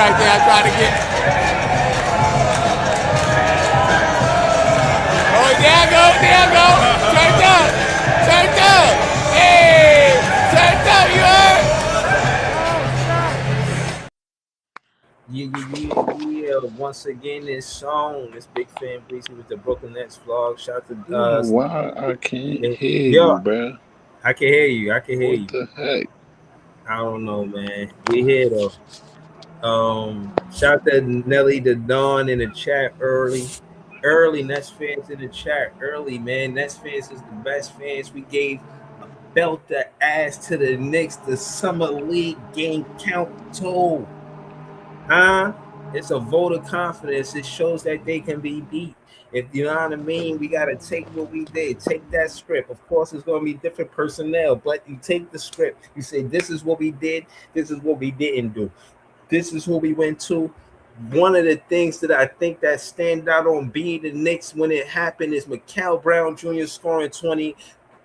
right there. I tried to get. Oh, there I go. Turned up. Hey, turned up. You heard? Yeah. Once again, this song, this Big Fan Breezy with the Brooklyn Nets vlog. Shout out to Why I can't hear yo, you, bro? I can hear you. What the heck? I don't know, man. We here though. Shout out to Nelly the Dawn in the chat early. Nets fans in the chat early, man. Nets fans is the best fans. We gave belt the ass to the Knicks. The summer league game count told. Huh? It's a vote of confidence. It shows that they can be beat. If you know what I mean, we gotta take what we did. Take that script. Of course, it's gonna be different personnel, but you take the script. You say, this is what we did, this is what we didn't do. This is who we went to. One of the things that I think that stand out on being the Knicks when it happened is Mikel Brown Jr. scoring 20,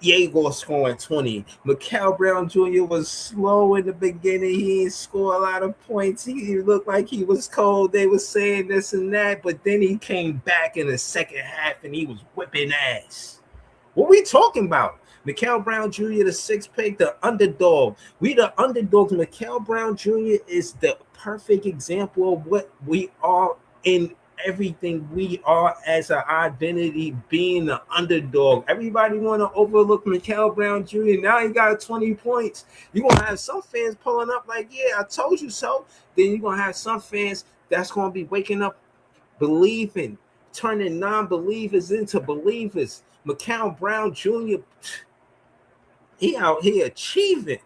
Egor scoring 20. Mikel Brown Jr. was slow in the beginning. He didn't score a lot of points. He looked like he was cold. They were saying this and that, but then he came back in the second half and he was whipping ass. What we talking about? Mikel Brown Jr., the sixth pick, the underdog. We the underdogs. Mikel Brown Jr. is the perfect example of what we are in everything we are as an identity, being the underdog. Everybody want to overlook Mikel Brown Jr. Now he got 20 points. You're going to have some fans pulling up like, yeah, I told you so. Then you're going to have some fans that's going to be waking up, believing, turning non-believers into believers. Mikel Brown Jr., he out here achieving,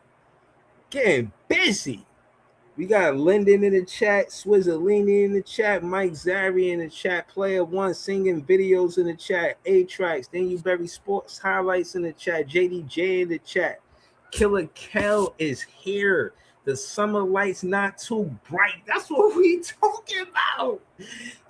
getting busy. We got Lyndon in the chat, Swizzolini in the chat, Mike Zari in the chat, Player One singing videos in the chat, A-Tracks, Danielberry Sports highlights in the chat, JDJ in the chat. Killer Kel is here. The summer lights not too bright. That's what we talking about.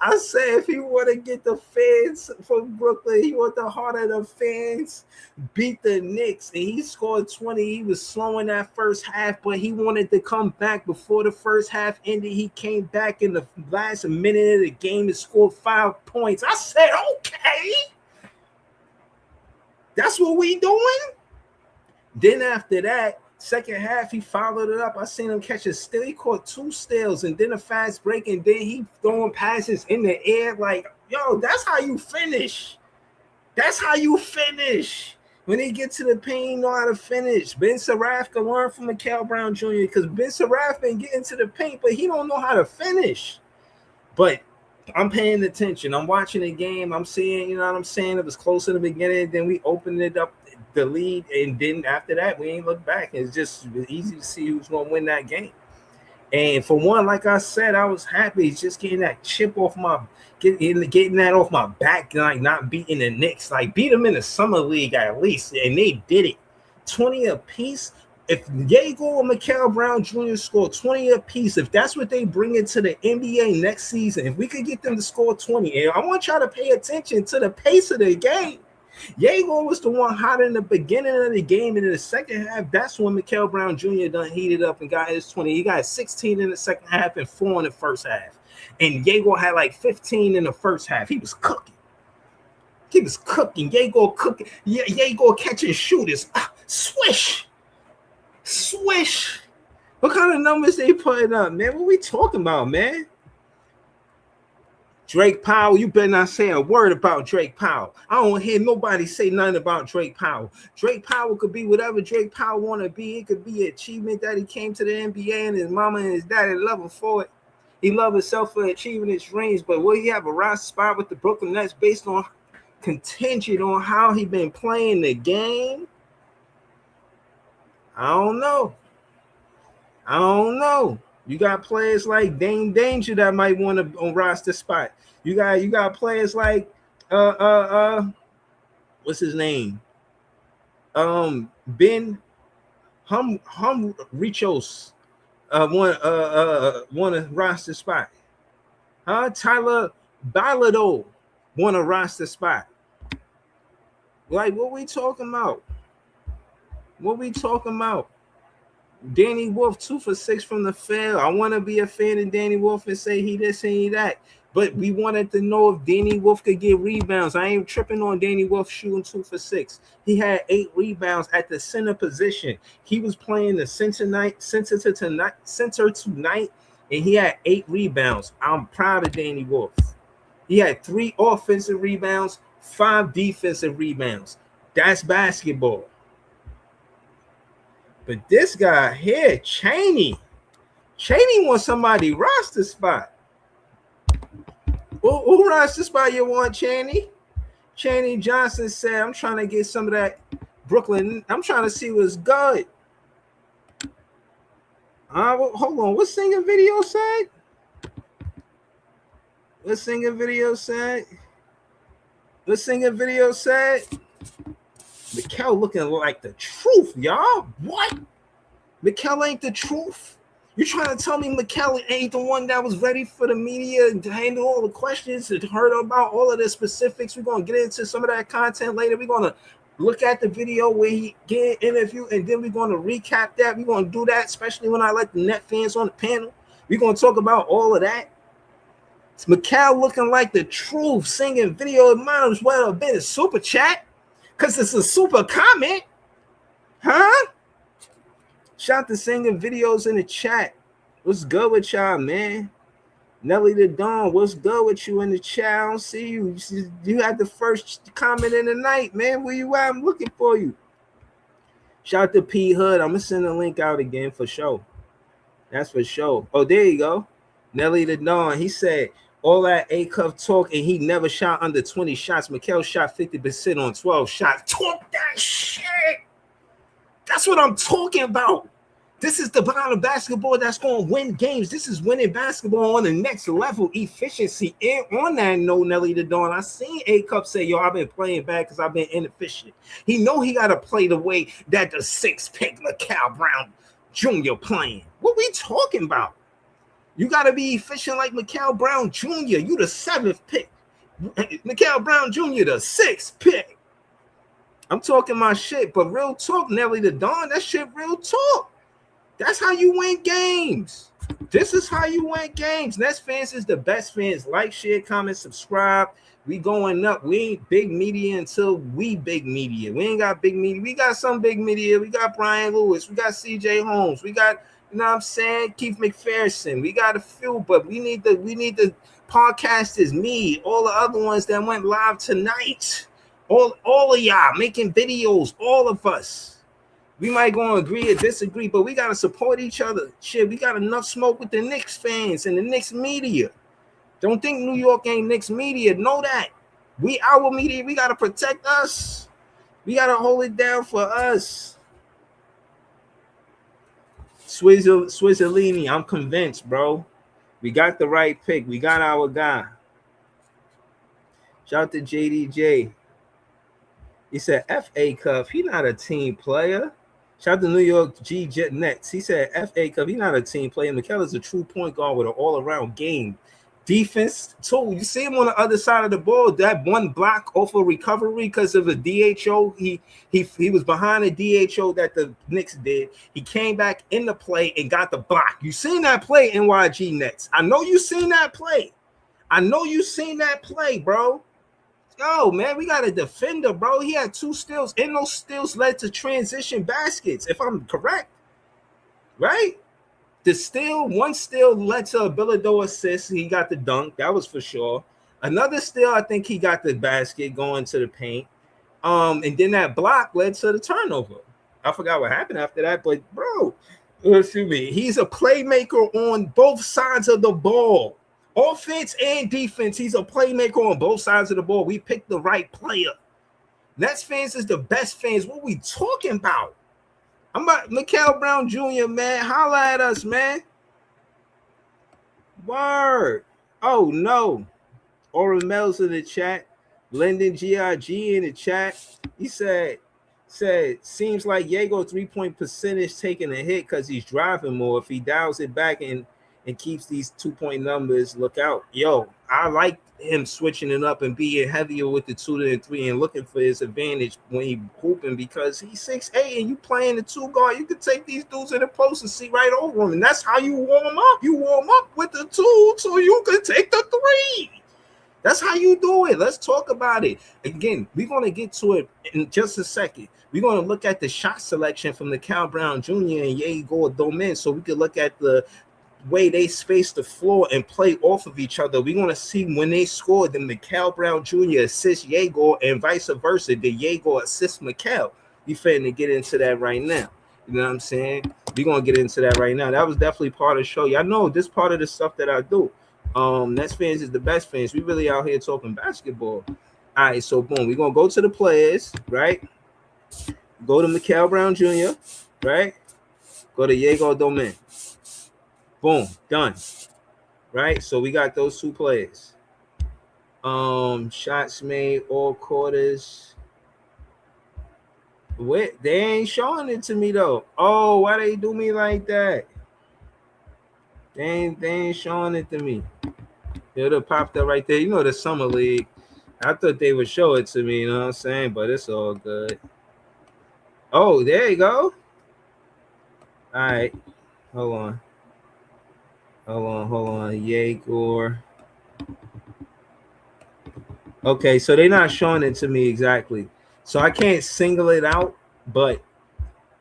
I said if he want to get the fans from Brooklyn, he want the heart of the fans, beat the Knicks, and he scored 20. He was slow in that first half, but he wanted to come back before the first half ended. He came back in the last minute of the game and scored 5 points. I said, okay, that's what we doing. Then after that, second half, he followed it up. I seen him catch a steal. He caught 2 steals and then a fast break, and then he throwing passes in the air like, yo, that's how you finish. That's how you finish. When he get to the paint, he know how to finish. Ben Saraf can learn from Mikel Brown Jr. because Ben Saraf been getting to the paint, but he don't know how to finish. But I'm paying attention. I'm watching the game. I'm seeing, you know what I'm saying? It was close in the beginning. Then we opened it up, the lead, and then after that, we ain't look back. It's just easy to see who's going to win that game. And for one, like I said, I was happy just getting that chip off my getting that off my back, like not beating the Knicks, like beat them in the summer league at least, and they did it. 20 apiece. If Egor and Mikel Brown Jr. score 20 apiece, if that's what they bring into the NBA next season, if we could get them to score 20, and I want y'all to pay attention to the pace of the game. Egor was the one hot in the beginning of the game, and in the second half, that's when Mikel Brown Jr. done heated up and got his 20. He got 16 in the second half and 4 in the first half. And Egor had like 15 in the first half. He was cooking. Egor cooking. Egor catching shooters. Swish. What kind of numbers they putting up, man? What we talking about, man? Drake Powell, you better not say a word about Drake Powell. I don't hear nobody say nothing about Drake Powell. Drake Powell could be whatever Drake Powell want to be. It could be an achievement that he came to the NBA and his mama and his daddy love him for it. He love himself for achieving his dreams, but will he have a roster spot with the Brooklyn Nets based on contingent on how he been playing the game? I don't know. You got players like Dame Danger that might want to on roster spot. You got players like what's his name? Ben Richos want a roster spot. Tyler Ballado want a roster spot. Like, what we talking about? Danny Wolf 2 for 6 from the field. I want to be a fan of Danny Wolf and say he this and he that. But we wanted to know if Danny Wolf could get rebounds. I ain't tripping on Danny Wolf shooting 2 for 6. He had 8 rebounds at the center position. He was playing the center tonight, and he had 8 rebounds. I'm proud of Danny Wolf. He had 3 offensive rebounds, 5 defensive rebounds. That's basketball. But this guy here, Chaney wants somebody roster spot. Who roster spot you want, Chaney? Chaney Johnson said, I'm trying to get some of that Brooklyn. I'm trying to see what's good. Hold on. What singing video said? Mikel looking like the truth, y'all. What? Mikel ain't the truth? You trying to tell me Mikel ain't the one that was ready for the media to handle all the questions and heard about all of the specifics? We're going to get into some of that content later. We're going to look at the video where he get interviewed, and then we're going to recap that. We're going to do that, especially when I let the net fans on the panel. We're going to talk about all of that. It's Mikel looking like the truth, singing video. It might as well have been a super chat because it's a super comment. Huh? Shout to singing videos in the chat. What's good with y'all, man? Nelly the Dawn, what's good with you in the chat? I don't see you. You had the first comment in the night, man. Where you at? I'm looking for you. Shout to P Hood. I'm going to send the link out again for sure. That's for sure. Oh, there you go. Nelly the Dawn. He said, all that A-Cup talk, and he never shot under 20 shots. Mikel shot 50% on 12 shots. Talk that shit. That's what I'm talking about. This is the kind of basketball that's going to win games. This is winning basketball on the next level, efficiency. And on that note, Nelly the Dawn, I seen A-Cup say, yo, I've been playing bad because I've been inefficient. He know he got to play the way that the 6th pick, Mikel Brown Jr. playing. What we talking about? You got to be efficient like Mikel Brown Jr. You the 7th pick. Mikel Brown Jr., the 6th pick. I'm talking my shit, but real talk, Nelly the Dawn, that shit real talk. That's how you win games. This is how you win games. Nets fans is the best fans. Like, share, comment, subscribe. We going up. We ain't big media until we big media. We ain't got big media. We got some big media. We got Brian Lewis. We got CJ Holmes. We got, you know what I'm saying, Keith McPherson. We got a few, but we need the podcasters, me, all the other ones that went live tonight. All of y'all making videos, all of us. We might go and agree or disagree, but we got to support each other. Shit, we got enough smoke with the Knicks fans and the Knicks media. Don't think New York ain't Knicks media. Know that. Our media, we got to protect us. We got to hold it down for us. Swizzolini, I'm convinced, bro. We got the right pick. We got our guy. Shout out to JDJ. He said, F.A. Cup, he not a team player. Shout out to New York G-Jet Nets. He said, F.A. Cup, he not a team player. Mikel is a true point guard with an all-around game. Defense, too. You see him on the other side of the ball. That one block off a recovery because of a DHO. He was behind a DHO that the Knicks did. He came back in the play and got the block. You seen that play, NYG Nets. I know you seen that play. Bro. Yo, man, we got a defender, bro. He had 2 steals, and those steals led to transition baskets, if I'm correct. Right? One steal led to a Bilodeau assist. He got the dunk. That was for sure. Another steal, I think he got the basket going to the paint. And then that block led to the turnover. I forgot what happened after that, but, bro, excuse me, he's a playmaker on both sides of the ball. Offense and defense, he's a playmaker on both sides of the ball. We picked the right player. Nets fans is the best fans. What we talking about? I'm about Mikel Brown Jr., man. Holla at us, man. Word. Oh, no. Aura Mel's in the chat. Lyndon GRG in the chat. He said, seems like Egor 3-point percentage taking a hit because he's driving more. If he dials it back and and keeps these 2-point numbers, look out. Yo, I like him switching it up and being heavier with the 2 to the 3 and looking for his advantage when he hooping, because he's 6'8" and you playing the 2 guard. You can take these dudes in the post and see right over them, and that's how you warm up. You warm up with the 2 so you can take the 3. That's how you do it. Let's talk about it. Again, we're going to get to it in just a second. We're going to look at the shot selection from Mikel Brown Jr. and Egor Domin, so we can look at the way they space the floor and play off of each other. We're going to see when they scored, the Mikel Brown Jr. assists Egor and vice versa. The Egor assists Mikel. We finna get into that right now. You know what I'm saying? We're going to get into that right now. That was definitely part of the show. Y'all know this part of the stuff that I do. Nets fans is the best fans. We really out here talking basketball. All right, so boom, we're gonna go to the players, right? Go to Mikel Brown Jr., right? Go to Egor Domin. Boom, done. Right? So we got those 2 players. Shots made, all quarters. What? They ain't showing it to me though. Oh, why they do me like that? They ain't showing it to me. It would have popped up right there. You know, the Summer League. I thought they would show it to me, you know what I'm saying? But it's all good. Oh, there you go. All right. Hold on. Egor. Okay, so they're not showing it to me exactly. So I can't single it out, but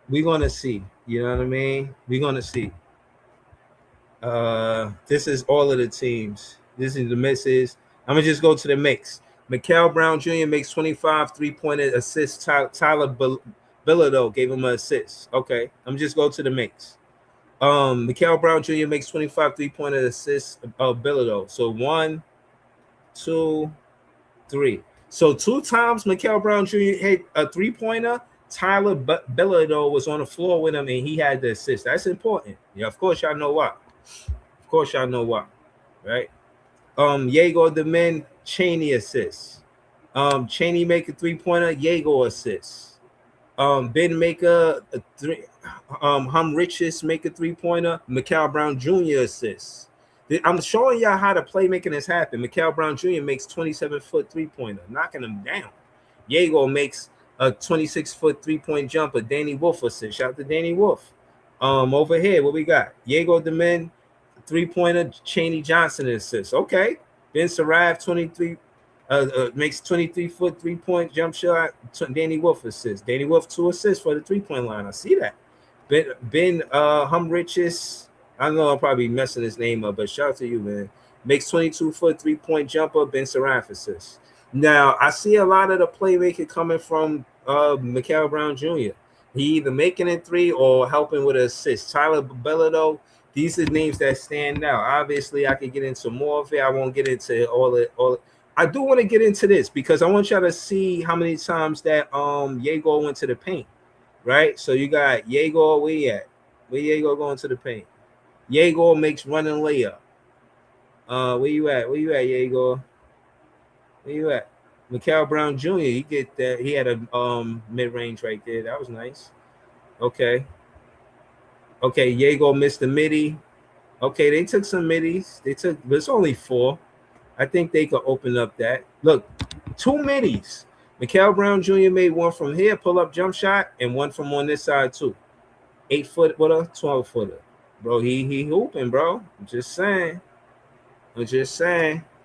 we're going to see. You know what I mean? We're going to see. This is all of the teams. This is the misses. I'm gonna just go to the mix. Mikel Brown Jr. makes 25 3-pointer assists. Tyler Bilodeau gave him an assist. Okay, I'm just go to the mix. Mikel Brown Jr. makes 25 3-pointer assists of Bilodeau. So 1, 2, 3. So 2 times Mikel Brown Jr. hit a 3-pointer. Tyler Bilodeau was on the floor with him, and he had the assist. That's important. Yeah, of course y'all know why. Right? Egor Domin, Cheney assists. Cheney make a 3-pointer, Egor assists. Ben make a 3. Richards make a 3-pointer, Mikel Brown Jr. assists. I'm showing y'all how the playmaking has happened. Mikel Brown Jr. makes 27-foot 3-pointer, knocking him down. Egor makes a 26-foot 3-point jumper. Danny Wolf assist. Shout out to Danny Wolf. Over here, what we got? Egor Domin, 3-pointer, Cheney Johnson assists. Okay. Ben Saraf, 23, makes 23-foot 3-point jump shot. Danny Wolf assists. Danny Wolf 2 assists for the 3-point line. I see that. Ben Humrichis, I know I'm probably messing his name up, but shout out to you, man. Makes 22-foot 3-point jumper. Ben Saraf assists. Now, I see a lot of the playmaking coming from Mikel Brown Jr. He either making it 3 or helping with an assist. Tyler Bilodeau, these are names that stand out. Obviously, I could get into more of it. I won't get into all it. I do want to get into this because I want y'all to see how many times that Egor went to the paint, right? So you got Egor, where you at? Where Egor going to the paint? Egor makes running layup. Where you at? Egor? Where you at? Mikel Brown Jr. He get that. He had a mid-range right there. That was nice. Okay, Egor missed the midi. Okay, they took some middies. But it's only 4. I think they could open up that. Look, 2 middies. Mikel Brown Jr. made one from here, pull-up jump shot, and one from on this side too. 8-foot with a 12-footer. Bro, he hooping, bro. I'm just saying.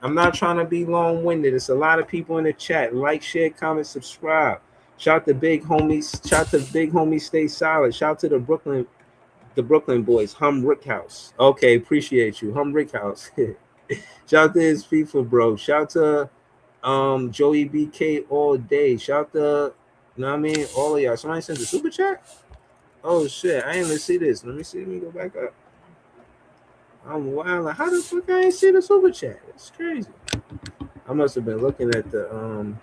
I'm not trying to be long-winded. There's a lot of people in the chat. Like, share, comment, subscribe. Shout to big homies. Shout to big homies. Stay solid. Shout to the Brooklyn boys. Hum Rickhouse. Okay, appreciate you. Hum Rickhouse. Shout to his FIFA, bro. Shout to Joey BK all day. Shout to, you know what I mean? All of y'all. Somebody sent the super chat? Oh, shit. I didn't even see this. Let me go back up. I'm wild. How the fuck I ain't see the super chat? It's crazy. I must have been looking at the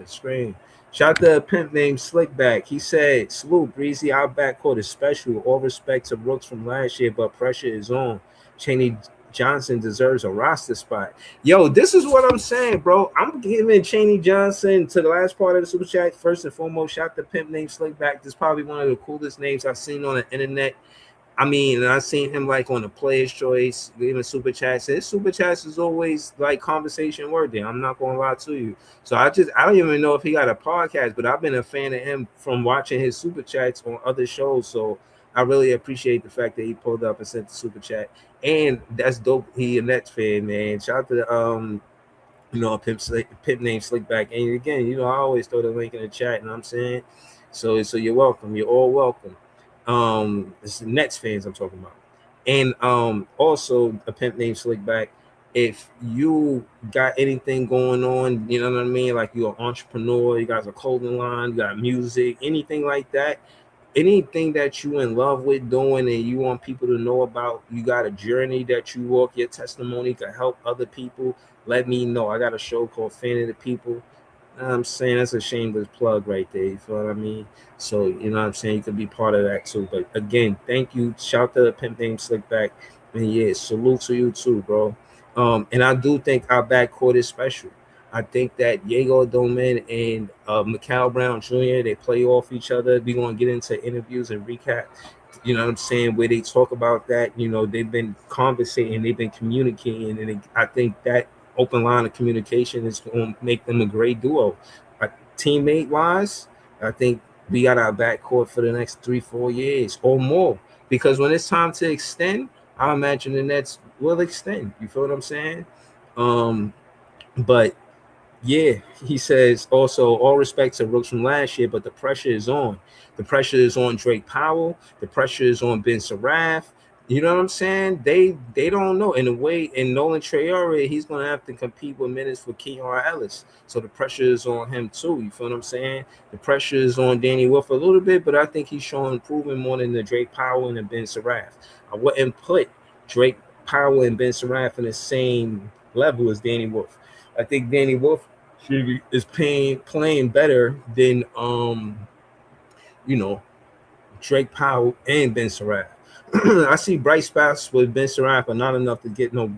screen. Shout out to a pimp named Slickback. He said, "Salute, Breezy. Our backcourt is special. All respect to Brooks from last year, but pressure is on. Cheney Johnson deserves a roster spot." Yo, this is what I'm saying, bro. I'm giving Cheney Johnson to the last part of the super chat. First and foremost, shout out to pimp named Slickback. This is probably one of the coolest names I've seen on the internet. I mean, and I seen him like on the Players Choice, even Super Chats. His Super Chats is always like conversation worthy. I'm not gonna lie to you. So I don't even know if he got a podcast, but I've been a fan of him from watching his Super Chats on other shows. So I really appreciate the fact that he pulled up and sent the Super Chat. And that's dope. He a Nets fan, man. Shout out to the a pimp named Slickback. And again, I always throw the link in the chat, you know what I'm saying? So you're welcome. You're all welcome. It's the Nets fans I'm talking about. And also a pimp named Slickback. If you got anything going on, you know what I mean? Like you're an entrepreneur, you got a clothing line, you got music, anything like that, anything that you in love with doing and you want people to know about, you got a journey that you walk, your testimony can help other people, let me know. I got a show called Fan of the People. I'm saying that's a shameless plug right there. You feel what I mean? So you know what I'm saying, you could be part of that too. But again, thank you. Shout to the pimp named Slickback. And yeah, salute to you too, bro. And I do think our backcourt is special. I think that Egor Doman and Mikel Brown Jr. they play off each other. We're gonna get into interviews and recap. You know what I'm saying? Where they talk about that. They've been conversating, they've been communicating, and I think that open line of communication is going to make them a great duo. Teammate wise, I think we got our backcourt for the next 3-4 years or more. Because when it's time to extend, I imagine the Nets will extend. You feel what I'm saying? But yeah, he says also all respect to Rooks from last year, but the pressure is on. The pressure is on Drake Powell. The pressure is on Ben Saraf. You know what I'm saying? They don't know. In a way, in Nolan Traore, he's gonna have to compete with minutes for Keon Ellis. So the pressure is on him too. You feel what I'm saying? The pressure is on Danny Wolf a little bit, but I think he's showing improvement more than the Drake Powell and the Ben Saraf. I wouldn't put Drake Powell and Ben Saraf in the same level as Danny Wolf. I think Danny Wolf is playing better than Drake Powell and Ben Saraf. I see bright spots with Ben Saraf, but not enough to get no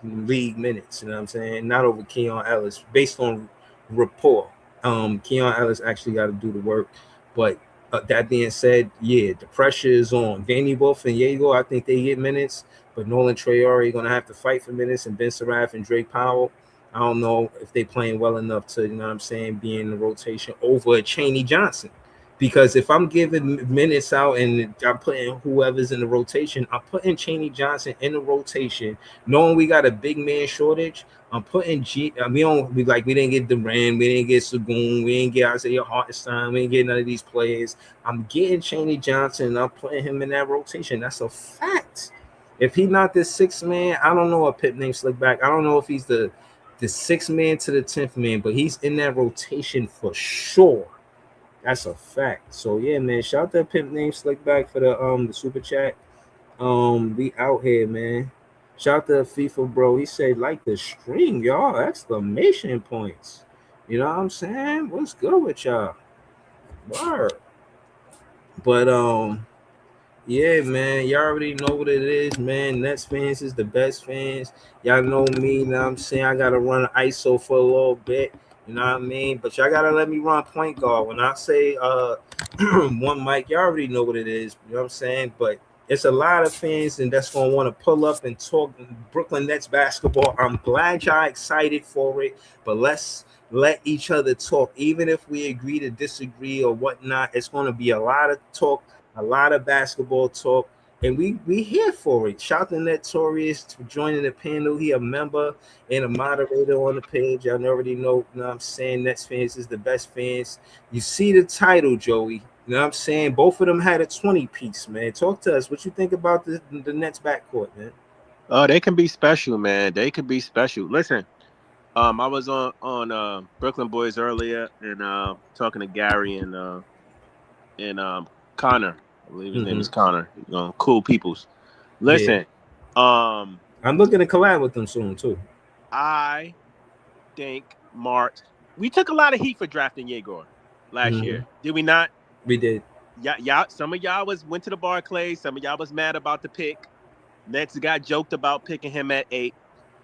league minutes. You know what I'm saying? Not over Keon Ellis, based on rapport. Keon Ellis actually got to do the work. But that being said, yeah, the pressure is on. Danny Wolf and Egor, I think they get minutes, but Nolan Traore going to have to fight for minutes, and Ben Saraf and Drake Powell, I don't know if they playing well enough to, you know what I'm saying, be in the rotation over Chaney Johnson. Because if I'm giving minutes out and I'm putting whoever's in the rotation, I'm putting Chaney Johnson in the rotation, knowing we got a big man shortage. I'm putting we didn't get Durant, we didn't get Sagoon, we didn't get Isaiah Hartenstein, we didn't get none of these players. I'm getting Chaney Johnson and I'm putting him in that rotation. That's a fact. If he's not the sixth man, I don't know a pip named Slickback. I don't know if he's the sixth man to the 10th man, but he's in that rotation for sure. That's a fact. So yeah, man. Shout out to pimp named Slickback for the super chat. We out here, man. Shout out to FIFA bro. He said like the stream, y'all. Exclamation points. You know what I'm saying? What's good with y'all? Word. But yeah, man. Y'all already know what it is, man. Nets fans is the best fans. Y'all know me. You know what I'm saying? I gotta run ISO for a little bit. You know what I mean? But y'all gotta let me run point guard. When I say one mic, y'all already know what it is. You know what I'm saying? But it's a lot of fans and that's gonna want to pull up and talk Brooklyn Nets basketball. I'm glad y'all excited for it, but let's let each other talk. Even if we agree to disagree or whatnot, it's gonna be a lot of talk, a lot of basketball talk. And we here for it. Shout out to Notorious for joining the panel. He a member and a moderator on the page. I already know, you know what I'm saying? Nets fans is the best fans. You see the title, Joey. You know what I'm saying? Both of them had a 20-piece, man. Talk to us. What you think about the Nets backcourt, man? Oh, they can be special, man. They can be special. Listen, I was on Brooklyn Boys earlier and talking to Gary and Connor. I believe his name is Connor. Cool peoples. Listen, I'm looking to collab with them soon too. I think we took a lot of heat for drafting Egor last year. Did we not? We did. Yeah. Some of y'all went to the Barclays. Some of y'all was mad about the pick. Nets got joked about picking him at 8.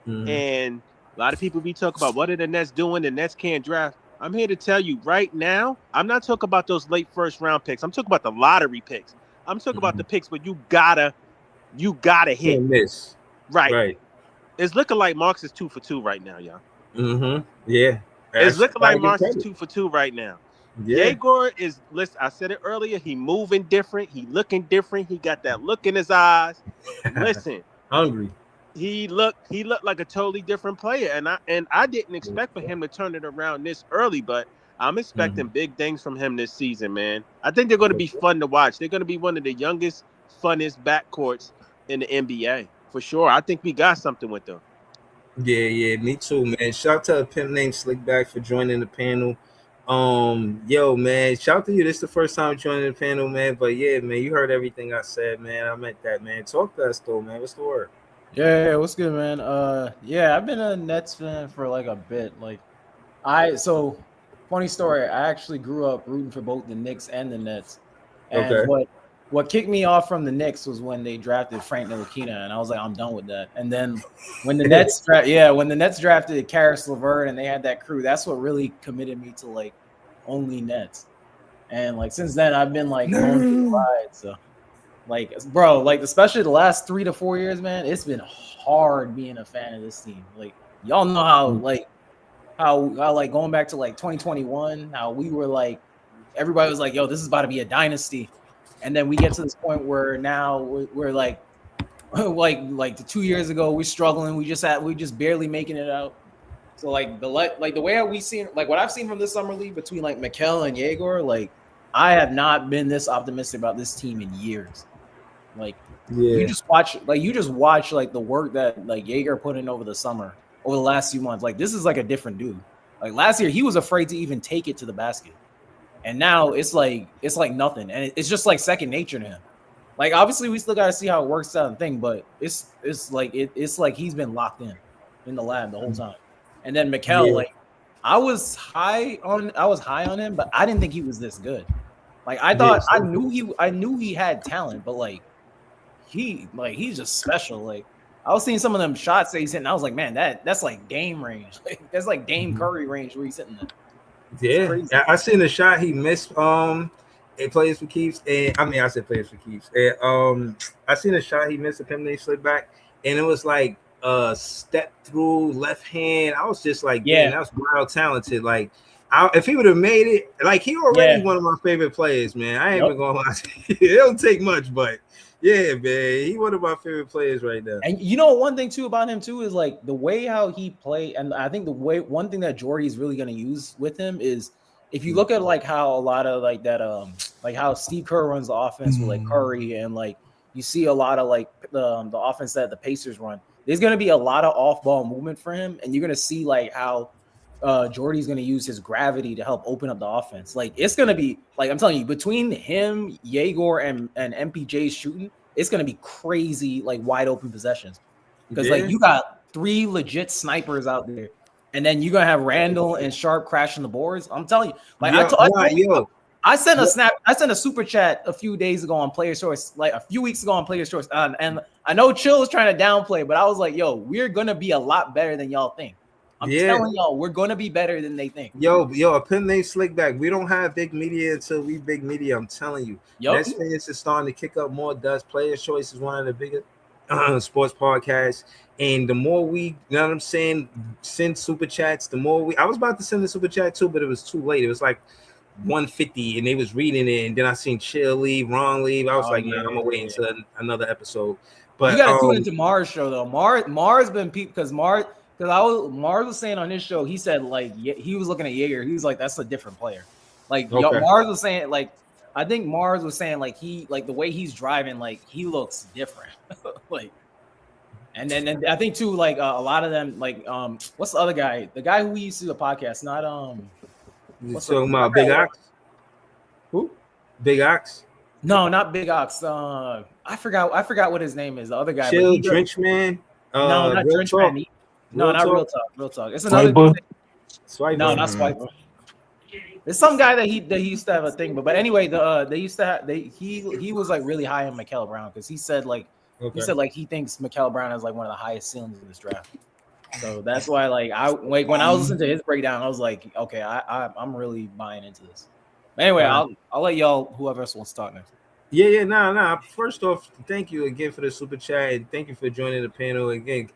And a lot of people be talking about what are the Nets doing? The Nets can't draft. I'm here to tell you right now, I'm not talking about those late first round picks. I'm talking about the lottery picks. I'm talking about the picks, but you gotta hit. Can't miss. Right. It's looking like Marks is 2 for 2 right now, y'all. Yeah. It's looking like Gotta give Marks is credit. 2 for 2 right now. Yeah. Egor is, listen, I said it earlier, he moving different, he looking different, he got that look in his eyes. Listen, Hungry. he looked like a totally different player, and I didn't expect for him to turn it around this early, but I'm expecting big things from him this season, man. I think they're going to be fun to watch. They're going to be one of the youngest, funnest backcourts in the NBA for sure. I think we got something with them. Yeah, me too, man. Shout out to a pimp named Slickback for joining the panel. Yo, man, shout out to you. This is the first time joining the panel, man. But yeah, man, you heard everything I said, man. I meant that, man. Talk to us though, man. What's the word? Yeah, what's good, man? Yeah, I've been a Nets fan for like a bit. Funny story. I actually grew up rooting for both the Knicks and the Nets. And Okay. what kicked me off from the Knicks was when they drafted Frank Ntilikina, and I was like, I'm done with that. And then when the Nets drafted Karis LeVert and they had that crew, that's what really committed me to like only Nets. And like since then, I've been like going through the ride. So like, bro, like especially the last 3 to 4 years, man, it's been hard being a fan of this team. Like y'all know how like going back to like 2021, how we were like everybody was like, yo, this is about to be a dynasty. And then we get to this point where now we're like like 2 years ago, we're struggling. We just barely making it out. So like the way we seen like what I've seen from this summer league between like Mikel and Egor, like I have not been this optimistic about this team in years. Like you just watch like the work that like Egor put in over the last few months. Like this is like a different dude. Like last year, he was afraid to even take it to the basket. And now it's like nothing, and it's just like second nature to him. Like obviously, we still got to see how it works out and thing, but it's like he's been locked in the lab the whole time. And then Mikel, like I was high on him, but I didn't think he was this good. Like I thought I knew he had talent, but like he's just special. Like I was seeing some of them shots that he's hitting. I was like, man, that's like Dame range. Like that's like Dame Curry range where he's hitting them. Yeah, I seen the shot he missed. It plays for keeps, and I mean, I said plays for keeps. And I seen a shot he missed. A penalty slid back, and it was like step through left hand. I was just like, damn, that was wild talented. Like, if he would have made it, like he already one of my favorite players, man. I ain't even gonna lie. It don't take much, but yeah, man, he one of my favorite players right now. And you know, one thing too about him too is like the way how he played, and I think one thing that Jordy is really going to use with him is if you look at like how a lot of like that like how Steve Kerr runs the offense with like Curry, and like you see a lot of like the offense that the Pacers run. There's going to be a lot of off ball movement for him, and you're going to see like how Jordy's going to use his gravity to help open up the offense. Like it's going to be like I'm telling you, between him, Egor, and MPJ's shooting, it's going to be crazy, like wide open possessions. Because like you got 3 legit snipers out there, and then you're gonna have Randall and Sharp crashing the boards. I'm telling you, like I sent a super chat a few days ago on Players Choice, like a few weeks ago on Players Choice, and I know Chill was trying to downplay, but I was like, yo, we're gonna be a lot better than y'all think. I'm telling y'all, we're gonna be better than they think. Yo, a pin name Slickback. We don't have big media until we big media. I'm telling you. Nets fans is starting to kick up more dust. Players Choice is one of the biggest sports podcasts. And the more we, you know what I'm saying, send super chats, the more I was about to send the super chat too, but it was too late. It was like 150 and they was reading it. And then I seen Chill leave, Ron leave. I was I'm gonna wait until another episode. But you gotta tune into Mars' show though. Mars been peeped because Mars was saying on his show, he said like he was looking at Egor, he was like, that's a different player. Like Mars was saying, like I think Mars was saying like he like the way he's driving, like he looks different. Like and then I think too, like a lot of them, like what's the other guy? The guy who we used to do the podcast, not what's talking about Big Ox? Who? Big Ox? No, not Big Ox. I forgot what his name is. The other guy. Chill Drenchman. No, not Drenchman. No, not Real Talk. Real Talk. It's another Swiper. No, not Swiper. There's some guy that he used to have a thing, but anyway, they used to have he was like really high on Mikel Brown because he said like he thinks Mikel Brown has like one of the highest ceilings in this draft. So that's why like when I was listening to his breakdown, I was like, okay, I'm really buying into this. But anyway, I'll let y'all whoever else wants to talk next. Nah. First off, thank you again for the super chat, and thank you for joining the panel again.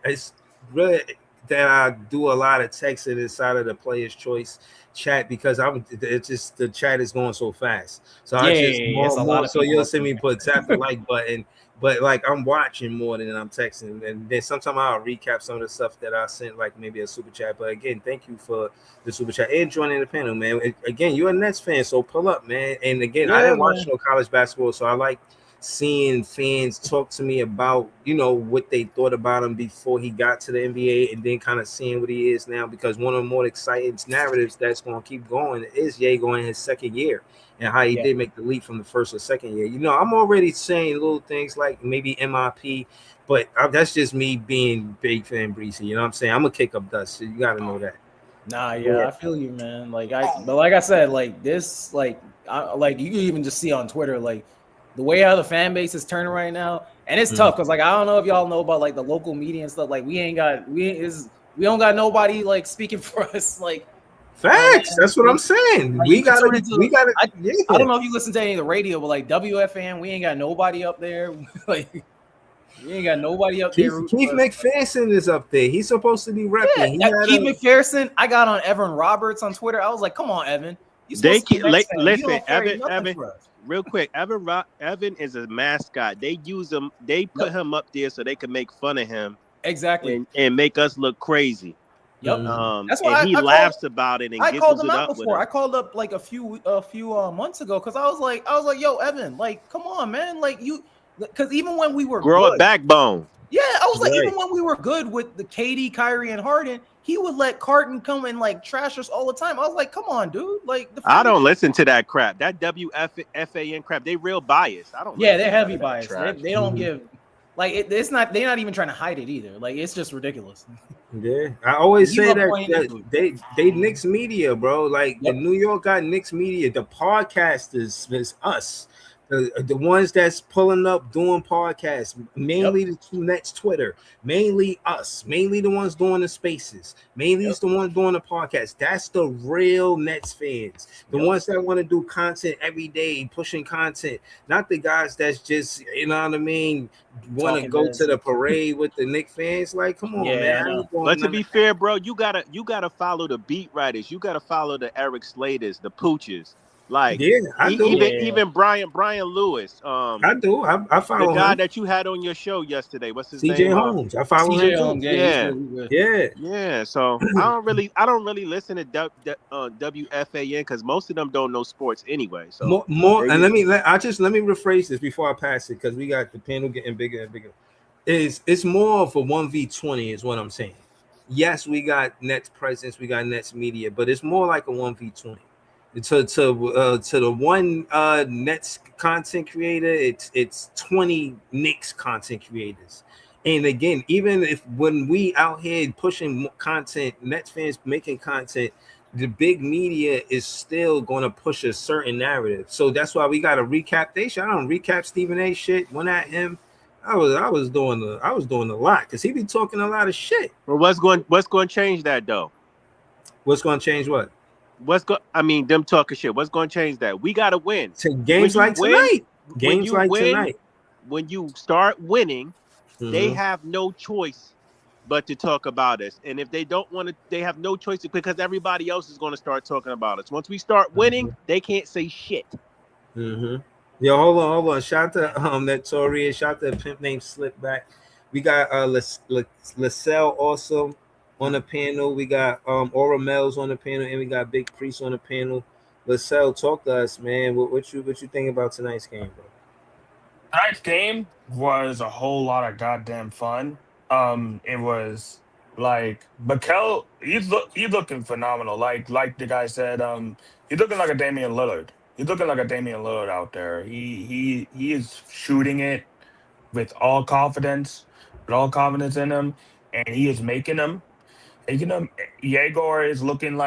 It's really that I do a lot of texting inside of the Players Choice chat because it's just the chat is going so fast. So I just It's a lot more. of So people you'll up see me put tap the like button, but like I'm watching more than I'm texting, and then sometimes I'll recap some of the stuff that I sent, like maybe a super chat. But again, thank you for the super chat and joining the panel, man. Again, you're a Nets fan, so pull up, man. And again, I Yeah, didn't watch man. no college basketball, so I like seeing fans talk to me about what they thought about him before he got to the NBA, and then kind of seeing what he is now. Because one of the more exciting narratives that's going to keep going is Egor in his second year and how he Yeah. did make the leap from the first or second year. I'm already saying little things like maybe MIP. But that's just me being big fan Breezy. You know what I'm saying? I'm gonna kick up dust. So you got to know that. Nah, Yeah. I feel you, man. But like I said, like this, like you can even just see on Twitter, like the way how the fan base is turning right now, and it's tough because like I don't know if y'all know about like the local media and stuff. Like we don't got nobody like speaking for us, like Facts. That's what I'm saying. like We you can gotta. turn into. We gotta. I don't Yeah. know if you listen to any of the radio, but like WFN, we ain't got nobody up there. Like we ain't got nobody up there rooting Keith for us. McPherson is up there. He's supposed to be repping. He Yeah, had Keith a. McPherson. I got on Evan Roberts on Twitter. I was like, "Come on, Evan, you They supposed to be keep a Knicks fan. You listen, don't carry nothing Evan, for us." real quick. Evan is a mascot. They use him. They put Yep, him up there so they can make fun of him exactly. and make us look crazy. Yep. That's And why he laughs about it and I called giggles him it out up with before. I him. called up like a few months ago because I was like, "Yo, Evan, like, come on, man, like you." Because even when we were Grow a good, backbone. yeah, I was like, Right. even when we were good with the KD, Kyrie, and Harden, he would let Carton come and like trash us all the time. I was like, come on, dude. Like the I fan don't base. listen to that crap. That WFAN crap. They real biased. I don't Yeah, listen they're to none heavy of that bias. They trash. don't give like it's not. They're not even trying to hide it either. Like it's just ridiculous. Yeah, I always You say love that, playing the dude. they Knicks media, bro. Like the Yep. New York got Knicks media. The podcasters is us. The ones that's pulling up doing podcasts, Yep. mainly the Nets Twitter, mainly us, mainly the ones doing the spaces, mainly Yep. it's the ones doing the podcast. That's the real Nets fans, the Yep. ones that want to do content every day, pushing content, not the guys that's just what I mean, want to Talking go to this. the parade with the Knicks fans. Like, come on, man, Yeah, I I know. ain't doing But to none be of that. fair, bro, you gotta follow the beat writers. You gotta follow the Eric Slaters, the Pooches. Like Yeah, I do. Yeah. even Brian Lewis, I do. I the follow guy him. that you had on your show yesterday. What's his CJ name? Holmes. I follow him CJ too. Holmes, yeah, he's Yeah, good. He's good. Yeah. yeah. So I don't really listen to WFAN because most of them don't know sports anyway. So More they and need. let me rephrase this before I pass it because we got the panel getting bigger and bigger. It's more of a 1v20 is what I'm saying. Yes, we got Nets presence, we got Nets media, but it's more like a 1v20. To the one Nets content creator, it's 20 Knicks content creators. And again, even if when we out here pushing content, Nets fans making content, the big media is still going to push a certain narrative. So that's why we got to recap. I don't recap Stephen A. shit. Went at him. I was doing a lot because he be talking a lot of shit. Well, what's going to change that though? What's going to change what? I mean, them talking shit. What's going to change that? We got to win. To When games you like win, tonight. when Games you like win, tonight. when you start winning, they Mm-hmm. have no choice but to talk about us. And if they don't want to, they have no choice because everybody else is going to start talking about us. Once we start winning, they can't say shit. Mm-hmm. Yo, hold on. Shout to that Tori, shout to pimp named Slipback. We got Lascelle also on the panel. We got Aura Mel's on the panel, and we got Big Priest on the panel. Lascelle, talk to us, man. What you think about tonight's game, bro? Tonight's game was a whole lot of goddamn fun. It was like Mikel, he's looking phenomenal. Like the guy said, he's looking like a Damian Lillard. He's looking like a Damian Lillard out there. He is shooting it with all confidence in him, and he is making them. Making them. Yegor is looking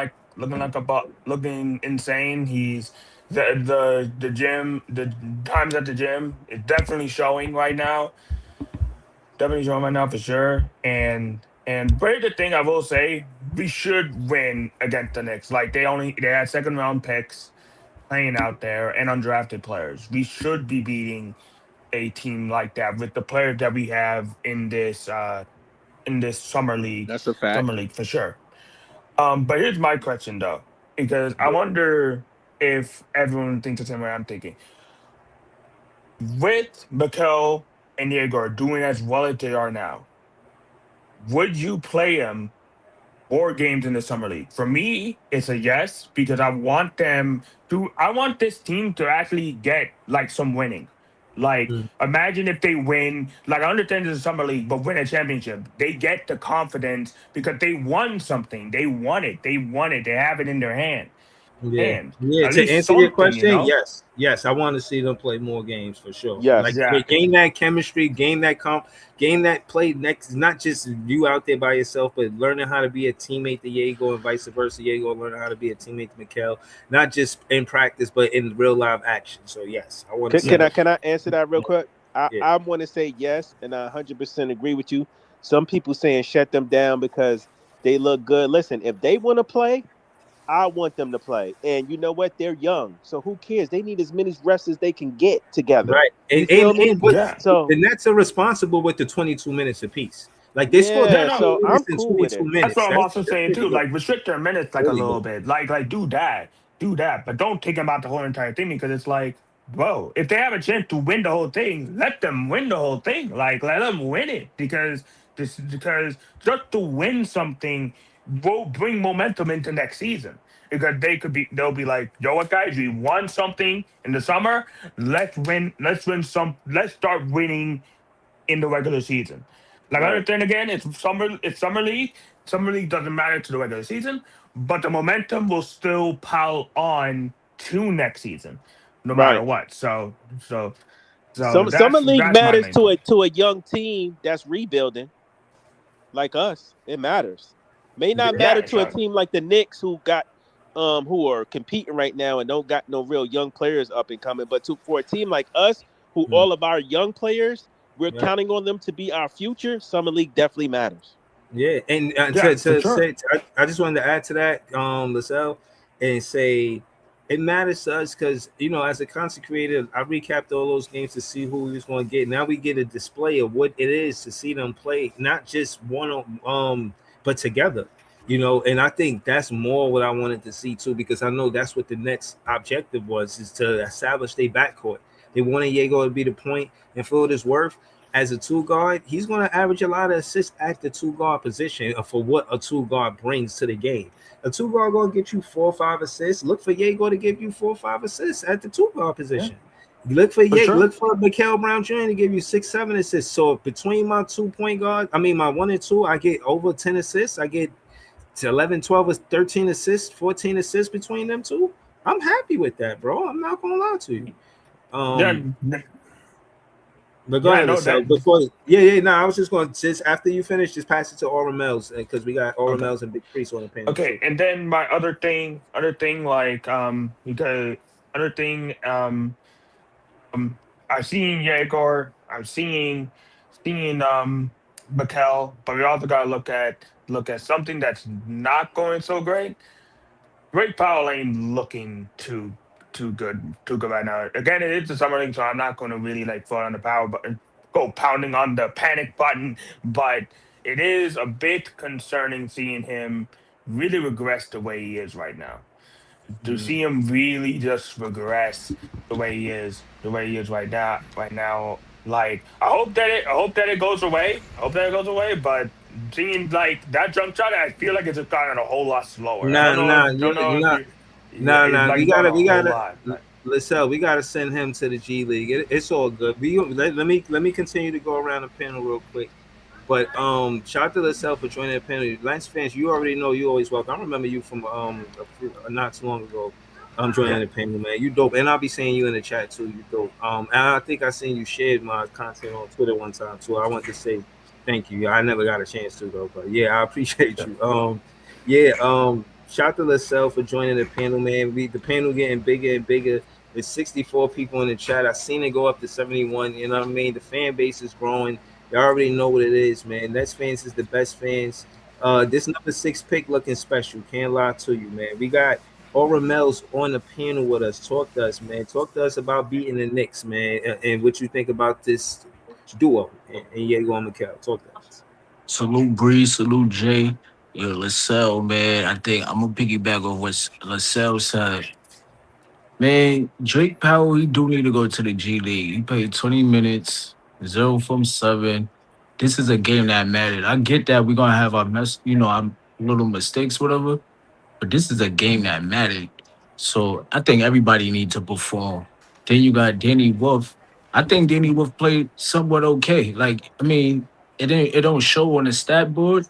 insane. He's the gym, the times at the gym is definitely showing right now. Definitely showing right now for sure. And very good thing I will say, we should win against the Knicks. Like they had second round picks. playing out there and undrafted players. We should be beating a team like that with the players that we have in this That's a fact. summer league for sure. But here's my question though, because I Yeah. wonder if everyone thinks the same way I'm thinking. With Mikel and Egor doing as well as they are now, would you play them more games in the summer league? For me, it's a yes because I want them to. I want this team to actually get like some winning. Like, Mm. imagine if they win. Like, I understand it's a summer league, but win a championship, they get the confidence because they won something. They won it. They won it. They have it in their Yeah, hands. yeah. At To least answer your something, you question, know. yes, yes. I want to see them play more games for sure. Like Yes. Exactly. gain that chemistry, gain that gain that play next. Not just you out there by yourself, but learning how to be a teammate to Diego and vice versa. Diego learning how to be a teammate to Mikel, not just in practice, but in real live action. So yes, I want to Can, see can Yeah. I them. can I answer that real quick? I Yeah, I want to say yes, and I 100% agree with you. Some people saying shut them down because they look good. Listen, if they want to play, I want them to play. And you know what? They're young, so who cares? They need as many rests as they can get together. right. You feel me? But Yeah. So the Nets are responsible with the 22 minutes apiece. Like they scored Yeah. yeah, 22 No. so I'm minutes in cool with 22 it. That's what minutes. I'm also That's saying pretty too. good. Like restrict their minutes like a Really little good. bit. Like do that, but don't take them out the whole entire thing because it's like, bro, if they have a chance to win the whole thing, let them win the whole thing. Like let them win it because just to win something will bring momentum into next season. Because they'll be like, yo, what guys, we won something in the summer. Let's win some. Let's start winning in the regular season. Like I Right, understand again, it's summer league. Summer league doesn't matter to the regular season, but the momentum will still pile on to next season, no matter right. what. So Some summer league that's my matters main point. to a young team that's rebuilding like us. It matters. May not Yeah, Yeah, matter it to a does. team like the Knicks who are competing right now and don't got no real young players up and coming. But for a team like us, who mm, all of our young players, we're right. counting on them to be our future. Summer league definitely matters. Yeah, and Yeah, for to sure. say, I just wanted to add to that, Lascelles, and say it matters to us because as a content creator, I recapped all those games to see who we was going to get. Now we get a display of what it is to see them play, not just but together. And I think that's more what I wanted to see too, because I know that's what the next objective was, is to establish their backcourt. They wanted Diego to be the point, and for what it's worth, as a two guard, he's going to average a lot of assists at the two guard position for what a two guard brings to the game. A two guard going to get you 4 or 5 assists. Look for Diego to give you 4 or 5 assists at the two guard Yeah, position. Look for sure. for Mikel Brown Jr. to give you 6, 7 assists. So between my 2 point guard, I mean my 1 and 2, I get over 10 assists. I get to 11, 12, or 13 assists, 14 assists between them two. I'm happy with that, bro. I'm not gonna lie to you. Yeah, Um, but go yeah. ahead, No, so that before, yeah. No, I was just going to, just after you finish, just pass it to Aura Mills because we got Aura okay. Mills and Big Priest on the panel Okay, too. and then my other thing, like because other thing, I've seen Yegor, I'm seeing Mikel, but we also gotta look at something that's not going so great. Great Powell ain't looking too good right now. Again, it is the summer league, so I'm not gonna really like fall on the power button, go pounding on the panic button, but it is a bit concerning seeing him really regress the way he is right now, to Mm. see him really just regress the way he is right now. Like I hope that it goes away. I hope that it goes away. But seeing like that jump shot, I feel like it's gotten a whole lot slower. I Nah, nah, don't know if you, yeah, nah, it's nah. like gone a We whole gotta. lot. Like, We gotta send him to the G League. It's all good. Let me continue to go around the panel real quick. But shout out to yourself for joining the panel. Lance fans, you already know you always welcome. I remember you from not too long ago. Joining yeah, the panel, man. You dope, and I'll be seeing you in the chat too. You dope. And I think I seen you shared my content on Twitter one time too. I want to say thank you. I never got a chance to though, but yeah, I appreciate yeah, you. Yeah. Shout out to yourself for joining the panel, man. The panel getting bigger and bigger. There's 64 people in the chat. I seen it go up to 71. You know what I mean? The fan base is growing. You already know what it is, man. Nets fans is the best fans. This number 6 pick looking special. Can't lie to you, man. We got Mel's on the panel with us. Talk to us, man. Talk to us about beating the Knicks, man, and what you think about this duo and Egor and Mikel. Talk to us. Salute Breeze, salute Jay. Yo, LaSalle, man. I think I'm gonna piggyback on what LaSalle said. Man, Drake Powell, he do need to go to the G League. He played 20 minutes, 0 from 7. This is a game that mattered. I get that we're gonna have our our little mistakes, whatever. But this is a game that mattered. So I think everybody needs to perform. Then you got Danny Wolf. I think Danny Wolf played somewhat okay. Like, I mean, it don't show on the stat board,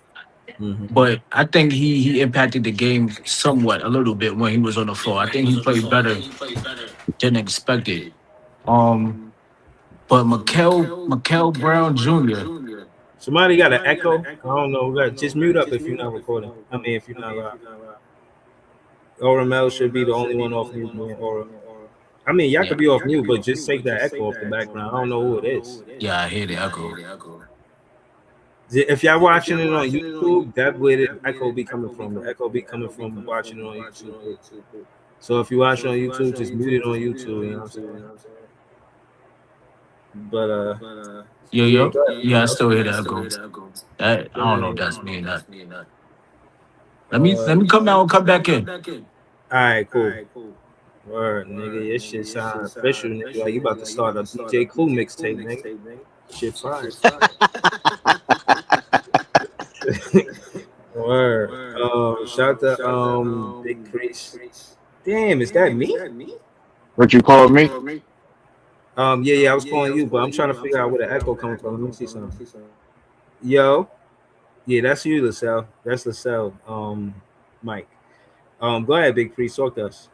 but I think he impacted the game somewhat, a little bit when he was on the floor. I think he played better than expected. Um, but Mikel Brown Jr. Somebody got an echo. I don't know. Just mute up if you're not recording. I mean, if you're not live. Mel should be the only one off mute, man. I mean, y'all could be off mute, but just take that echo off the background. I don't know who it is. Yeah, I hear the echo. If y'all watching it on YouTube, that's where the echo be coming from. The echo be coming from watching it on YouTube. So if you watch it on YouTube, just mute it on YouTube. You know what I'm saying? But yeah, I still hear the echo. I don't know if that's me or not. Let me come out and come back in. All right, cool. Word, nigga, your shit sound official, nigga. Like you about to start a DJ Clue mixtape, nigga. Shit fire. Word. Shout out to Big Priest. Damn, is that me? What you called me? Yeah, I was calling you, but I'm trying to figure out where the echo coming from. Let me see something. Yo, yeah, that's you, LaSalle. That's LaSalle. Mike. Go ahead, Big Priest. Talk to us.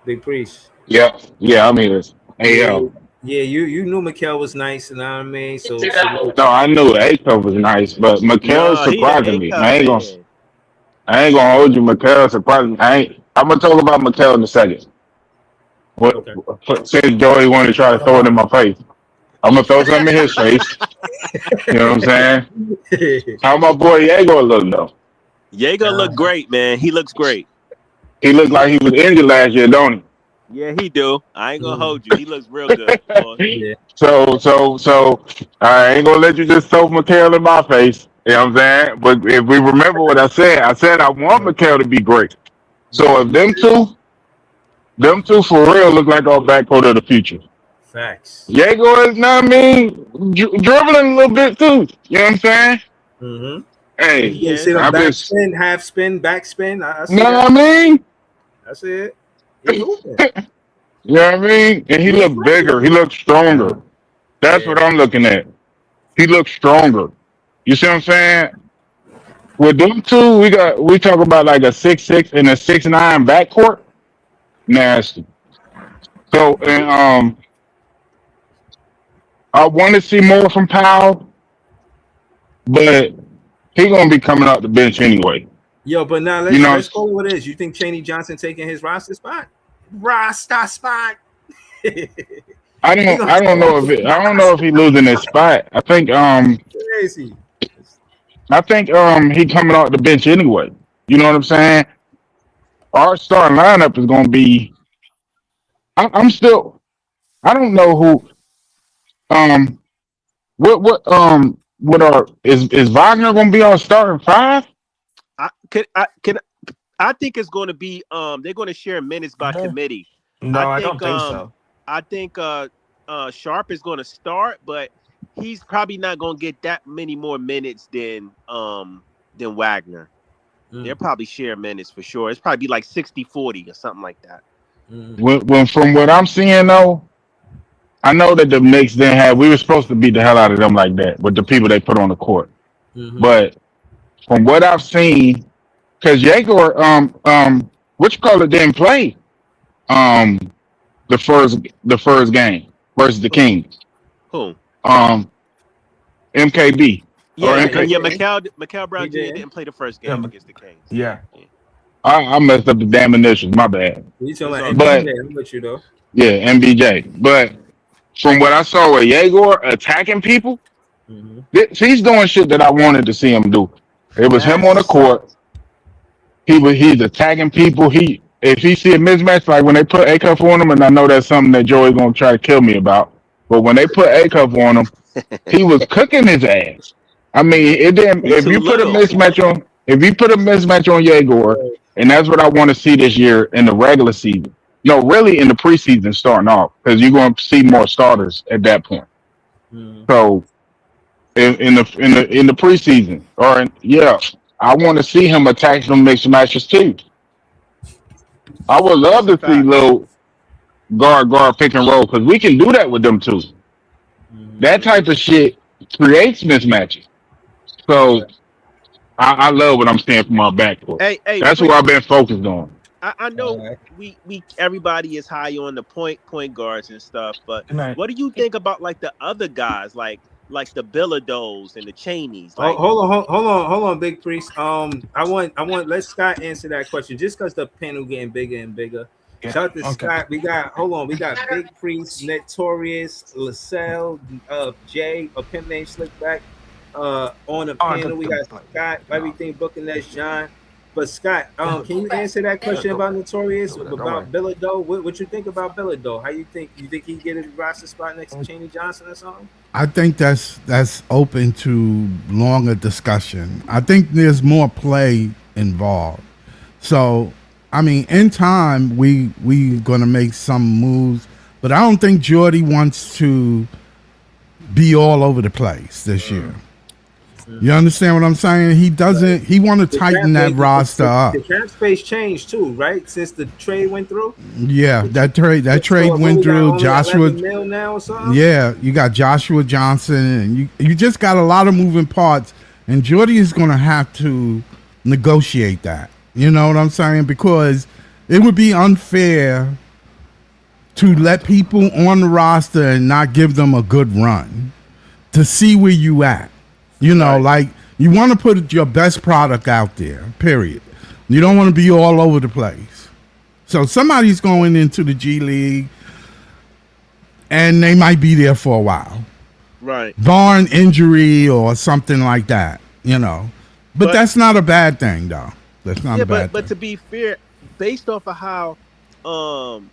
Big Priest. Yeah, I'm here. Hey, yo. Yeah, you knew Mikel was nice, you know what I mean? So No, I knew Aco was nice, but Mikel surprising me. I ain't gonna hold you. Mikel surprising me. I'm gonna talk about Mikel in a second. Since Joey wanted to try to throw it in my face, I'm gonna throw something in his face. You know what I'm saying? How my boy Egor look though? Egor look great, man. He looks great. He looked like he was injured last year, don't he? Yeah, he do. I ain't gonna hold you. He looks real good. Yeah. So I ain't gonna let you just throw Mikel in my face. You know what I'm saying? But if we remember what I said I want Mikel to be great. So if them two for real look like our backcourt of the future. Facts. Egor is not dribbling a little bit too. You know what I'm saying? Mm-hmm. Hey, you see them backspin, half spin, backspin. I mean? That's it. You know what I mean? And he looked bigger. He looked stronger. That's what I'm looking at. He looks stronger. You see what I'm saying? With them two, we talk about like a 6'6" and a 6'9" backcourt. Nasty. So and I want to see more from Powell, but he gonna be coming out the bench anyway. Yo, but now let's call it what it is. You think Chaney Johnson taking his roster spot? I don't know if he losing his spot. I think crazy. He coming out the bench anyway. You know what I'm saying? Our starting lineup is gonna be. I don't know who. Is Wagner gonna be our starting five? I think it's going to be they're going to share minutes by committee. No, I don't think so. I think Sharp is going to start, but he's probably not going to get that many more minutes than Wagner. They'll probably share minutes for sure. It's probably be like 60-40 or something like that. When from what I'm seeing though, I know that the Knicks didn't have. We were supposed to beat the hell out of them like that with the people they put on the court. But from what I've seen. Because Egor, didn't play the first game versus the Kings. Who? MKB. Mikel Brown Jr. didn't play the first game against the Kings. Yeah. I messed up the damn initials. My bad. You talking about MBJ? I'm with you though. Yeah, MBJ. But from what I saw with Egor attacking people, he's doing shit that I wanted to see him do. It was him on the court. He's attacking people. If he see a mismatch, like when they put A cup on him, and I know that's something that Joey's gonna try to kill me about. But when they put A cup on him, he was cooking his ass. I mean, it didn't. He too little. If you put a mismatch on Yegor, and that's what I want to see this year in the regular season. No, really in the preseason starting off, because you're going to see more starters at that point. So in the preseason, I want to see him attack some mixed matches too. I would love That's a to see fact. little guard pick and roll because we can do that with them too. That type of shit creates mismatches. So I love what I'm seeing from our backcourt. Hey, That's what I've been focused on. I know we everybody is high on the point guards and stuff, but Good night. what do you think about like the other guys, like the Billados and the Cheneys? Like, Hold on, Big Priest. I want let Scott answer that question just because the panel getting bigger and bigger. Yeah, Shout out to okay. Scott. We got Big Priest, Notorious, LaSalle, Jay, a pimp named Slickback. On the panel, we got Scott, everything booking that's John. But Scott, can you answer that question about Notorious, about Billado? What you think about Billado? How you think he get a roster spot next to Chaney Johnson or something? I think that's open to longer discussion. I think there's more play involved. So, I mean, in time we gonna make some moves, but I don't think Jordy wants to be all over the place this year. You understand what I'm saying? He doesn't. He want to tighten that roster up. The cap space changed too, right? Since the trade went through. Yeah, that trade went through. Joshua. Now or something? Yeah, you got Joshua Johnson, and you just got a lot of moving parts, and Jordy is going to have to negotiate that. You know what I'm saying? Because it would be unfair to let people on the roster and not give them a good run to see where you at. You know, like you want to put your best product out there, period. You don't want to be all over the place. So somebody's going into the G League and they might be there for a while. right. Barring injury or something like that, you know. But that's not a bad thing, though. That's not a bad but thing. to be fair, based off of how Ben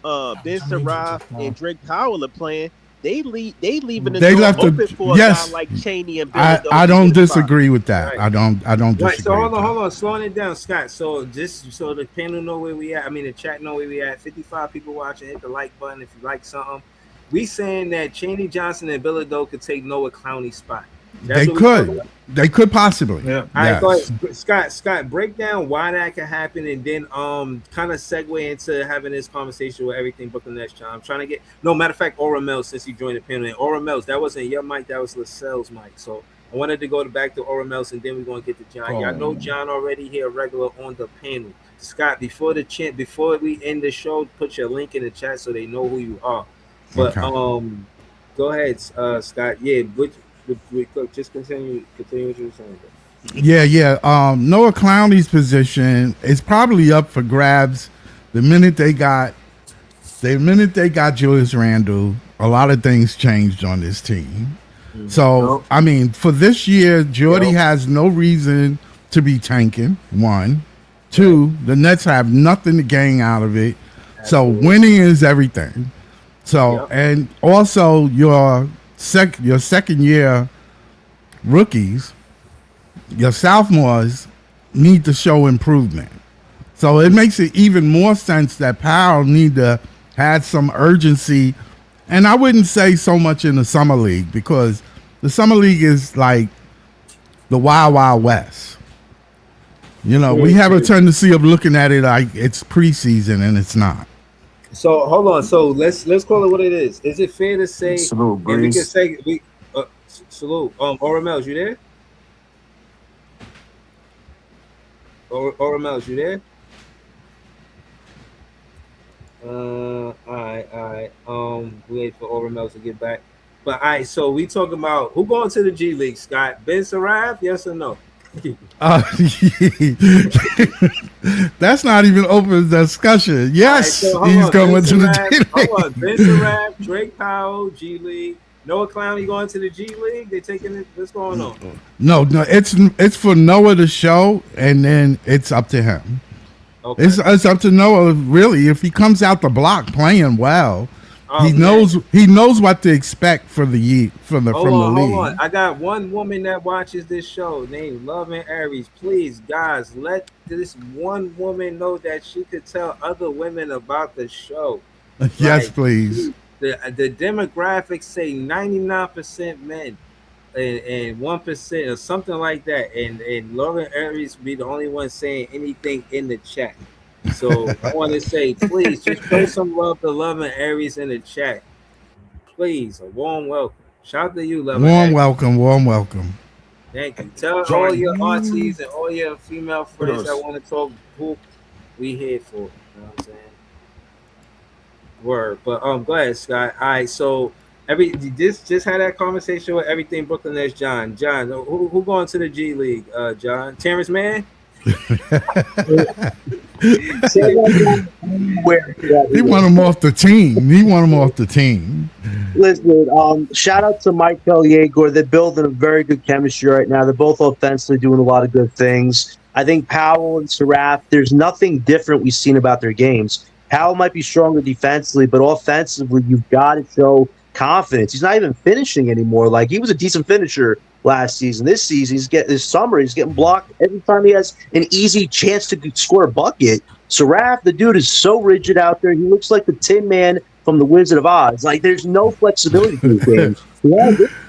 Saraf and Drake Powell are playing, they leaving the door open for a guy like Chaney and Billado. I don't disagree with that. Right. I don't disagree. Right, so with hold on, slowing it down, Scott. So just so the panel know where we at. I mean, the chat know where we at. 55 people watching. Hit the like button if you like something. We saying that Chaney Johnson and Billado could take Noah Clowney's spot. They could possibly. Yeah. All right, go ahead. Scott, break down why that can happen, and then kind of segue into having this conversation with everything Brooklyn Nets. I'm trying to get matter of fact, Aura Mills, since he joined the panel, and Aura Mills, that wasn't your mic, that was LaSalle's mic. So I wanted to go back to Aura Mills, and then we're gonna get to John. Y'all know John already here, regular on the panel. Scott, before we end the show, put your link in the chat so they know who you are. But go ahead, Scott. Yeah, just continue what you were saying. Yeah. Noah Clowney's position is probably up for grabs the minute they got Julius Randle. A lot of things changed on this team. So I mean, for this year, Jordy has no reason to be tanking. 1, 2, the Nets have nothing to gain out of it. So winning is everything. So and also your second year rookies, your sophomores need to show improvement. So it makes it even more sense that Powell need to have some urgency. And I wouldn't say so much in the summer league because the summer league is like the Wild Wild West. You know, we have a tendency of looking at it like it's preseason and it's not. So hold on. So let's call it what it is. Is it fair to say? Salute, and we can Breeze. say salute. Aura Mills, you there? Aura Mills, you there? All right. Wait for Aura Mills to get back. But all right. So we talking about who going to the G League? Scott Ben Saraf? Yes or no? That's not even open discussion. Yes, right, so he's going to the G League. Hold on, Ben Saraf, Drake Powell, G League. Noah Clowney going to the G League? They taking it? What's going on? No, it's for Noah to show, and then it's up to him. Okay. It's up to Noah, really. If he comes out the block playing well, Oh, he knows what to expect for the from the league. Hold on. I got one woman that watches this show named Love and Aries. Please, guys, let this one woman know that she could tell other women about the show. Yes, please. The demographics say 99% men and 1% or something like that. And Lauren Aries be the only one saying anything in the chat. So I want to say, please, just show some love to Love and Aries in the chat. Please, a warm welcome. Shout out to you, Love and Aries. Warm welcome. Thank you. Tell all your aunties and all your female friends that want to talk poop, we here for it. You know what I'm saying? Word. But go ahead, Scott. All right, so just had that conversation with Everything Brooklyn Nets, John. John, who going to the G League? John, Terrence Mann. He want him off the team. Listen, shout out to Mikel Egor. They're building a very good chemistry right now. They're both offensively doing a lot of good things. I think Powell and Seraph, there's nothing different we've seen about their games. Powell might be stronger defensively, but offensively, you've got to show confidence. He's not even finishing anymore. Like, he was a decent finisher last season. This season, this summer, he's getting blocked every time he has an easy chance to score a bucket. Seraph, the dude is so rigid out there. He looks like the Tin Man from the Wizard of Oz. Like, there's no flexibility to the game.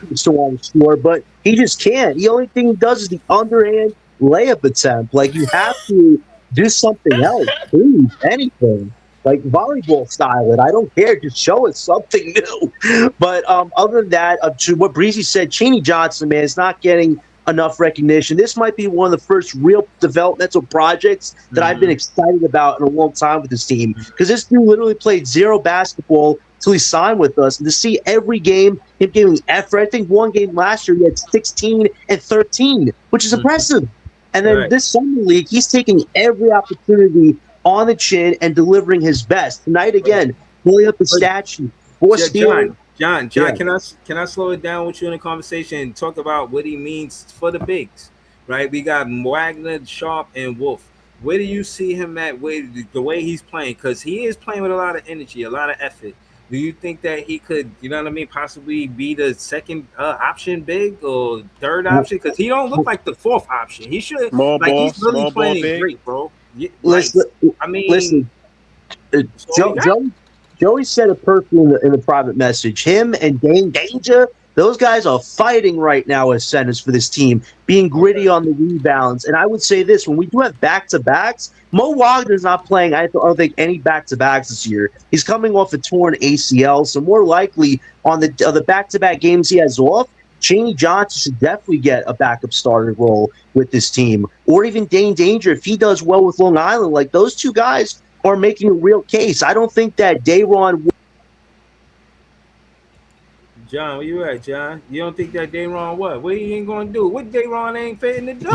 He still want to score, but he just can't. The only thing he does is the underhand layup attempt. Like, you have to do something else. Please, anything. Like, volleyball style it. I don't care. Just show us something new. But other than that, to what Breezy said, Cheney Johnson, man, is not getting enough recognition. This might be one of the first real developmental projects that I've been excited about in a long time with this team. Because this dude literally played zero basketball until he signed with us. And to see every game, him giving effort. I think one game last year he had 16 and 13, which is impressive. And then this summer league, he's taking every opportunity on the chin and delivering his best. Tonight, again, pulling up the stat sheet. John, can I slow it down with you in a conversation and talk about what he means for the bigs, right? We got Wagner, Sharp, and Wolf. Where do you see him at with the way he's playing? Because he is playing with a lot of energy, a lot of effort. Do you think that he could, you know what I mean, possibly be the second option big or third option? Because he don't look like the fourth option. He should. He's really playing great, bro. Listen, Joey said it perfectly in the private message. Him and Dane Danger, those guys are fighting right now as centers for this team, being gritty on the rebounds. And I would say this, when we do have back-to-backs, Mo Wagner's not playing, I don't think, any back-to-backs this year. He's coming off a torn ACL, so more likely on the back-to-back games he has off, Cheney Johnson should definitely get a backup starter role with this team. Or even Dane Danger, if he does well with Long Island. Like, those two guys are making a real case. I don't think that Dayron... John, where you at, John? You don't think that Dayron what? What he ain't going to do? What Dayron ain't fitting to do?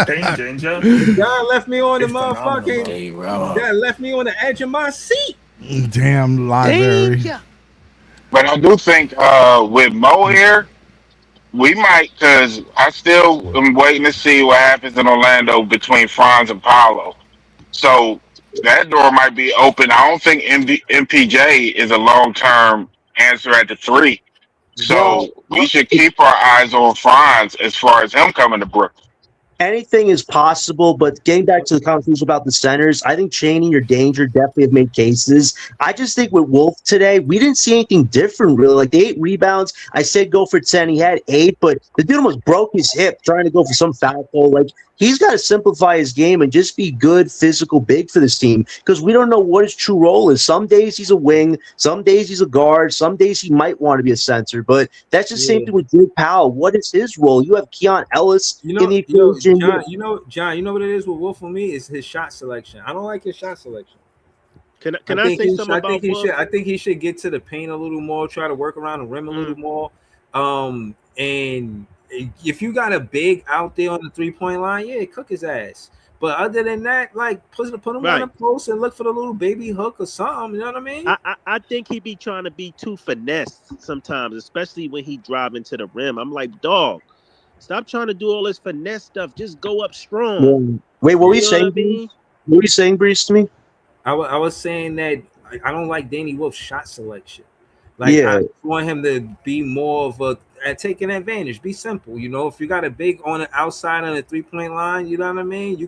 Danger. John left me on the motherfucking... John left me on the edge of my seat. Damn library. But I do think with Mo here, we might, because I still am waiting to see what happens in Orlando between Franz and Paolo. So that door might be open. I don't think MPJ is a long-term answer at the three. So we should keep our eyes on Franz as far as him coming to Brooklyn. Anything is possible, but getting back to the conversation about the centers, I think Cheney or Danger definitely have made cases. I just think with Wolf today, we didn't see anything different, really. Like, the 8 rebounds, I said go for 10. He had 8, but the dude almost broke his hip trying to go for some foul pole. Like, he's got to simplify his game and just be good, physical, big for this team, because we don't know what his true role is. Some days he's a wing, some days he's a guard, some days he might want to be a center, but that's the same thing with Jake Powell. What is his role? You have Keon Ellis in the equation. John, you know what it is with Wolf for me is his shot selection. I don't like his shot selection. Can I say something about Wolf? I think he should get to the paint a little more, try to work around the rim a little more. And if you got a big out there on the 3-point line, cook his ass. But other than that, like put him on the Right. post and look for the little baby hook or something. You know what I mean? I think he be trying to be too finesse sometimes, especially when he drive into the rim. I'm like, dog, stop trying to do all this finesse stuff. Just go up strong. Yeah. Wait, what were You you know what I saying, mean? Breeze? What were you saying, Breeze, to me? I was saying that I don't like Danny Wolf's shot selection. Like I Yeah, want him to be more of a at taking advantage. Be simple, you know. If you got a big on the outside on the 3 point line, you know what I mean. You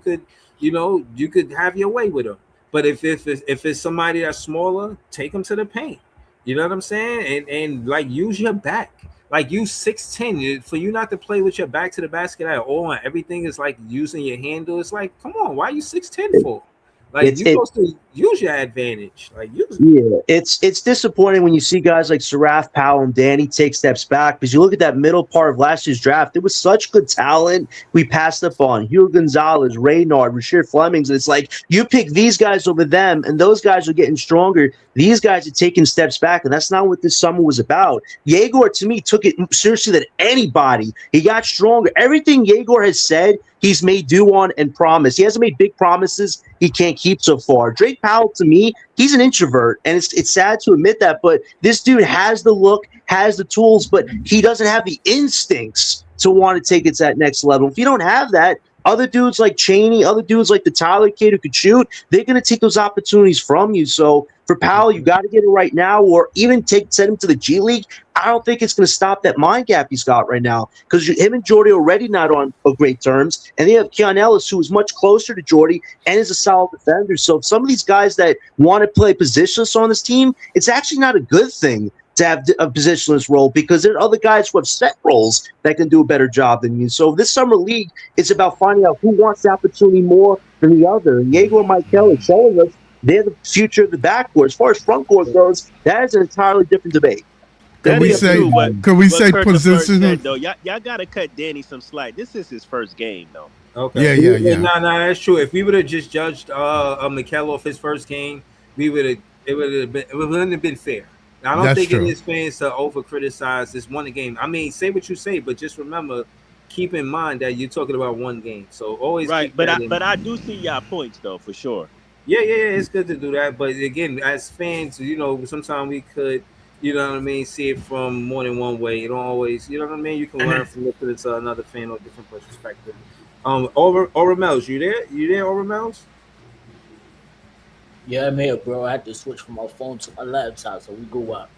could have your way with him. But if it's somebody that's smaller, take him to the paint. You know what I'm saying? And like use your back. Like you 6'10", for you not to play with your back to the basket at all, and everything is like using your handle. It's like, come on, why are you 6'10" for? Like it's you it. supposed to use your advantage. Like use it. Yeah, it's disappointing when you see guys like Saraf Powell and Danny take steps back because you look at that middle part of last year's draft. There was such good talent we passed up on. Hugo Gonzalez, Raynard, Rasheed Flemings. And it's like you pick these guys over them, and those guys are getting stronger. These guys are taking steps back, and that's not what this summer was about. Yegor, to me, took it seriously than anybody. He got stronger. Everything Yegor has said, he's made do on and promised. He hasn't made big promises he can't keep so far. Drake Powell, to me, he's an introvert, and it's sad to admit that, but this dude has the look, has the tools, but he doesn't have the instincts to want to take it to that next level. If you don't have that, other dudes like Cheney, other dudes like the Tyler kid who could shoot, they're going to take those opportunities from you. So for Powell, you got to get it right now, or even send him to the G League. I don't think it's going to stop that mind gap he's got right now because him and Jordy are already not on great terms, and they have Keon Ellis, who is much closer to Jordy and is a solid defender. So some of these guys that want to play positionless on this team, it's actually not a good thing to have a positionless role because there are other guys who have set roles that can do a better job than you. So this summer league is about finding out who wants the opportunity more than the other. And Egor and Mikel are showing us they're the future of the backcourt. As far as front court goes, that is an entirely different debate. Could That we is say? true. Could we What say Kurt the first position? said though, y'all gotta cut Danny some slack. This is his first game though. Yeah, Okay. yeah, Yeah, yeah. no, that's true. If we would have just judged Mikel off his first game, we would have it wouldn't have been fair. I don't That's think it true. is fair to over criticize this one game. I mean, say what you say, but just remember, keep in mind that you're talking about one game. So always Right. keep that in But mind. I do see y'all points though, for sure. Yeah. It's good to do that. But again, as fans, sometimes we could, you know what I mean, see it from more than one way. You don't always, you know what I mean. You can learn from listening to another fan or different perspective. Oromels, you there? You there, Oromels? Yeah, I'm here, bro. I had to switch from my phone to my laptop, so we go up.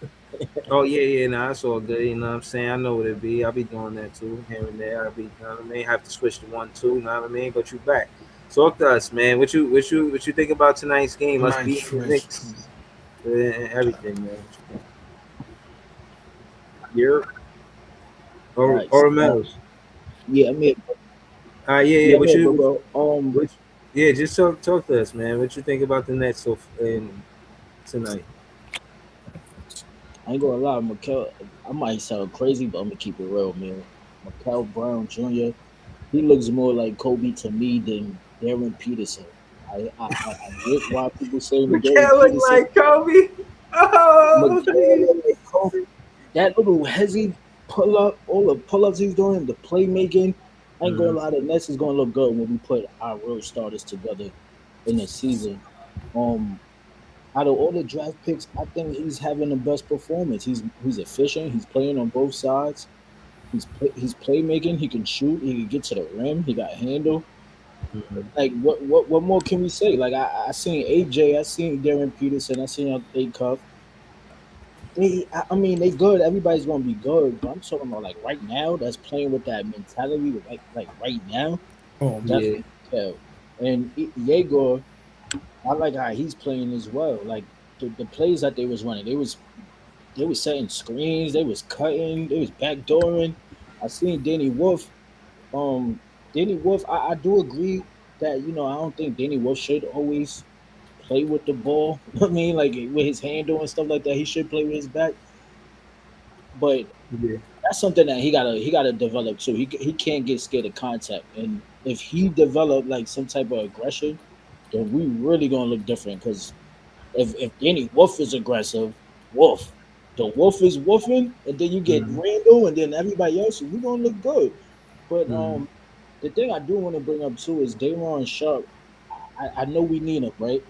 Oh yeah, nah, that's all good. You know what I'm saying? I know what it be. I'll be doing that too, here and there. I'll be, you know what I mean? Have to switch to one, two, you know what I mean? But you back. Talk to us, man. What you think about tonight's game? Us Nice beating the choice. Knicks and everything, man. You're or Nice, Mills. nice. Yeah, I'm here. Yeah. Yeah, I'm What here, you bro. what yeah, just talk to us, man. What you think about the Nets in tonight? I ain't gonna lie, Mikel. I might sound crazy, but I'm gonna keep it real, man. Mikel Brown Jr. He looks more like Kobe to me than Darren Peterson. I get why people saying the Darren Miguel look Peterson. like Kobe. Oh, Mikel look like Kobe. That little hezzy pull up, all the pull ups he's doing, the playmaking. I ain't gonna Mhm. lie, the Nets is gonna look good when we put our real starters together in the season. Um, Out of all the draft picks, I think he's having the best performance. He's efficient. He's playing on both sides. He's playmaking. He can shoot. He can get to the rim. He got handle. Mhm. Like what more can we say? Like I seen AJ. I seen Darren Peterson. I seen A Cuff. I mean, they good. Everybody's gonna be good. But I'm talking about like right now. That's playing with that mentality. Like right now, Yeah. definitely Kel. And Yegor, I like how he's playing as well. Like the plays that they was running, they was setting screens, they was cutting, they was backdooring. I seen Danny Wolf. Um, Danny Wolf, I do agree that I don't think Danny Wolf should always play with the ball. I mean, like with his handle and stuff like that, he should play with his back. But Yeah. that's something that he gotta develop too. He can't get scared of contact, and if he develop like some type of aggression, then we really gonna look different. Because if Danny Wolf is aggressive, Wolf, the Wolf is woofing, and then you get Mhm. Randall, and then everybody else, we gonna look good. But Mhm. the thing I do want to bring up too is Daron Sharp. I know we need him, right?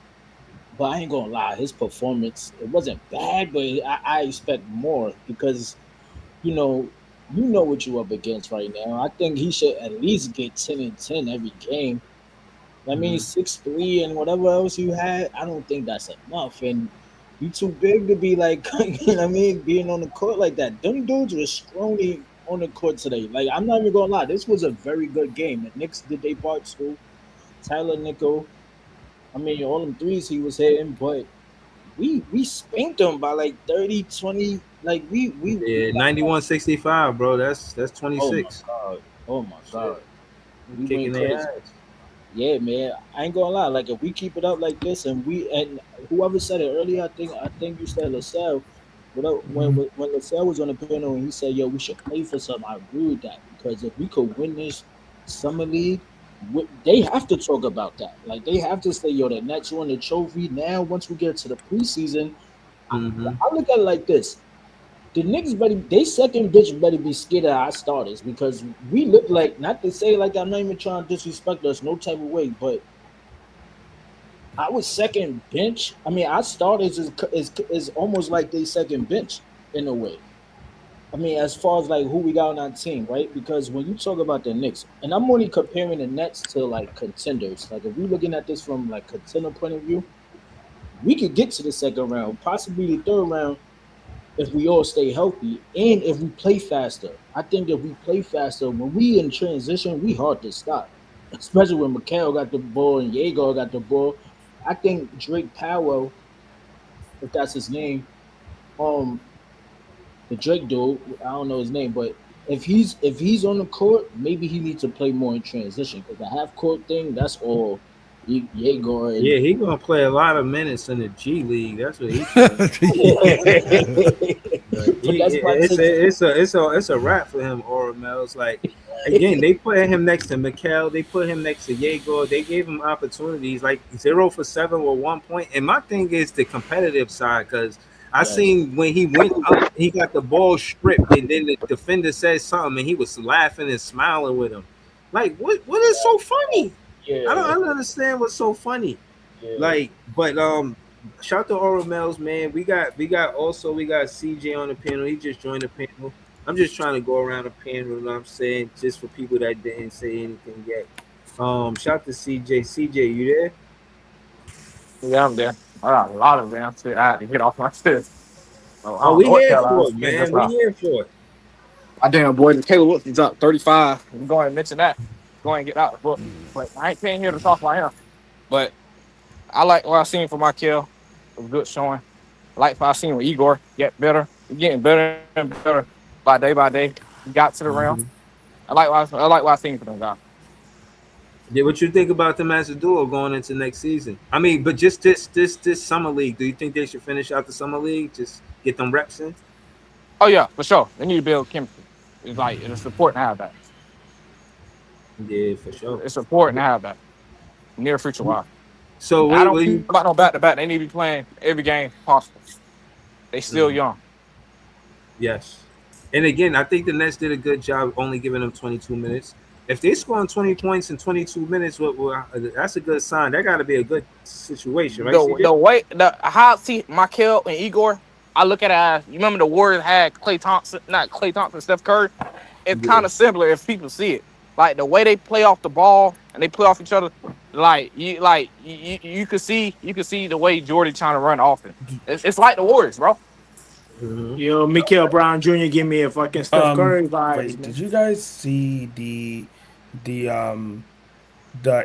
But I ain't gonna lie, his performance it wasn't bad, but I expect more because you know you know what you up against right now. I think he should at least get 10 and 10 every game. I mean, 6'3" and whatever else you had, I don't think that's enough. And you too big to be like, you know what I mean, being on the court like that. Them dudes were scrawny on the court today. Like, I'm not even gonna lie, this was a very good game. The Knicks did their part too. Tyler Nickel, I mean, all them threes he was hitting, but we spanked them by like 30, 20. Like, we Yeah, 91-65, bro. That's oh my 26. God. Oh my Shit, God. we We kicking went their crazy. ass. Yeah, man. I ain't gonna lie. Like if we keep it up like this, and whoever said it earlier, I think you said LaSalle. When LaSalle was on the panel and he said, "Yo, we should play for something," I agree with that because if we could win this summer league, they have to talk about that. Like they have to say, "Yo, the Nets won the trophy." Now, once we get to the preseason, I, Mm-hmm. I look at it like this: the Knicks better, they second bitch better be scared of our starters because we look like, not to say like I'm not even trying to disrespect us, no type of way, but our second bench, I mean, our starters is almost like they second bench in a way. I mean, as far as like who we got on our team, right? Because when you talk about the Knicks, and I'm only comparing the Nets to like contenders, like if we're looking at this from like contender point of view, we could get to the second round, possibly the third round if we all stay healthy and if we play faster. I think if we play faster, when we in transition, we hard to stop. Especially when Mikel got the ball and Egor got the ball. I think Drake Powell, if that's his name, um, the Drake dude, I don't know his name, but if he's on the court, maybe he needs to play more in transition because the half court thing, that's all Egor and Yeah, he gonna play a lot of minutes in the G League. That's what he's trying to do. Like, but that's my take. it's a wrap for him. Oramel's like, again, they put him next to Mikel. They put him next to Yegor. They gave him opportunities like 0 for 7 with 1 point. And my thing is the competitive side because I Yes. seen when he went up, he got the ball stripped, and then the defender said something, and he was laughing and smiling with him. Like, what is so funny? I Yeah, don't understand what's so funny. yeah. Like, but shout to Oral Mel's, man. We got CJ on the panel. He just joined the panel. I'm just trying to go around the panel, you know what I'm saying, just for people that didn't say anything yet. Shout to CJ. CJ, you there? Yeah, I'm there. I got a lot of damn shit I had to get off my chest. So I Oh, don't we know what the here hell I for was it, thinking man. just We now. here for it. My damn boy, Caleb Wilson's up 35. I'm going to mention that. Go and get out the book. But I ain't came here to talk about him. But I like what I seen from Mikel. It was good showing. I like what I seen with Egor. Get better. He's getting better and better by day. He got to the rim. Mm-hmm. I like what I seen from them guys. Yeah, what you think about them as a duo going into next season? I mean, but just this summer league. Do you think they should finish out the summer league? Just get them reps in. Oh yeah, for sure. They need to build chemistry. It's important to have that. Yeah, for sure. It's important to have that near future wise. So I wait, don't will care you? about no back to back. They need to be playing every game possible. They still Mhm. young. Yes. And again, I think the Nets did a good job only giving them 22 minutes. If they scoring 20 points in 22 minutes, that's a good sign. That got to be a good situation, right, CJ? The way the how I see Mikel and Igor, I look at it as you remember the Warriors had Klay Thompson, not Klay Thompson, Steph Curry. It's Yeah. kind of similar if people see it. Like the way they play off the ball and they play off each other, you could see the way Jordy trying to run offense. It's like the Warriors, bro. Mm-hmm. Yo, Mikel Brown Jr. give me a fucking Steph Curry vibes, Wait, did man. you guys see the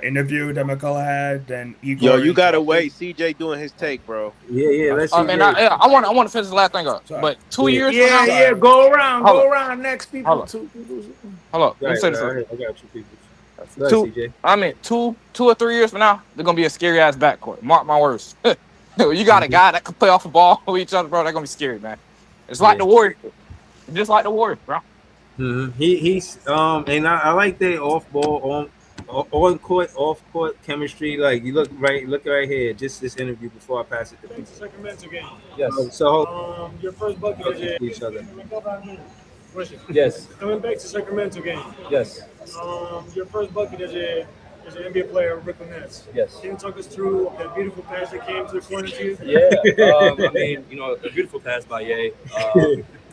interview that McCullough had? Then Yo, Igor you gotta interrupted. wait. CJ doing his take, bro. Yeah. Oh, Let's And CJ. I want to finish the last thing up. sorry, But 2 years from Yeah, now, yeah. sorry. hold up, Go around. Next hold people, up, two people. hold up. Let me Right, say this real right. quick. I got you, people. Go ahead, Two, CJ. I mean, two or 3 years from now, they're gonna be a scary ass backcourt. Mark my words. You got a Mm-hmm. guy that can play off the ball with each other, bro. They're gonna be scary, man. It's like Yeah. the Warriors, just like the Warriors, bro. Mm-hmm. He's and I like their off ball on court off court chemistry. Like you look right here. Just this interview before I pass it to people. Sacramento game. So Your first bucket hold is each other. Mikel Brown Jr. Question. Yes. Coming back to Sacramento game. Yes. Your first bucket as an NBA player of Brooklyn Nets. Yes. Can you talk us through that beautiful pass that came to the corner to you? Yeah. I mean, a beautiful pass by Ye.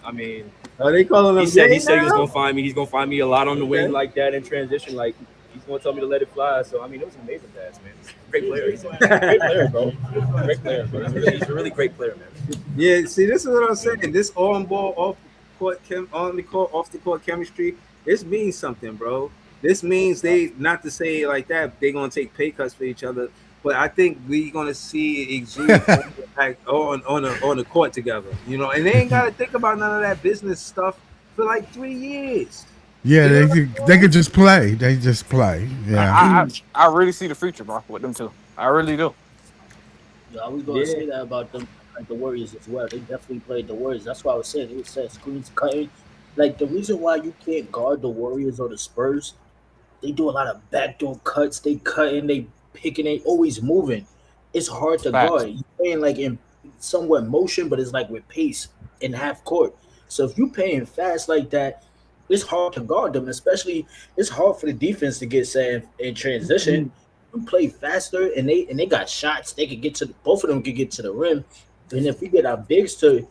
I mean, Are they calling him he said Ye he said he was now? gonna find me. He's gonna find me a lot on the wing Okay. like that in transition. Like he's gonna tell me to let it fly. So I mean, it was an amazing pass, man. Great player. He's a great player, bro. Great player, bro. He's a really great player, man. Yeah, see, this is what I'm saying. This on ball, off court, on the court, off the court chemistry. This means something, bro. This means they, not to say it like that, they're gonna take pay cuts for each other. But I think we're gonna see it exude on the court together, and they ain't gotta think about none of that business stuff for like 3 years. Yeah, they could just play. They just play. Yeah. I really see the future, bro, with them two. I really do. Yeah, I was gonna say that about them, like the Warriors as well. They definitely played the Warriors. That's why I was saying they would set screens cutting. Like the reason why you can't guard the Warriors or the Spurs, they do a lot of backdoor cuts. They cutting, they picking, they always moving. It's hard to Facts. guard. You're playing like in somewhat motion, but it's like with pace in half court. So if you playing fast like that, it's hard to guard them. Especially, it's hard for the defense to get set in transition. You play faster, and they got shots. They could get to both of them could get to the rim. And if we get our bigs to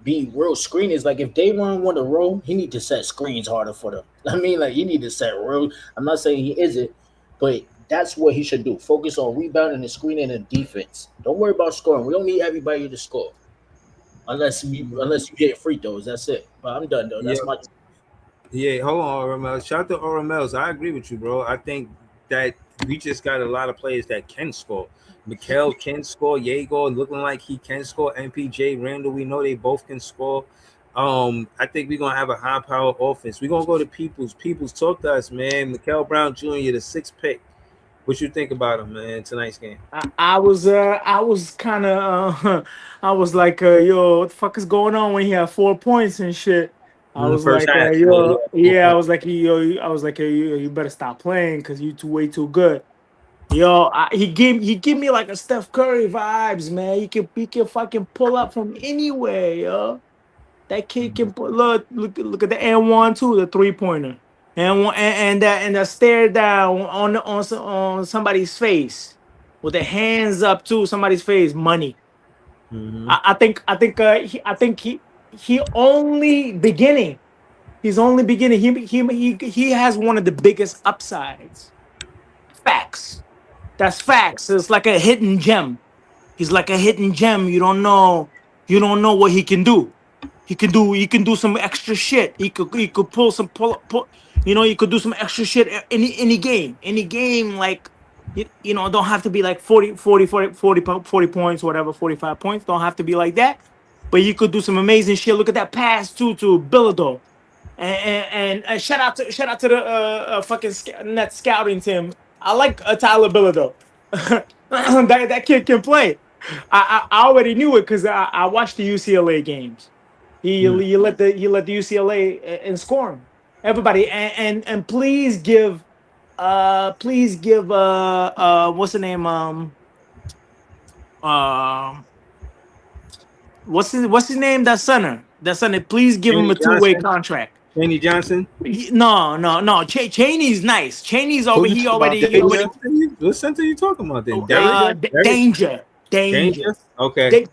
be real screeners, like if they want to roll, he need to set screens harder for them. I mean, like he need to set real. I'm not saying he isn't, but that's what he should do. Focus on rebounding and screening and defense. Don't worry about scoring. We don't need everybody to score, unless you get free throws. That's it. But I'm done though. That's my. Yeah, hold on, Oremel. Shout out to Oremel. I agree with you, bro. I think that we just got a lot of players that can score. Mikel can score. Egor looking like he can score. MPJ, Randall, we know they both can score. I think we're gonna have a high power offense. We're gonna go to Peoples. Peoples, talk to us, man. Mikel Brown Jr., the 6th pick. What you think about him, man? Tonight's game. I was kind of I was like yo, what the fuck is going on when he had 4 points and shit. I In the was first like half, yo, yeah, I was like yo, you better stop playing because you way too good. Yo, he gave me like a Steph Curry vibes, man. He can fucking pull up from anywhere, yo. That kid can put look at the N1 too, the 3-pointer. And that stare down on somebody's face with the hands up to somebody's face, money. I think he only beginning. He's only beginning. He has one of the biggest upsides. Facts. That's facts. It's like a hidden gem. He's like a hidden gem. You don't know what he can do. He can do some extra shit. He could pull. He could do some extra shit any game. Any game, like don't have to be like 40 points, whatever, 45 points. Don't have to be like that. But you could do some amazing shit. Look at that pass to Billado. And shout out to the fucking net scouting team. I like Tyler Billado. that kid can play. I already knew it because I watched the UCLA games. He let the UCLA and score him. Everybody and please give what's the name what's his name, that center please give him a two-way contract. Chaney Johnson. No. Cheney's nice. Cheney's over. He already. What center are you talking about then? Danger. Okay.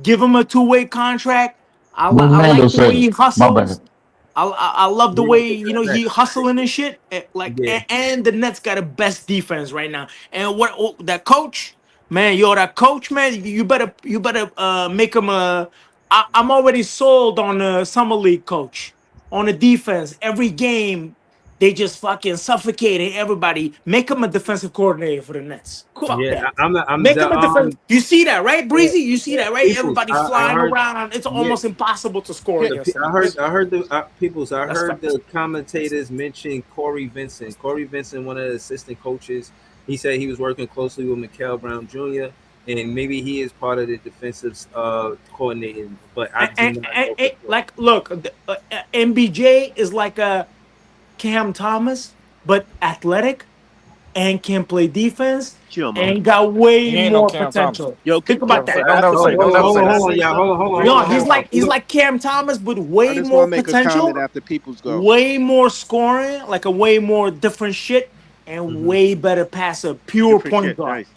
Give him a two-way contract. I What like Randall the way he said. My hustles. bad. I love the way he hustling and shit. And the Nets got the best defense right now. And that coach, man, that coach, man, you better make him a. I'm already sold on the summer league coach on the defense. Every game they just fucking suffocating everybody. Make him a defensive coordinator for the Nets. Fuck that. Make him a defense. You see that, right, Breezy? You see that, right? Everybody flying around. It's almost impossible to score against. I heard the commentators mention Corey Vincent. Corey Vincent, one of the assistant coaches, he said he was working closely with Mikel Brown Jr. and maybe he is part of the defensive coordinating. But I do not know like, look, MBJ is like a Cam Thomas, but athletic. and can play defense Chill, man. and got way He ain't no more Cam Thomas. potential. Yo, Think Don't about ever say, that. don't never say, don't Hold never on, say hold on, that. hold on, y'all. Hold on, hold on, No, hold on, he's hold on. like Cam Thomas, but I way just more want to make a comment potential, after people's go. way more scoring, like a way more different shit, and way better passer, pure Different point shit. guard.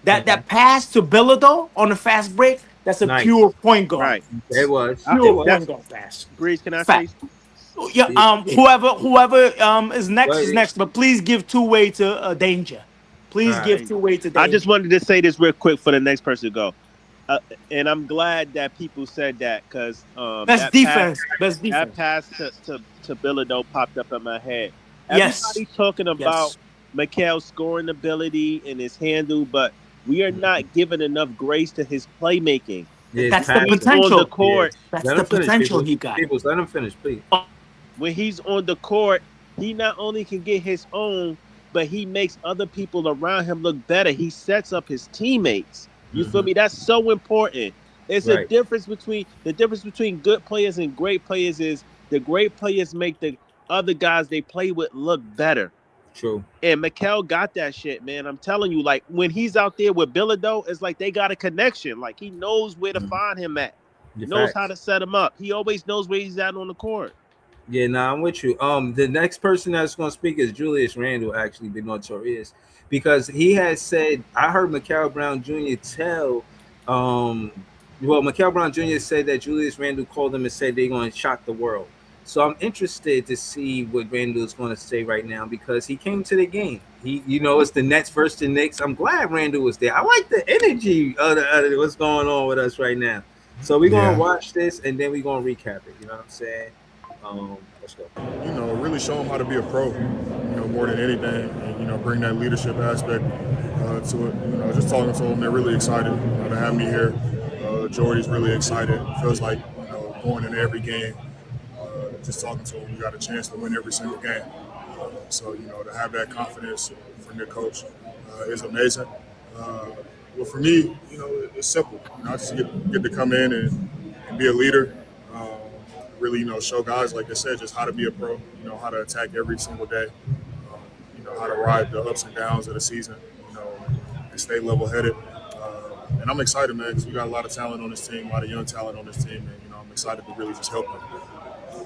Nice. That pass to Bilodeau on the fast break, that's a Nice. pure point guard. Right. It was. It Pure was. point guard pass. Breeze, can I say? Fact. Yeah. Yeah. Whoever is next But is next, but please give two-way to Danger. all Please right. give two-way to I just Danger. wanted to say this real quick for the next person to go. And I'm glad that people said that because Best defense. Best that defense. pass to Bilodeau popped up in my head. Yes. Everybody's talking about Yes. Mikel's scoring ability and his handle, but we are not giving enough grace to his playmaking. His That's the He's passing. on the potential. Yeah. court. That's Let the him finish, potential people. he got. People, let him finish, please. When he's on the court, he not only can get his own, but he makes other people around him look better. He sets up his teammates. You feel me? That's so important. It's a Right. difference between good players and great players is the great players make the other guys they play with look better. True. And Mikel got that shit, man. I'm telling you, like when he's out there with Bilodeau, it's like they got a connection. Like he knows where to find him at, Your knows how facts. to set him up. He always knows where he's at on the court. Yeah, nah, I'm with you. The next person that's going to speak is Julius Randle, actually, the notorious, because he has said, I heard Mikel Brown Jr. tell, Mikel Brown Jr. said that Julius Randle called him and said they're going to shock the world. So I'm interested to see what Randle is going to say right now because he came to the game. It's the Nets versus the Knicks. I'm glad Randle was there. I like the energy of what's going on with us right now. So we're going to Yeah. watch this and then we're going to recap it. You know what I'm saying? Let's go. Really show them how to be a pro, more than anything, and, bring that leadership aspect to it. Just talking to them, they're really excited to have me here. Jordy's really excited. Feels like, going into every game, just talking to them, we got a chance to win every single game. So, to have that confidence from your coach is amazing. Well, for me, it's simple. I just get to come in and be a leader. Really, show guys, like I said, just how to be a pro, how to attack every single day, how to ride the ups and downs of the season, and stay level-headed. And I'm excited, man, because we got a lot of talent on this team, a lot of young talent on this team, and, I'm excited to really just help them.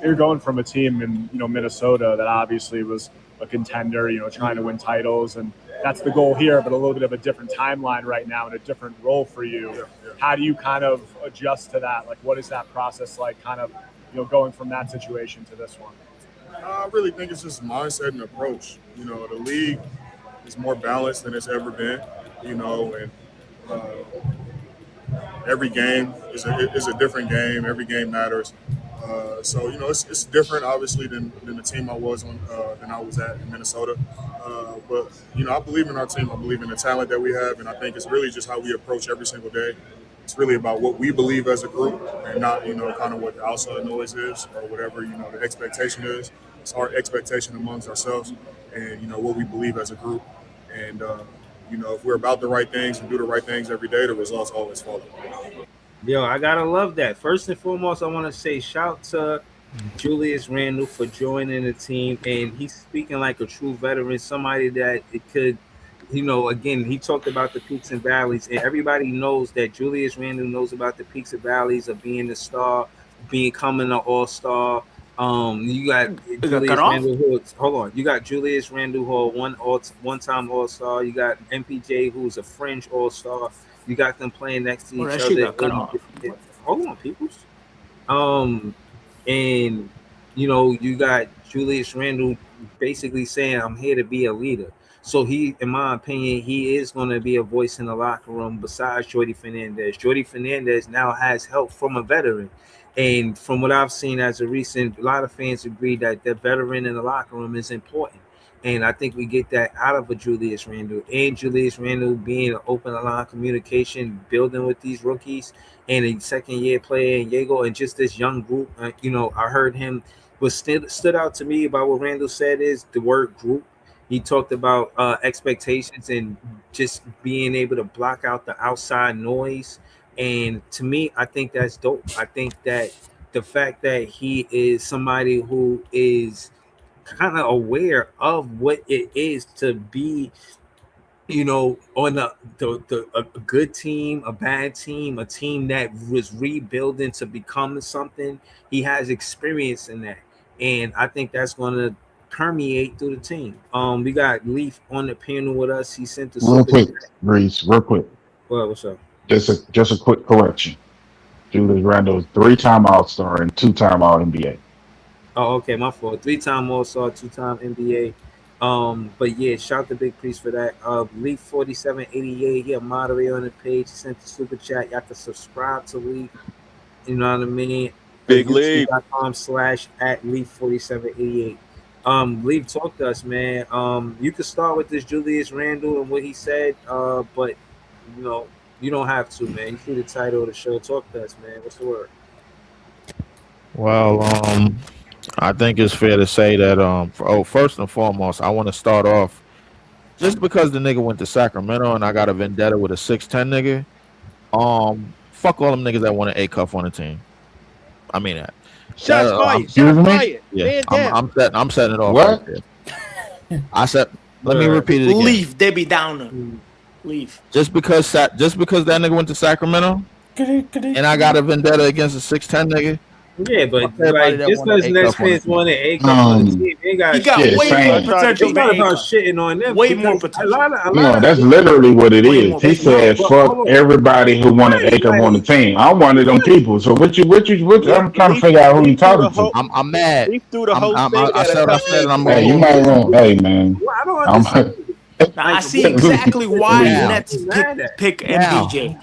You're going from a team in Minnesota that obviously was a contender, trying to win titles, and that's the goal here, but a little bit of a different timeline right now and a different role for you. Yeah. How do you kind of adjust to that? Like, what is that process like, kind of, going from that situation to this one? I really think it's just mindset and approach. The league is more balanced than it's ever been, and every game is a different game. Every game matters. So it's different, obviously, than the team I was on, than I was at in Minnesota. But I believe in our team. I believe in the talent that we have, and I think it's really just how we approach every single day. It's really about what we believe as a group, and not kind of what the outside noise is or whatever the expectation is. It's our expectation amongst ourselves, and what we believe as a group. And if we're about the right things and do the right things every day, the results always follow. Yo, I gotta love that. First and foremost, I want to say shout to Julius Randle for joining the team, and he's speaking like a true veteran, somebody that it could, again, he talked about the peaks and valleys, and everybody knows that Julius Randle knows about the peaks and valleys of being a star, becoming an all-star. You got It got cut Julius off. Randle, hold on. You got Julius Randle, who one-time all-star. You got MPJ, who's a fringe all-star. You got them playing next to Oh, each that shit other. got cut off. Hold on, peoples. And you got Julius Randle basically saying, "I'm here to be a leader." So he, in my opinion, he is going to be a voice in the locker room besides Jordy Fernandez. Jordy Fernandez now has help from a veteran. And from what I've seen as a recent, a lot of fans agree that the veteran in the locker room is important. And I think we get that out of a Julius Randle. And Julius Randle being an open line communication, building with these rookies, and a second year player in Egor, and just this young group. I heard him. What stood out to me about what Randall said is the word group. He talked about expectations and just being able to block out the outside noise. And to me, I think that's dope. I think that the fact that he is somebody who is kind of aware of what it is to be, on a good team, a bad team, a team that was rebuilding to become something. He has experience in that, and I think that's going to permeate through the team. We got Leaf on the panel with us. He sent the Real super. quick, Reese, real quick. Well, what's up? Just a quick correction. Julius Randle is 3-time All-Star and 2-time All-NBA. Oh, okay, my fault. 3-time All-Star, 2-time NBA. But yeah, shout to Big Priest for that. Leaf 4788, yeah, moderator on the page. He sent the super chat. Y'all can subscribe to Leaf. You know what I mean? Big Leaf. YouTube.com/@Leaf4788. Leaf, talk to us, man. You can start with this Julius Randle and what he said, but you don't have to, man. You see the title of the show. Talk to us, man. What's the word? Well, I think it's fair to say that first and foremost, I want to start off just because the nigga went to Sacramento and I got a vendetta with a 6'10" nigga. Fuck all them niggas that want an A cuff on the team. I mean that. Shots fired. Shots fired. Yeah, Man down. I'm setting it off. What? Right there. I said. Let me repeat it again. Leaf, Debbie Downer. Leaf. Just because that nigga went to Sacramento and I got a vendetta against a 6'10" nigga. Yeah, but like just because Nets fans want an A cup on the team, they got he got way more potential. It's not about shitting on them. Way more potential. No, that's literally what it is. He said, "Fuck everybody who wanted A cup on the team." I'm one of them people. So what? I'm trying to figure out who you talking to. I'm mad. Leaf threw the whole thing. I said I'm. Hey, you might want. Hey, man. I don't understand. I see exactly why Nets pick MPJ.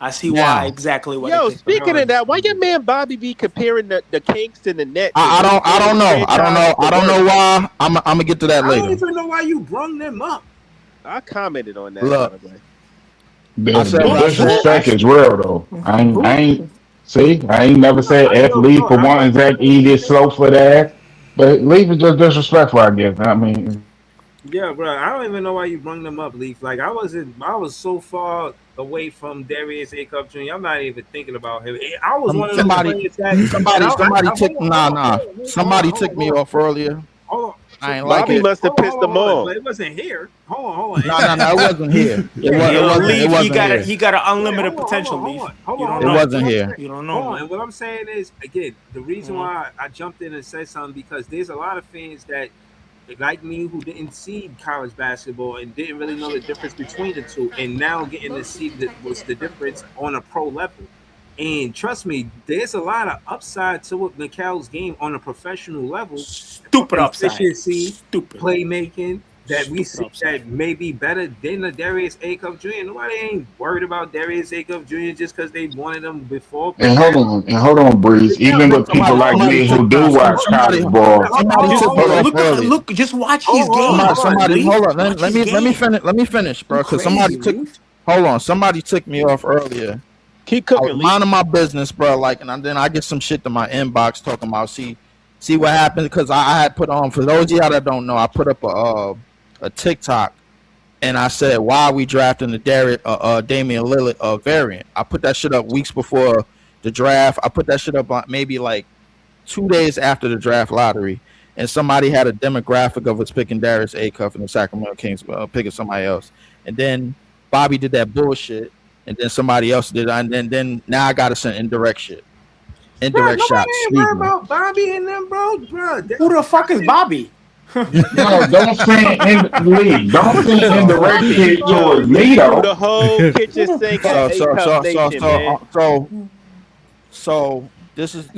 I see why exactly what. Yo, speaking of that, why your man Bobby be comparing the Kings to the Nets? I don't know why. I'm gonna get to that later. I don't even know why you brung them up. I commented on that. Look, The disrespect is real though. I ain't never said F Leaf for wanting Zach E this slow for that. But Leaf is just disrespectful, I guess. I mean, yeah, bro. I don't even know why you brung them up, Leaf. Like I was so far away from Darius A. Cup Jr. I'm not even thinking about him. I was one of them somebody took me off earlier. Hold on. I ain't like Bobby it. must have pissed them off. It wasn't here. Hold on. No, it wasn't here. It wasn't he got an unlimited potential, Leaf. It wasn't here. You don't know. And what I'm saying is, again, the reason why I jumped in and said something because there's a lot of fans that like me who didn't see college basketball and didn't really know the difference between the two, and now getting to see what's the difference on a pro level. And trust me, there's a lot of upside to what Mikel's game on a professional level. Stupid upside. Efficiency, stupid playmaking that we see that may be better than the Darius A. Cup Jr. Nobody ain't worried about Darius A. Cup Jr. just because they wanted him before. And hold on, Breeze. Even with people like me who do watch college ball, look, just watch his game. Somebody, hold on. Let me finish, bro. Because somebody took me off earlier. Keep cooking. I was minding my business, bro. Like, and then I get some shit to my inbox talking about see what happened because I had put on, for those of y'all that don't know, I put up a TikTok and I said, why are we drafting the Damian Lillard variant? I put that shit up weeks before the draft. I put that shit up maybe like 2 days after the draft lottery, and somebody had a demographic of us picking Darius A. Cuff and the Sacramento Kings picking somebody else, and then Bobby did that bullshit, and then somebody else did it, and then now I got to send indirect shit. Indirect shots. About Bobby and them, bro. Who the fuck is Bobby? No, don't send indirect shit towards me though. The whole kitchen sink. So this is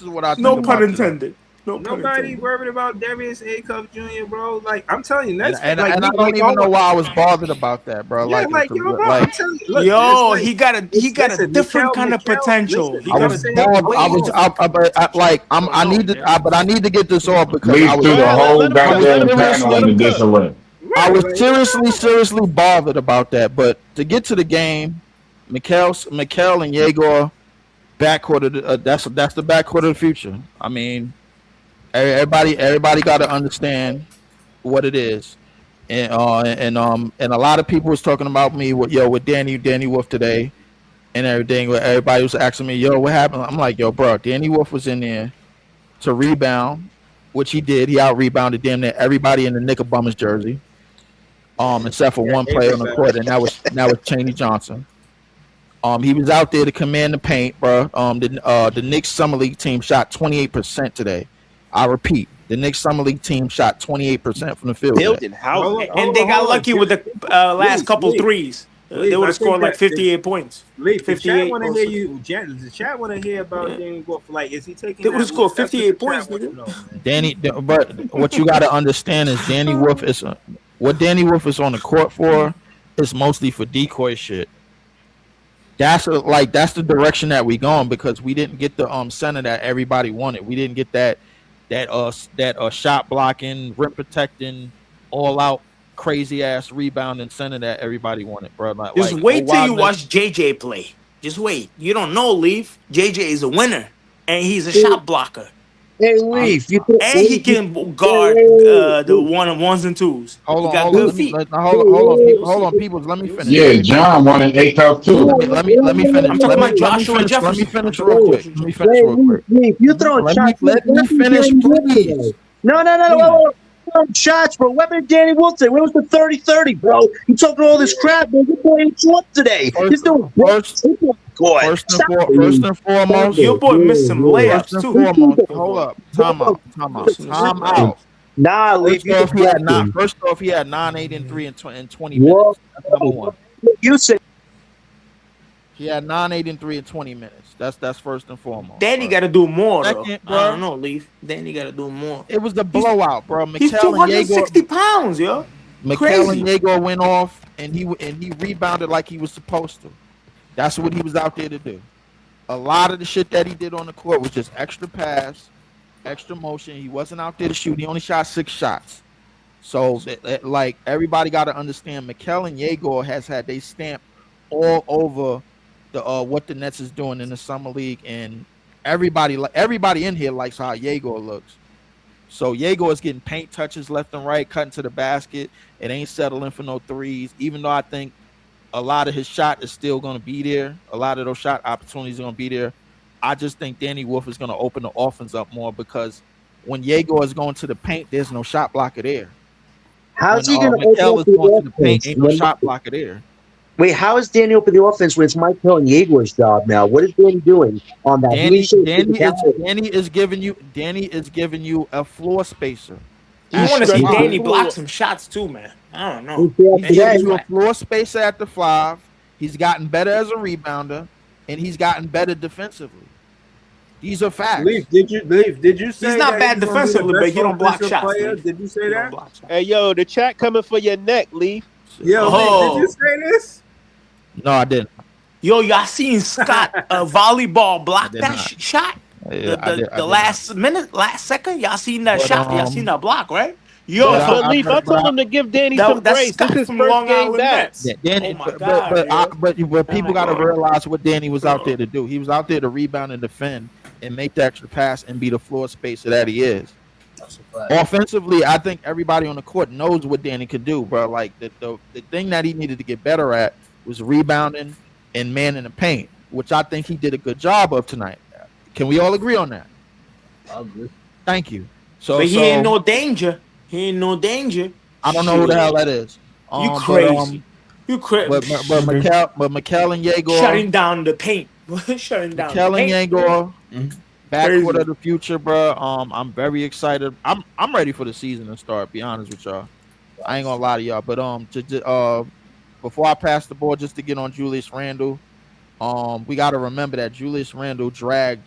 what I think. No pun intended. Nobody worried about Darius A. Cup Jr., bro. Like I'm telling you, that's and I don't even know why I was bothered about that, bro. Yeah, like bro, I'm telling you, look, he got a different kind of potential. I need to get this off because I was through the whole goddamn panel in the disarray. I was seriously bothered about that. But to get to the game, Mikel and Egor backcourt. That's the backcourt of the future. I mean, everybody got to understand what it is, and a lot of people was talking about me with Danny Wolf today, and everything. Everybody was asking me, what happened? I'm like, bro, Danny Wolf was in there to rebound, which he did. He out rebounded damn near everybody in the Knickerbombers jersey, except for one player on the court, and that was Chaney Johnson. He was out there to command the paint, bro. The Knicks Summer League team shot 28% today. I repeat, the Knicks Summer League team shot 28% from the field. Building houses. And they got lucky with the last couple threes. They would have scored like 58 points. Leaf, the chat 58 want to also. hear you. The chat want to hear about Danny Wolf. Like, is he taking? They would have that scored Wolf? That's what 58 the points, chat wants to nigga. know, man. Danny, but what you got to understand is Danny Wolf is what Danny Wolf is on the court for is mostly for decoy shit. That's the direction that we going, because we didn't get the center that everybody wanted. We didn't get that shot blocking, rim protecting, all out crazy ass rebounding center that everybody wanted, bro. Just wait till you watch JJ play. Just wait. You don't know, Leaf. JJ is a winner, and he's a shot blocker. Hey, Leaf, and he can guard the ones and twos. Hold on, people. Let me finish. Yeah, John won an 8 out too. Let me finish. I'm talking about Joshua Jefferson. Let me finish real quick. Leaf, you throwing shots. Let me finish, please. No. Shots, bro. What did Danny Wolf say? Where was the 30-30, bro? You talking all this crap, man. You're playing short today. First and foremost, your boy missed some layups too. Hold up. Time out. Nah, Leaf. First off, he had 9, 8, and 3 in 20 minutes. That's number one. You said he had 9, 8, and 3 in 20 minutes. That's first and foremost. Danny got to do more, though. Second, I don't know, Leaf. Danny got to do more. It was the blowout, bro. He's 260 pounds, yo. Mikel and Egor went off, and he rebounded like he was supposed to. That's what he was out there to do. A lot of the shit that he did on the court was just extra pass, extra motion. He wasn't out there to shoot. He only shot 6 shots. So, like, everybody got to understand, Mikel and Egor has had they stamp all over the what the Nets is doing in the summer league, and everybody in here likes how Egor looks. So Egor is getting paint touches left and right, cutting to the basket. It ain't settling for no threes, even though I think a lot of his shot is still going to be there. A lot of those shot opportunities are going to be there. I just think Danny Wolf is going to open the offense up more, because when Egor is going to the paint, there's no shot blocker there. How's he going to Mikel is going to the paint, ain't no shot blocker there. Wait, how is Danny open the offense when it's Mikel and Egor's job now? What is Danny doing on that? Danny is giving you a floor spacer. You want to see Danny block some shots too, man. I don't know. He's giving you a floor spacer at the 5. He's gotten better as a rebounder, and he's gotten better defensively. These are facts. Leaf, did you say he's not bad defensively, but he don't block shots? Did you say that? Hey, yo, the chat coming for your neck, Leaf. Yo, Leaf, did you say this? No, I didn't. Yo, y'all seen Scott volleyball block that shot? The last second, y'all seen that shot? Y'all seen that block, right? Yo, Leaf, I told him to give Danny some grace. This is his first game back. Danny, but people got to realize what Danny was out there to do. He was out there to rebound and defend and make the extra pass and be the floor spacer that he is. Offensively, I think everybody on the court knows what Danny could do, bro. Like the thing that he needed to get better at was rebounding and man in the paint, which I think he did a good job of tonight. Can we all agree on that? I agree. Thank you. But he ain't no danger. He ain't no danger. I don't know who the hell that is. You crazy. You crazy. But Mikel and Egor shutting down the paint. Shutting down Mikel and Egor, backcourt of the future, bro. I'm very excited. I'm ready for the season to start. Be honest with y'all. I ain't gonna lie to y'all. But before I pass the ball, just to get on Julius Randle, we got to remember that Julius Randle dragged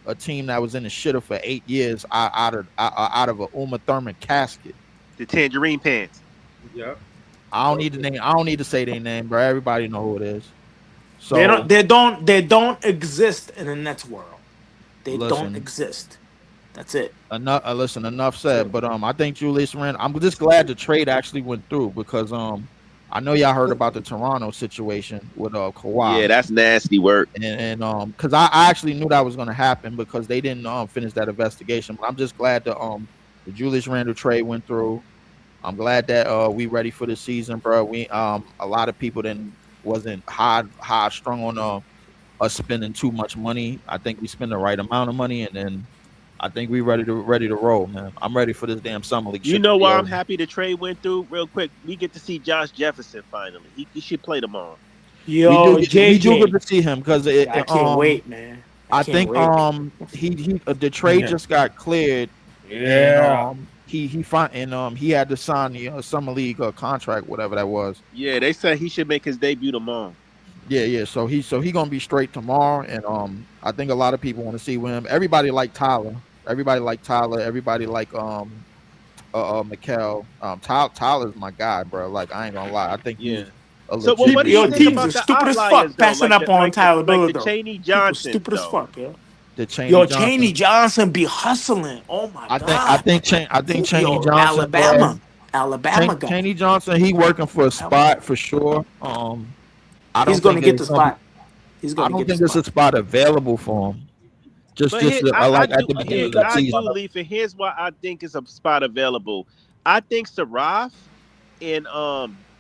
a team that was in the shitter for 8 years out of a Uma Thurman casket. The Tangerine Pants. Yeah. I don't need the name. I don't need to say their name, bro. Everybody know who it is. So they don't exist in the Nets world. They don't exist. That's it. Enough said. But I think Julius Randle. I'm just glad the trade actually went through, because I know y'all heard about the Toronto situation with Kawhi. Yeah, that's nasty work. And because I actually knew that was going to happen, because they didn't finish that investigation. But I'm just glad the Julius Randle trade went through. I'm glad that we ready for the season, bro. We a lot of people wasn't high strung on us spending too much money. I think we spend the right amount of money, and then I think we ready to roll, man. I'm ready for this damn summer league You shit know to be why I'm over. happy the trade went through real quick? We get to see Josh Jefferson finally. He should play tomorrow. Yo, We do get JJ. to see him because I can't wait, man. I I can't think wait. he the trade Yeah. just got cleared and Yeah. he had to sign the summer league contract, whatever that was. Yeah, they said he should make his debut tomorrow. Yeah. So he gonna be straight tomorrow, and I think a lot of people want to see with him. Everybody like Tyler. Everybody like Tyler. Everybody like Mikel. Tyler's my guy, bro. Like I ain't gonna lie. I think Yeah. he's a So, legit. what do you think Teams about are the stupid as outliers fuck though? passing up on Tyler Like Miller the though. Cheney People Johnsons stupid as though. fuck, yo. The Cheney Yo, Johnson. Cheney Johnson be hustling. Oh my god. I think Cheney Yo, Johnson, bro. Alabama guy. Cheney Johnson, he working for a spot for sure. I He's don't gonna think get it's the gonna spot. He's I gonna don't get think the there's a spot. spot available for him. Just But like at the beginning of the I do, season. Leaf, and here's why I think it's a spot available. I think Saraf and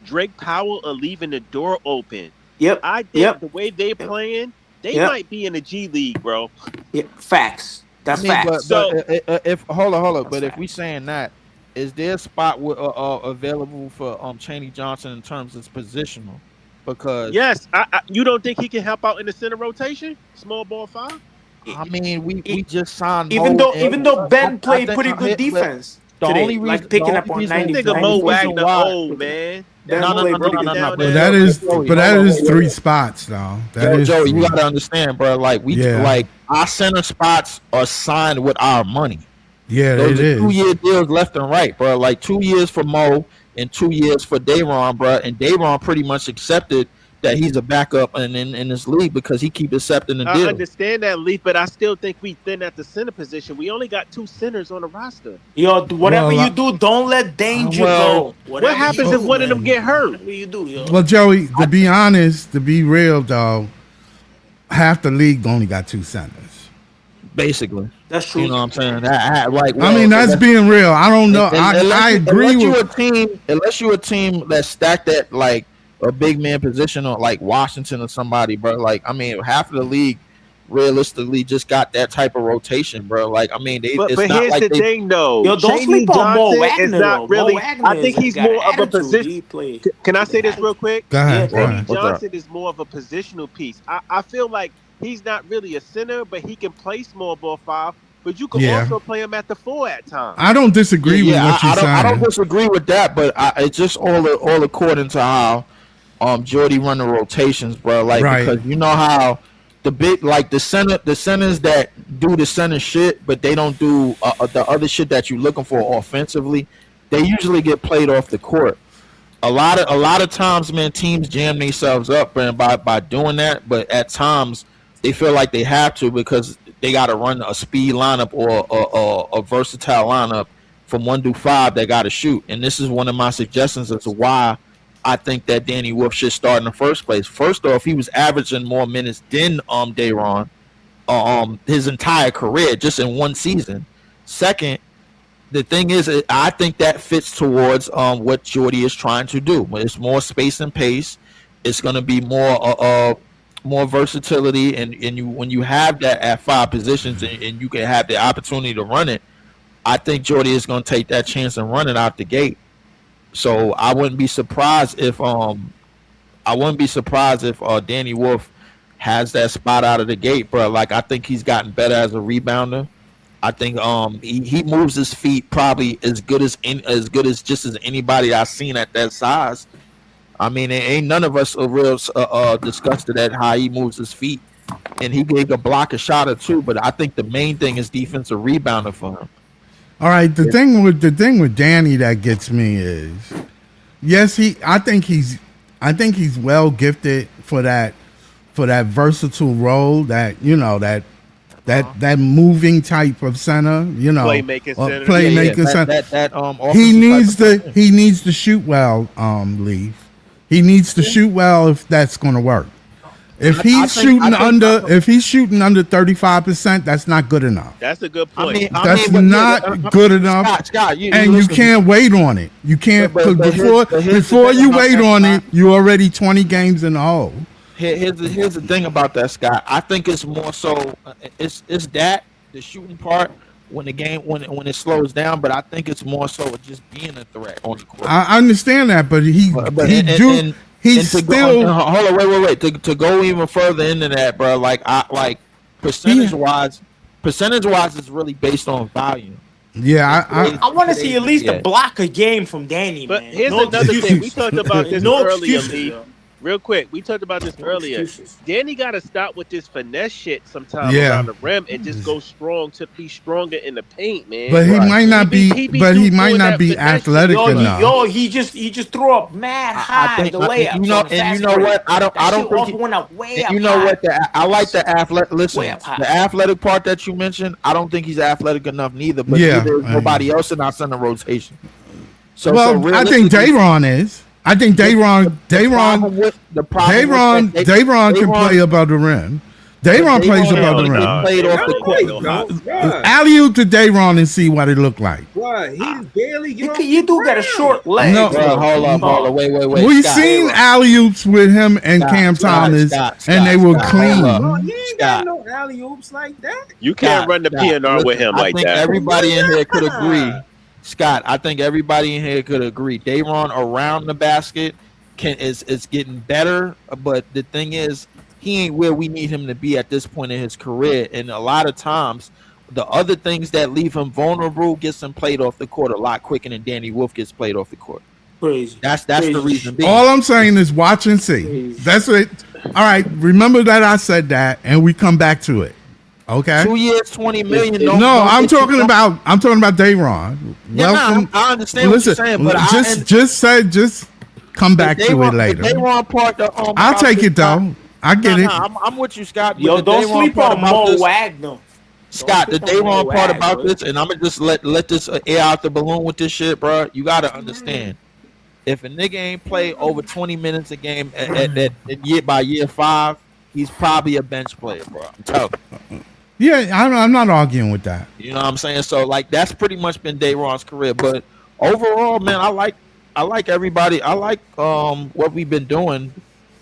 Drake Powell are leaving the door open. Yep. I think the way they playing, they Yep. might be in the G League, bro. Yeah, facts. That's facts. But if hold on. But if we saying that, is there a spot available for Cheney Johnson in terms of positional? Because Yes, you don't think he can help out in the center rotation, small ball 5? I mean, we just signed. Even Mo though Ben I played think- pretty good defense The today, only reason, like picking up on This 90. nigga Mo Wagner old, man. Ben No, played pretty good. no. But that is three spots though. That is Joey, you three. gotta understand, bro. Like our center spots are signed with our money. Yeah, Those it are is. 2-year deals left and right, bro. Like 2 years for Mo and 2 years for Dayron, bro. And Dayron pretty much accepted that he's a backup in this league because he keep accepting the I deal. understand that, Leaf, but I still think we thin at the center position. We only got 2 centers on the roster. Yo, whatever you do, don't let danger go. What Whatever happens you if do, one of man. them get hurt? Whatever you do, yo. Well, Joey, to be honest, to be real though, half the league only got 2 centers. Basically, that's true. You know what I'm saying? I mean, that's being real. I don't know. I agree with. Unless you're a team that's stacked at like a big man position or like Washington or somebody, bro. Like, I mean, half of the league realistically just got that type of rotation, bro. Like, I mean, But it's not here's like the thing, though. Yo, don't Cheney sleep on Mo Johnson Wagner, is though. not Mo really. Wagner I think he's got more of a attitude. position. He played. Can I say this real quick? Go ahead. Cheney What's up? Johnson is more of a positional piece. I feel like he's not really a center, but he can play small ball 5. But you can Yeah. also play him at the 4 at times. I don't disagree with what you're saying. I don't disagree with that, but it's just all according to how Jordy run the rotations, bro. Like, Right. because you know how the big, like the centers that do the center shit, but they don't do the other shit that you're looking for offensively. They usually get played off the court. A lot of times, man, teams jam themselves up, man, by doing that. But at times, they feel like they have to because they got to run a speed lineup or a versatile lineup from 1 to 5. They got to shoot, and this is one of my suggestions as to why I think that Danny Wolf should start in the first place. First off, he was averaging more minutes than Dayron his entire career just in one season. Second, the thing is, I think that fits towards what Jordy is trying to do. It's more space and pace. It's going to be more versatility, and when you have that at 5 positions and you can have the opportunity to run it, I think Jordy is going to take that chance and run it out the gate. So I wouldn't be surprised if Danny Wolf has that spot out of the gate, bro. Like, I think he's gotten better as a rebounder. I think he moves his feet probably as good as just as anybody I've seen at that size. I mean, ain't none of us are real disgusted at how he moves his feet, and he can block a shot or two. But I think the main thing is defensive rebounder for him. All right, the thing with Danny that gets me is, yes, I think he's well gifted for that versatile role, that that moving type of center, Playmaking center. Playmaking center. He needs to shoot well, Leaf. He needs to shoot well if that's going to work. If he's shooting under 35%, that's not good enough. That's a good point. That's not good enough. Scott, and you can't wait on it. You can't, But before you wait on it, you're already 20 games in the hole. Here's the thing about that, Scott. I think it's more so it's that the shooting part, when the game when it slows down. But I think it's more so just being a threat on the court. I understand that, but he's To go, still. hold on, wait. To go even further into that, bro. Like percentage wise, it's really based on volume. Yeah, I want to see at least a block a game from Danny. But man. here's No another excuses. thing. We talked about this No earlier, excuses, Lee. yo. Real quick, we talked about this earlier. excuses. Danny got to stop with this finesse shit sometime Yeah. around the rim and just go strong to be stronger in the paint, man. But he might not be. But he might doing not that be finesse shit. athletic enough. He just threw up mad high the layups. You know, on the and you fast know break. what? I don't That shit think also went up way up you know high. what? I like the athletic. Listen, Way up high. the athletic part that you mentioned. I don't think he's athletic enough neither. But Yeah, neither is nobody else in our center rotation. So, well, I think realistically, Dayron is. I think Dayron can play above the rim. Dayron plays above the rim. Played off the court. Alley-oop to Dayron and see what it looked like. Why? He's barely You do got a short leg. No. Bro, hold up. Wait. We Scott, seen alley-oops with him and Scott, Cam Scott, Thomas, Scott, and they were Scott, clean. hold up. Oh, he ain't got no alley oops like that. You can't run the PNR with him I like think that. everybody in here could agree. Scott, I think everybody in here could agree. Dayron around the basket is getting better, but the thing is, he ain't where we need him to be at this point in his career. And a lot of times, the other things that leave him vulnerable gets him played off the court a lot quicker than Danny Wolf gets played off the court. Crazy. That's the reason being. All I'm saying is watch and see. That's it. All right, remember that I said that, and we come back to it. Okay. 2 years, 20 million. No, I'm talking about Dayron. Yeah, Welcome. I understand what you're saying, but just come back to it later. Dayron part. I'll take it though. I get it. I'm with you, Scott. Yo, but the don't Dayron sleep part on about Mo this- Wagner. Scott, the Don't sleep on Dayron Mo part Wag, about bro. this, and I'm gonna just let this air out the balloon with this shit, bro. You gotta understand, if a nigga ain't play over 20 minutes a game by year 5, he's probably a bench player, bro. I'm telling you. Yeah, I'm not arguing with that. You know what I'm saying? So like that's pretty much been Dayron's career. But overall, man, I like everybody. I like what we've been doing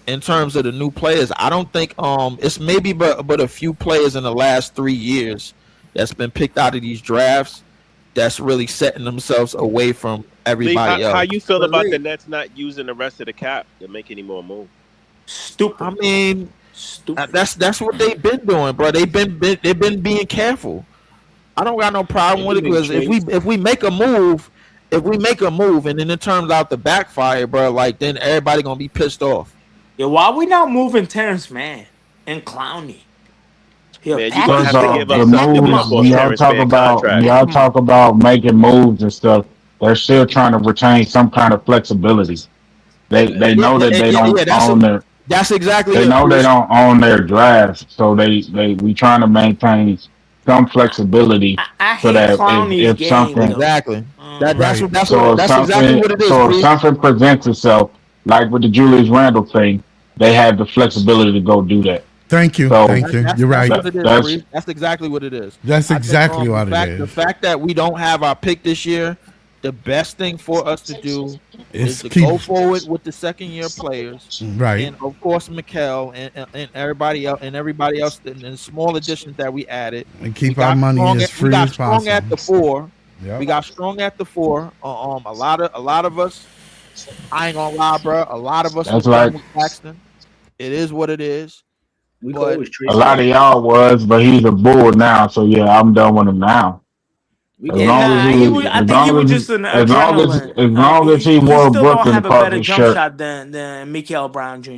in terms of the new players. I don't think it's maybe but a few players in the last 3 years that's been picked out of these drafts that's really setting themselves away from everybody else. How you feel about the Nets not using the rest of the cap to make any more moves? Stupid. I mean, that's what they've been doing, bro. They've been being careful. I don't got no problem with it because if we make a move, and then it turns out to backfire, bro, like then everybody gonna be pissed off. Yeah, why we not moving Terrence Mann and Clowney? Man, you pack gonna these have to dogs. give the up something moves for when y'all Terrence talk Mann about contract. when y'all talk about making moves and stuff, they're still trying to retain some kind of flexibility. They know that they don't own their. That's exactly They it, know they Bruce. don't own their drafts, so we trying to maintain some flexibility I so hate that Clowney's if game, something though. Exactly. That's so exactly what it is. so if Bruce. something presents itself, like with the Julius Randle thing, they have the flexibility to go do that. Thank you. So Thank you. You're right. That's what it is, That's- Bree. That's exactly what it is. That's I think, exactly what it The is. fact that we don't have our pick this year, the best thing for us to do is to keep- go forward with the second-year players, Right. and of course Mikel and everybody else and the small additions that we added. And keep We got our money strong as we free got as strong at the possible. 4. Yep. We got strong at the 4. A lot of us. I ain't gonna lie, bro. A lot of us That's was done right. with Claxton. It is what it is. We could But always trade. A lot of y'all was, but he's a bull now, so yeah, I'm done with him now. We As could- long Nah, as he he, was, I as think he long was as just an as long as adrenaline. he He wore still don't Brooklyn have a across better his jump shirt, shot than Mikel Brown Jr.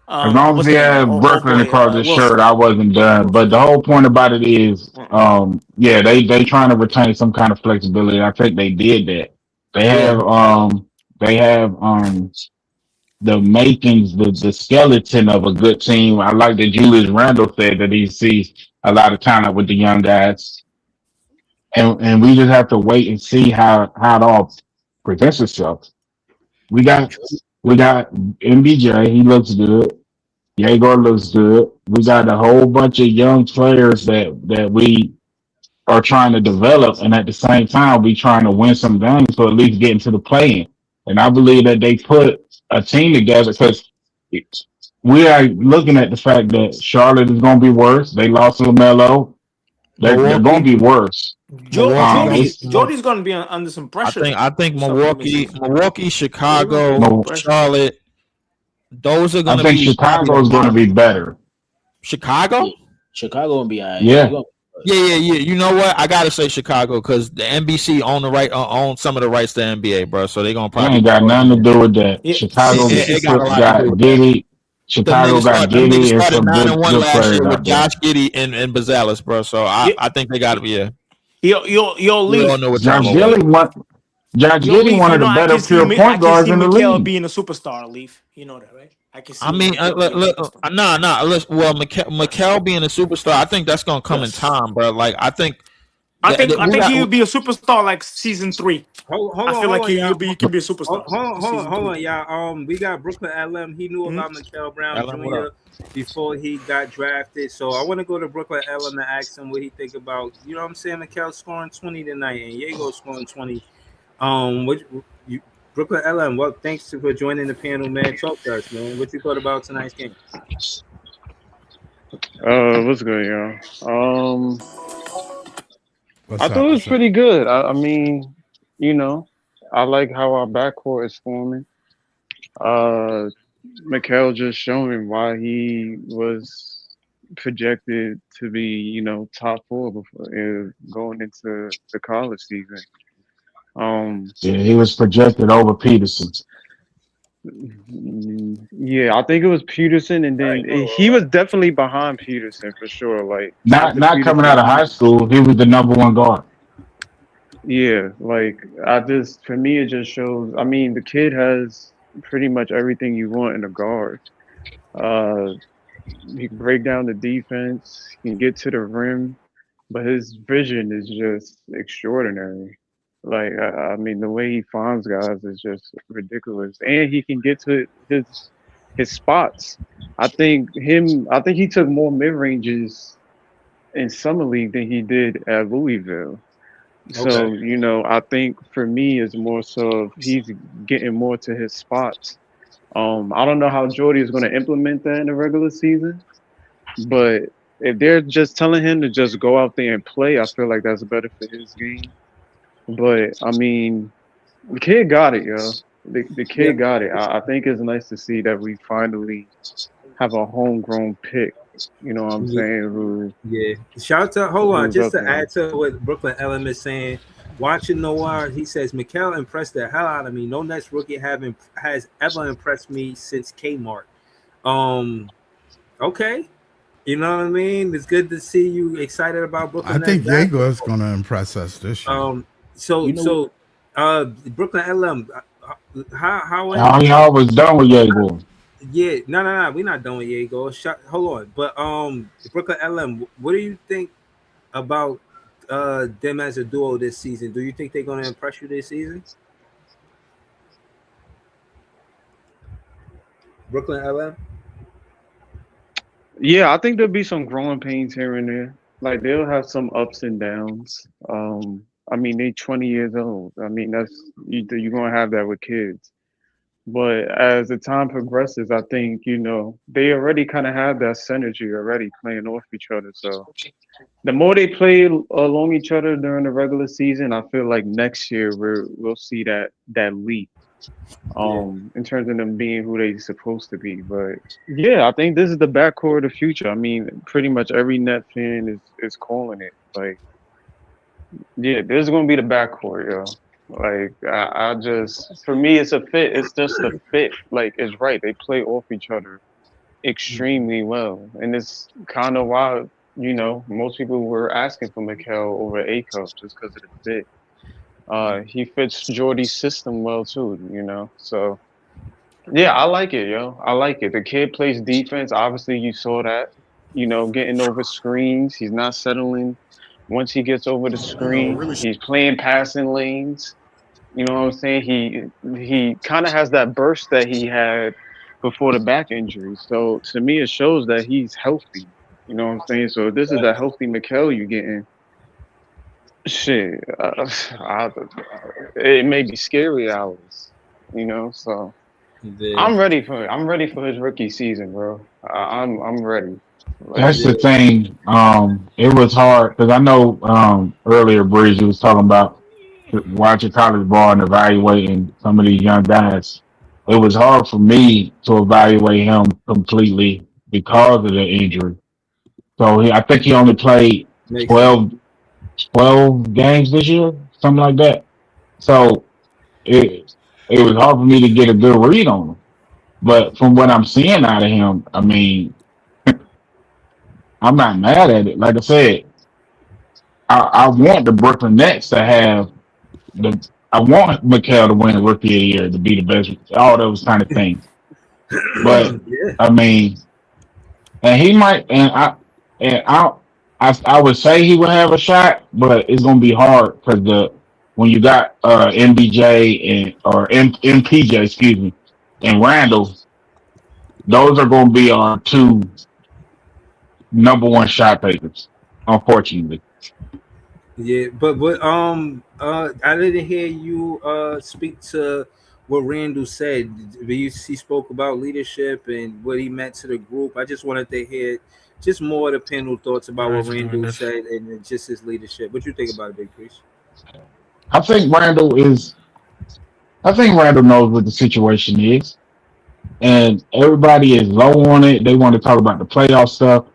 as long as he had Brooklyn across his Wilson. shirt, I wasn't done. But the whole point about it is, yeah, they trying to retain some kind of flexibility. I think they did that. They have the makings, the skeleton of a good team. I like that Julius Randle said that he sees a lot of talent with the young guys, and we just have to wait and see how it all presents itself. We got MBJ. He looks good. Egor looks good. We got a whole bunch of young players that we are trying to develop, and at the same time, we trying to win some games for at least getting to the play-in. And I believe that they put a team together because we are looking at the fact that Charlotte is going to be worse. They lost LaMelo. They're going to be worse. Milwaukee gonna be more. Jordy's gonna be under some I pressure. think This upcoming season. Milwaukee, Jordy's gonna be Chicago, under some pressure. Charlotte. Those are I gonna think be probably Chicago the is going to be bottom. better. Chicago. Chicago will be all right. Yeah. Yeah. You know what? I gotta say Chicago because the NBC own the right own some of the rights to NBA, bro. So they're gonna It probably ain't got nothing to do with that. Yeah. Chicago it got a lot to do got with that. Giddy. Chicago got Them niggas Giddy and started some 9-1 good last players year with out there. Josh Giddey and Bazalis, bro. So I think they gotta be Yo, we all Leaf. know what Josh time it was. Giddy, Leaf. one You of know, the I better can see, pure I point can guards see in the Mikel league. being a superstar. Leaf. You know that, right? I can see. I mean, Mikel being a superstar. Well, Mikel being a superstar, I think that's gonna come in time, bro. Like I think I think he would be a superstar like season 3. Hold I feel on, like he y'all. can be a superstar. Hold on, y'all. We got Brooklyn LM. He knew about Mikel Brown Jr. before he got drafted. So I want to go to Brooklyn LM to ask him what he think about. You know what I'm saying? Mikel scoring 20 tonight and Egor scoring 20. Brooklyn LM. Well, thanks for joining the panel, man. Talk to us, man. What you thought about tonight's game? What's good, y'all? I thought it was pretty good. I mean, I like how our backcourt is forming. Mikel just showing why he was projected to be, top 4 before going into the college season. Yeah, he was projected over Peterson. Yeah, I think it was Peterson, and then he was definitely behind Peterson for sure. Like Not coming out of high school, he was the number 1 guard. Yeah, like for me, it just shows. I mean, the kid has pretty much everything you want in a guard. He can break down the defense, he can get to the rim, but his vision is just extraordinary. Like, I mean, the way he finds guys is just ridiculous, and he can get to his spots. I think he took more mid ranges in summer league than he did at Louisville. So, I think for me it's more so he's getting more to his spots. I don't know how Jordy is going to implement that in the regular season, but if they're just telling him to just go out there and play, I feel like that's better for his game. But I mean, the kid got it, yo. The kid got it. I think it's nice to see that we finally have a homegrown pick. You know what I'm saying? Shout out to hold on, just to add to what Brooklyn LM is saying. Watching Noir, he says Mikel impressed the hell out of me. No Nets rookie has ever impressed me since Kmart. Okay, you know what I mean. It's good to see you excited about Brooklyn. I think Egor is going to impress us this year. Brooklyn LM, how y'all was done with Egor? Yeah, no, we're not done with Egor. Hold on, but Brooklyn LM, what do you think about them as a duo this season? Do you think they're going to impress you this season? Brooklyn LM? Yeah, I think there'll be some growing pains here and there. Like they'll have some ups and downs. I mean, they're 20 years old. I mean, you're gonna have that with kids. But as the time progresses, I think they already kind of have that synergy already playing off each other. So the more they play along each other during the regular season, I feel like next year we'll see that leap. In terms of them being who they're supposed to be. But yeah, I think this is the backcourt of the future. I mean, pretty much every Net fan is calling it. Like, yeah, this is gonna be the backcourt, yo. Like, I just, for me, it's a fit. It's just a fit. Like, it's right. They play off each other extremely well, and it's kind of why most people were asking for Mikel over Akub just because of the fit. He fits Jordy's system well too, So yeah, I like it, yo. I like it. The kid plays defense. Obviously, you saw that. Getting over screens. He's not settling. Once he gets over the screen, he's playing passing lanes. You know what I'm saying? He kind of has that burst that he had before the back injury. So to me, it shows that he's healthy. You know what I'm saying? So this is the healthy Mikel you're getting. Shit, it may be scary hours, So I'm ready for his rookie season, bro. I'm ready. That's Yeah. the thing. It was hard because I know earlier, Bridge, you was talking about watching college ball and evaluating some of these young guys. It was hard for me to evaluate him completely because of the injury. So I think he only played Makes sense. 12, 12 games this year, something like that. So it was hard for me to get a good read on him. But from what I'm seeing out of him, I mean, I'm not mad at it. Like I said, I want the Brooklyn Nets to have the. I want Mikel to win Rookie of the Year, to be the best, all those kind of things. But Yeah. I mean, and he might, I would say he would have a shot, but it's gonna be hard because when you got MBJ MPJ, excuse me, and Randall, those are gonna be our two number one shot takers, unfortunately. Yeah, but I didn't hear you speak to what Randall said. He spoke about leadership and what he meant to the group. I just wanted to hear just more of the panel thoughts about what Guys are doing Randall this. said and just his leadership. What you think about it, Big Priest? I think Randall is. I think Randall knows what the situation is, and everybody is low on it. They want to talk about the playoff stuff.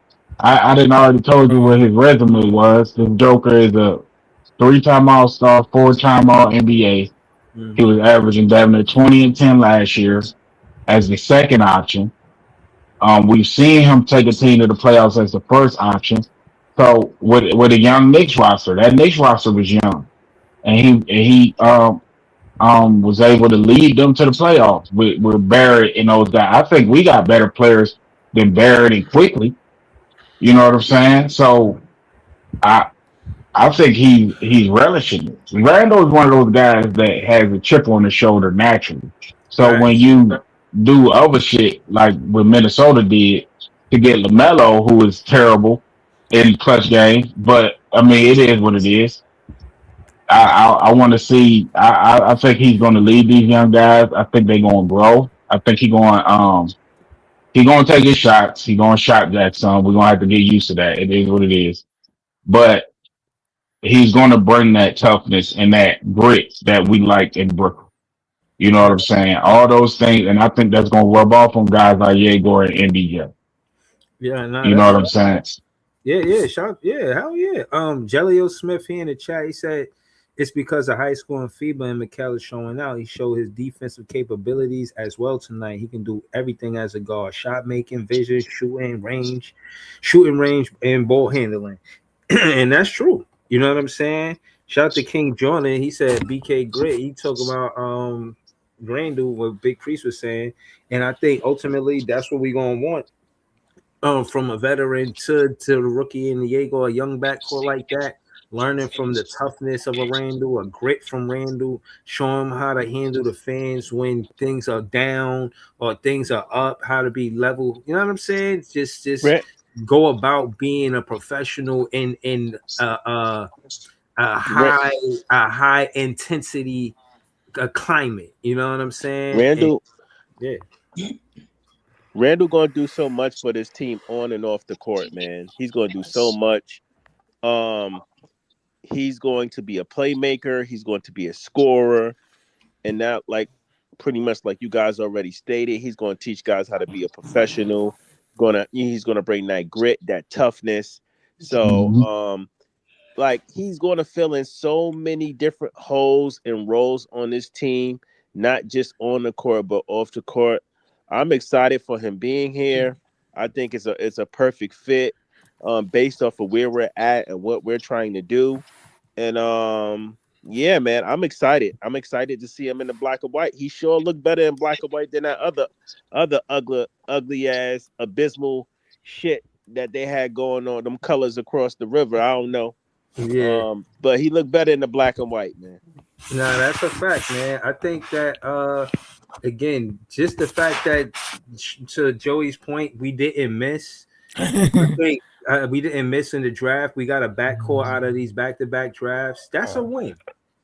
I didn't already told you what his resume was. This Joker is a three-time All Star, four-time All NBA. He was averaging damn near 20 and 10 last year as the second option. We've seen him take a team to the playoffs as the first option. So with a young Knicks roster, that Knicks roster was young, and he was able to lead them to the playoffs with Barrett and those guys. I think we got better players than Barrett and Quickly. You know what I'm saying? So I I think he's relishing it. Randall is one of those guys that has a chip on his shoulder naturally. So when Facts. you do other shit like what Minnesota did to get LaMelo, who is terrible in clutch games, but I mean it is what it is. I want to see. I think he's going to lead these young guys. I think they're going to grow. I think he going to take his shots. He going to shot that some. We're going to have to get used to that. It is what it is. But he's going to bring that toughness and that grit that we like in Brooklyn. You know what I'm saying? All those things, and I think that's going to rub off on guys like Egor and NBJ. Yeah, no, You know that's what I'm saying? yeah, shout, yeah, hell yeah. Jelio Smith here in the chat, he said it's because of high school and FIBA and Mikel is showing out. He showed his defensive capabilities as well tonight. He can do everything as a guard: shot making, vision, shooting range, and ball handling. And that's true. You know what I'm saying? Shout out to King Jordan. He said BK Grit. He talk about Grandel, what Big Priest was saying, and I think ultimately that's what we're gonna want from a veteran to the rookie in the Jaeger, a young backcourt like that, learning from the toughness of a Randall, a grit from Randall, show him how to handle the fans when things are down or things are up, how to be level. You know what I'm saying? Just go about being a professional in Ra- a high intensity climate. You know what I'm saying? And Randall yeah. Randall gonna do so much for this team on and off the court, man. He's gonna do so much. Um, he's going to be a playmaker. He's going to be a scorer, and now, like pretty much like you guys already stated, he's going to teach guys how to be a professional. He's gonna bring that grit, that toughness. So, Mhm. like he's going to fill in so many different holes and roles on this team, not just on the court but off the court. I'm excited for him being here. I think it's a perfect fit, based off of where we're at and what we're trying to do. And yeah, man, I'm excited. I'm excited to see him in the black and white. He sure looked better in black and white than that other ugly ass abysmal shit that they had going on. Them colors across the river. I don't know. Yeah. But he looked better in the black and white, man. Nah, that's a fact, man. I think that again, just the fact that to Joey's point, we didn't miss. I think we didn't miss in the draft. We got a backcourt out of these back-to-back drafts. That's a win.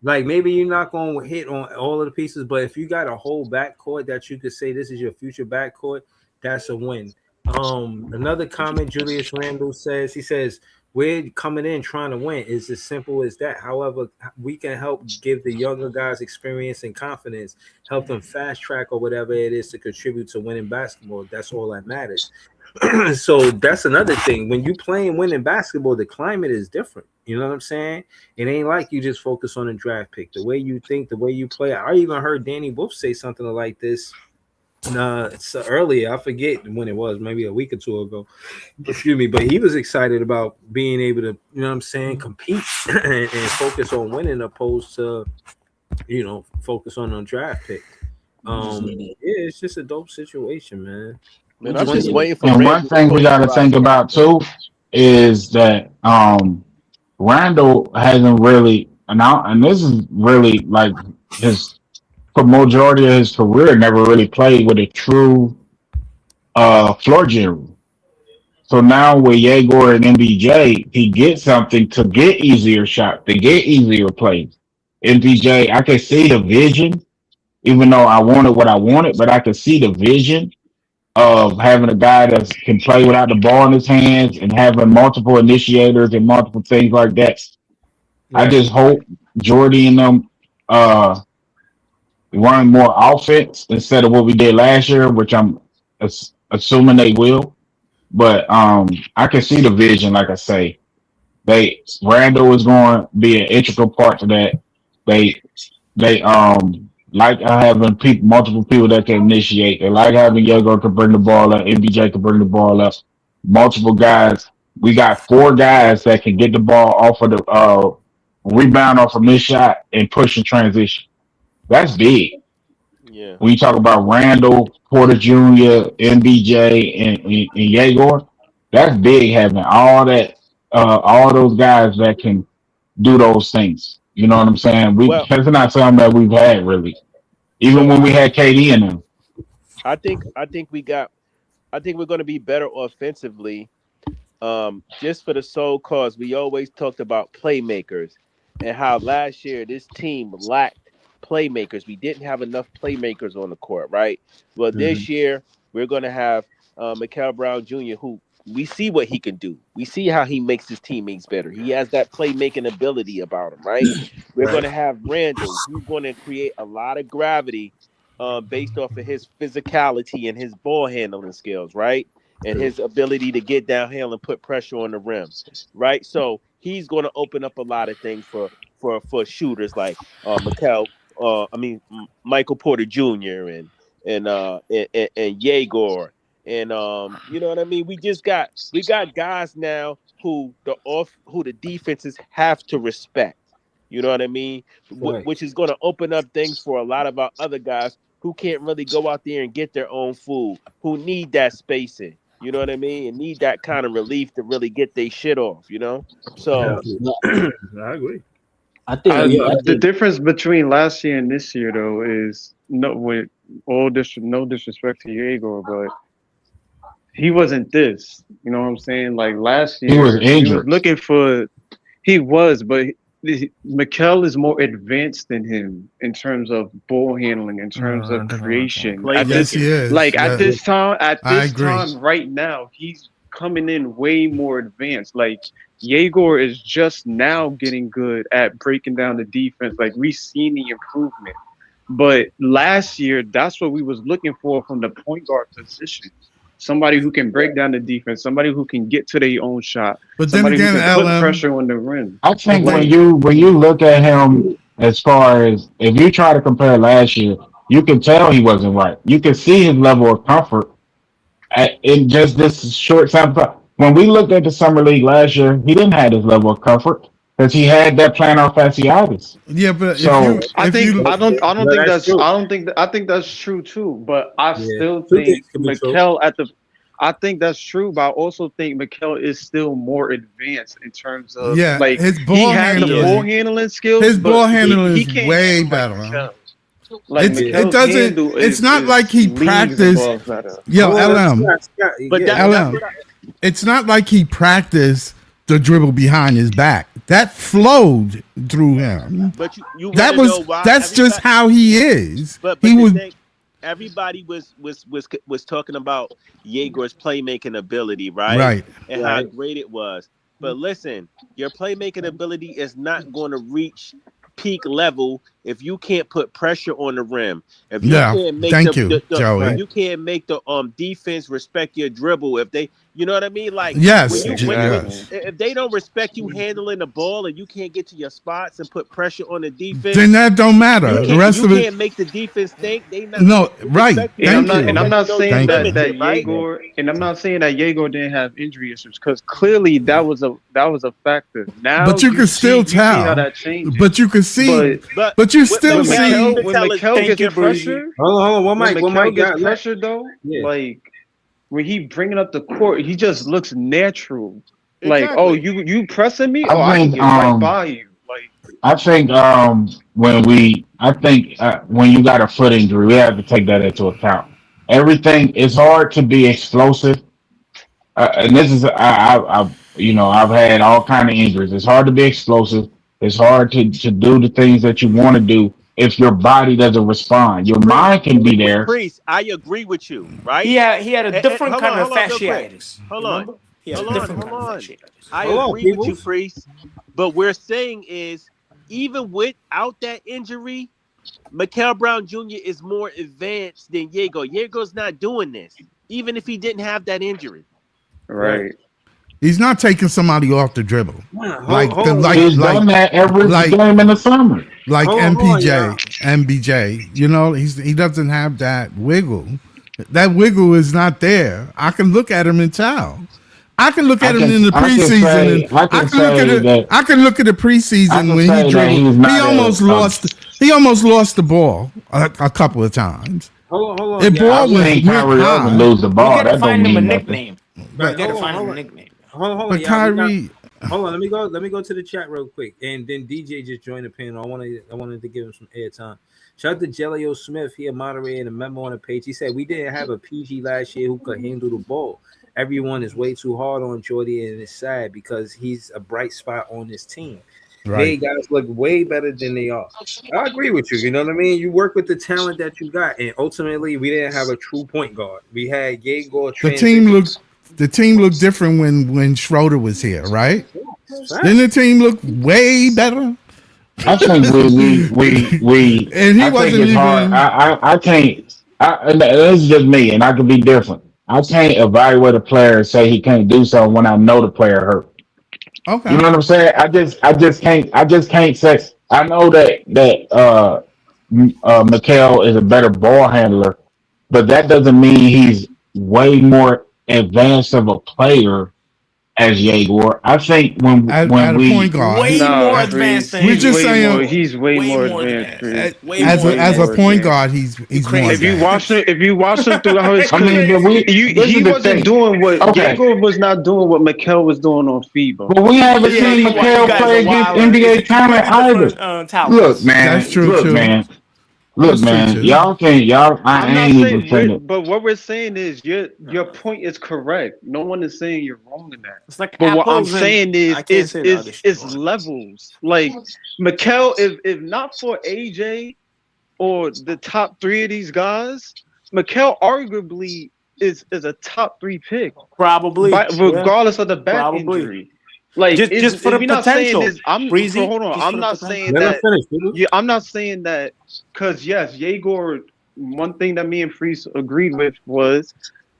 Like maybe you're not going to hit on all of the pieces, but if you got a whole backcourt that you could say this is your future backcourt, that's a win. Another comment Julius Randle says, he says, we're coming in trying to win. It's as simple as that. However, we can help give the younger guys experience and confidence, help them fast track or whatever it is to contribute to winning basketball. That's all that matters. So that's another thing. When you playing winning basketball, the climate is different. You know what I'm saying? It ain't like you just focus on a draft pick. The way you think, the way you play. I even heard Danny Wolf say something like this. It's earlier. I forget when it was, maybe a week or two ago. Excuse me, but he was excited about being able to, you know what I'm saying, compete and focus on winning opposed to, focus on a draft pick. It's just a dope situation, man. Man, I'm just waiting for And one Randall to thing we post got to about think that, about man. too is that Randall hasn't really, and this is really like his, for majority of his career, never really played with a true floor general. So now with Egor and MBJ, he gets something to get easier shots, to get easier plays. MBJ, I can see the vision, even though I wanted what I wanted, but I can see the vision of having a guy that can play without the ball in his hands and having multiple initiators and multiple things like that. I Right. just hope Jordy and them run more offense instead of what we did last year, which I'm assuming they will. But I can see the vision, like I say. Randall is going to be an integral part to that. They like having multiple people that can initiate. They like having Yego to bring the ball up, MBJ to bring the ball up. Multiple guys. We got 4 guys that can get the ball off of the rebound off a missed shot and push in transition. That's big. Yeah. When you talk about Randall, Porter Jr., MBJ, and Yegor, that's big having all those guys that can do those things. You know what I'm saying? Well, That's not something that we've had really. Even so when we had KD in them. I think we're going to be better offensively. Just for the sole cause we always talked about playmakers and how last year this team lacked playmakers. We didn't have enough playmakers on the court, right? Well, this year we're going to have Mikel Brown Jr., who we see what he can do. We see how he makes his teammates better. He has that playmaking ability about him, right? We're going to have Randall. He's going to create a lot of gravity based off of his physicality and his ball handling skills, right? And his ability to get downhill and put pressure on the rim, right? So he's going to open up a lot of things for shooters like Michael Porter Jr. and Yegor, and you know what I mean. We got guys now who the defenses have to respect. You know what I mean? Right. Which is going to open up things for a lot of our other guys who can't really go out there and get their own food, who need that spacing. You know what I mean? And need that kind of relief to really get their shit off, you know? So I agree. I think The difference between last year and this year, though, is with no disrespect to Egor, but he wasn't this. You know what I'm saying? Like last year, He was he was injured. looking for. He was, but Mikel is more advanced than him in terms of ball handling, in terms of creation. Yes, he is. At this I agree. time, right now, he's coming in way more advanced. Like Yegor is just now getting good at breaking down the defense. Like we've seen the improvement, but last year, that's what we was looking for from the point guard position. Somebody who can break down the defense, somebody who can get to their own shot, But then somebody again, who can put LM, pressure on the rim. I think when you look at him as far as if you try to compare last year, you can tell he wasn't right. You can see his level of comfort in just this short sample. When we looked at the summer league last year, he didn't have this level of comfort because he had that plantar fasciitis. Yeah, but So I think that's true too. But I still think I think that's true, but I also think Mikel is still more advanced in terms of like his he ball has the ball handling. handling skills. His ball but handling he is can't way handle better. like Huh? Mikel. Like It doesn't. It's not like he practiced. Yo, LM. But LM. It's not like he practiced the dribble behind his back. That flowed through him. But you that wanna was know why that's just how he is. But he was. everybody was talking about Yegor's playmaking ability, right? Right. And how great it was. But listen, your playmaking ability is not going to reach peak level if you can't put pressure on the rim. If you Yeah. can't make Thank you, if Joey. you can't make the defense respect your dribble, if they, you know what I mean, like when Yes. you when Yes. if they don't respect you handling the ball and you can't get to your spots and put pressure on the Then defense, that don't matter. The rest you of it. can't make the defense think they not No. Right. respect you. And They I'm Thank not just and you. I'm gonna let not you know you're saying Thank that you. limited, right? Yegor didn't have injury issues because clearly that was a factor. Now But you can still you see how tell. that changes. But you can see. But But you with still When Mikel, you see. can tell it's Mikel Thank gets you, Breezy. pressure, Hold on, when one Mikel mic, gets got pressure though, yeah. like when he bringing up the court, he just looks natural. Like, oh, exactly. you pressing me? I Oh, I can think get right by you. Like, I think when you got a foot injury, we have to take that into account. Everything it's hard to be explosive, and this is I've had all kind of injuries. It's hard to be explosive. It's hard to do the things that you want to do if your body doesn't respond. Your Priest, mind can be there. Priest, I agree with you, right? He had a And different kind of hold on, real quick. fasciitis. Hold on, Remember? He had a different hold kind of on. fasciitis. I Hold on, agree with people. you, Priest. But we're saying is even without that injury, Mikel Brown Jr. is more advanced than Yegor. Yegor's not doing this, even if he didn't have that injury. right. He's not taking somebody off the dribble. Like Hold the on, He's done that every like game in the summer. like hold on, y'all. MBJ. You know, he doesn't have that wiggle. That wiggle is not there. I can look at him and tell. I can look I at him can in the I can preseason, say and I can say that I can look at the I preseason can when he say that dribbled. he's He not almost lost. He almost lost the ball a couple of times. Hold on, The yeah. ball I've went seen Kyrie Irving high, lose the You ball. gotta That don't find him a mean nothing. nickname. Right, You gotta find him a nickname. hold on, but y'all. We got. Kyrie. Hold on, let me go to the chat real quick, and then DJ just joined the panel. I wanted to give him some airtime. Shout out to Jelly Smith. He a moderator in a memo on the page. He said we didn't have a PG last year who could handle the ball. Everyone is way too hard on Jordy, and it's sad because he's a bright spot on this team. Right. Made guys look way better than they are. I agree with you. You know what I mean? You work with the talent that you got, and ultimately, we didn't have a true point guard. We had Egor transition. The team looked different when Schroeder was here, right? Facts. Didn't the team look way better? I think we And he I think wasn't it's hard. even I can't. And this is just me, and I can be different. I can't evaluate a player and say he can't do something when I know the player hurt. You okay. know what I'm saying? I just can't say. I know that Mikel is a better ball handler, but that doesn't mean he's way more advanced of a player as Yegor. I think when At a point we guard. Way more Nah, advanced Breeze. than We're He's just Yegor. way more. saying He's way Way more more advanced, advanced. Breeze. Way He's more way as a more point advanced. guard, he's You more If crazy. you advanced. watch him throughout his I mean, career, this he is the wasn't thing. doing what Okay, Yegor was not doing. What Mikel was doing on FIBA. but we haven't Yeah, seen you Mikel guys are play against wild. It's NBA talent completely either. different Look, talents. That's man. true Look, too. man. Look, That's true man. too. Y'all can't. Y'all. I I'm not ain't even saying, finna. but what we're saying is your point is correct. No one is saying you're wrong in that. It's like But what I'm apples and saying is I can't say the other shit. is levels. Like Mikel, if not for AJ or the top three of these guys, Mikel arguably is a top three pick, Probably. Yeah. regardless of the back Probably. injury. Like, Just for the we're not saying potential. this. Breezy. Hold on. Just for I'm the not potential. saying Let that. him finish, people. Yeah, I'm not saying that because yes, Yegor. One thing that me and Freeze agreed with was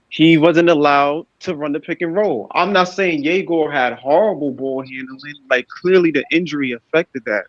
he wasn't allowed to run the pick and roll. I'm not saying Yegor had horrible ball handling. Like clearly the injury affected that.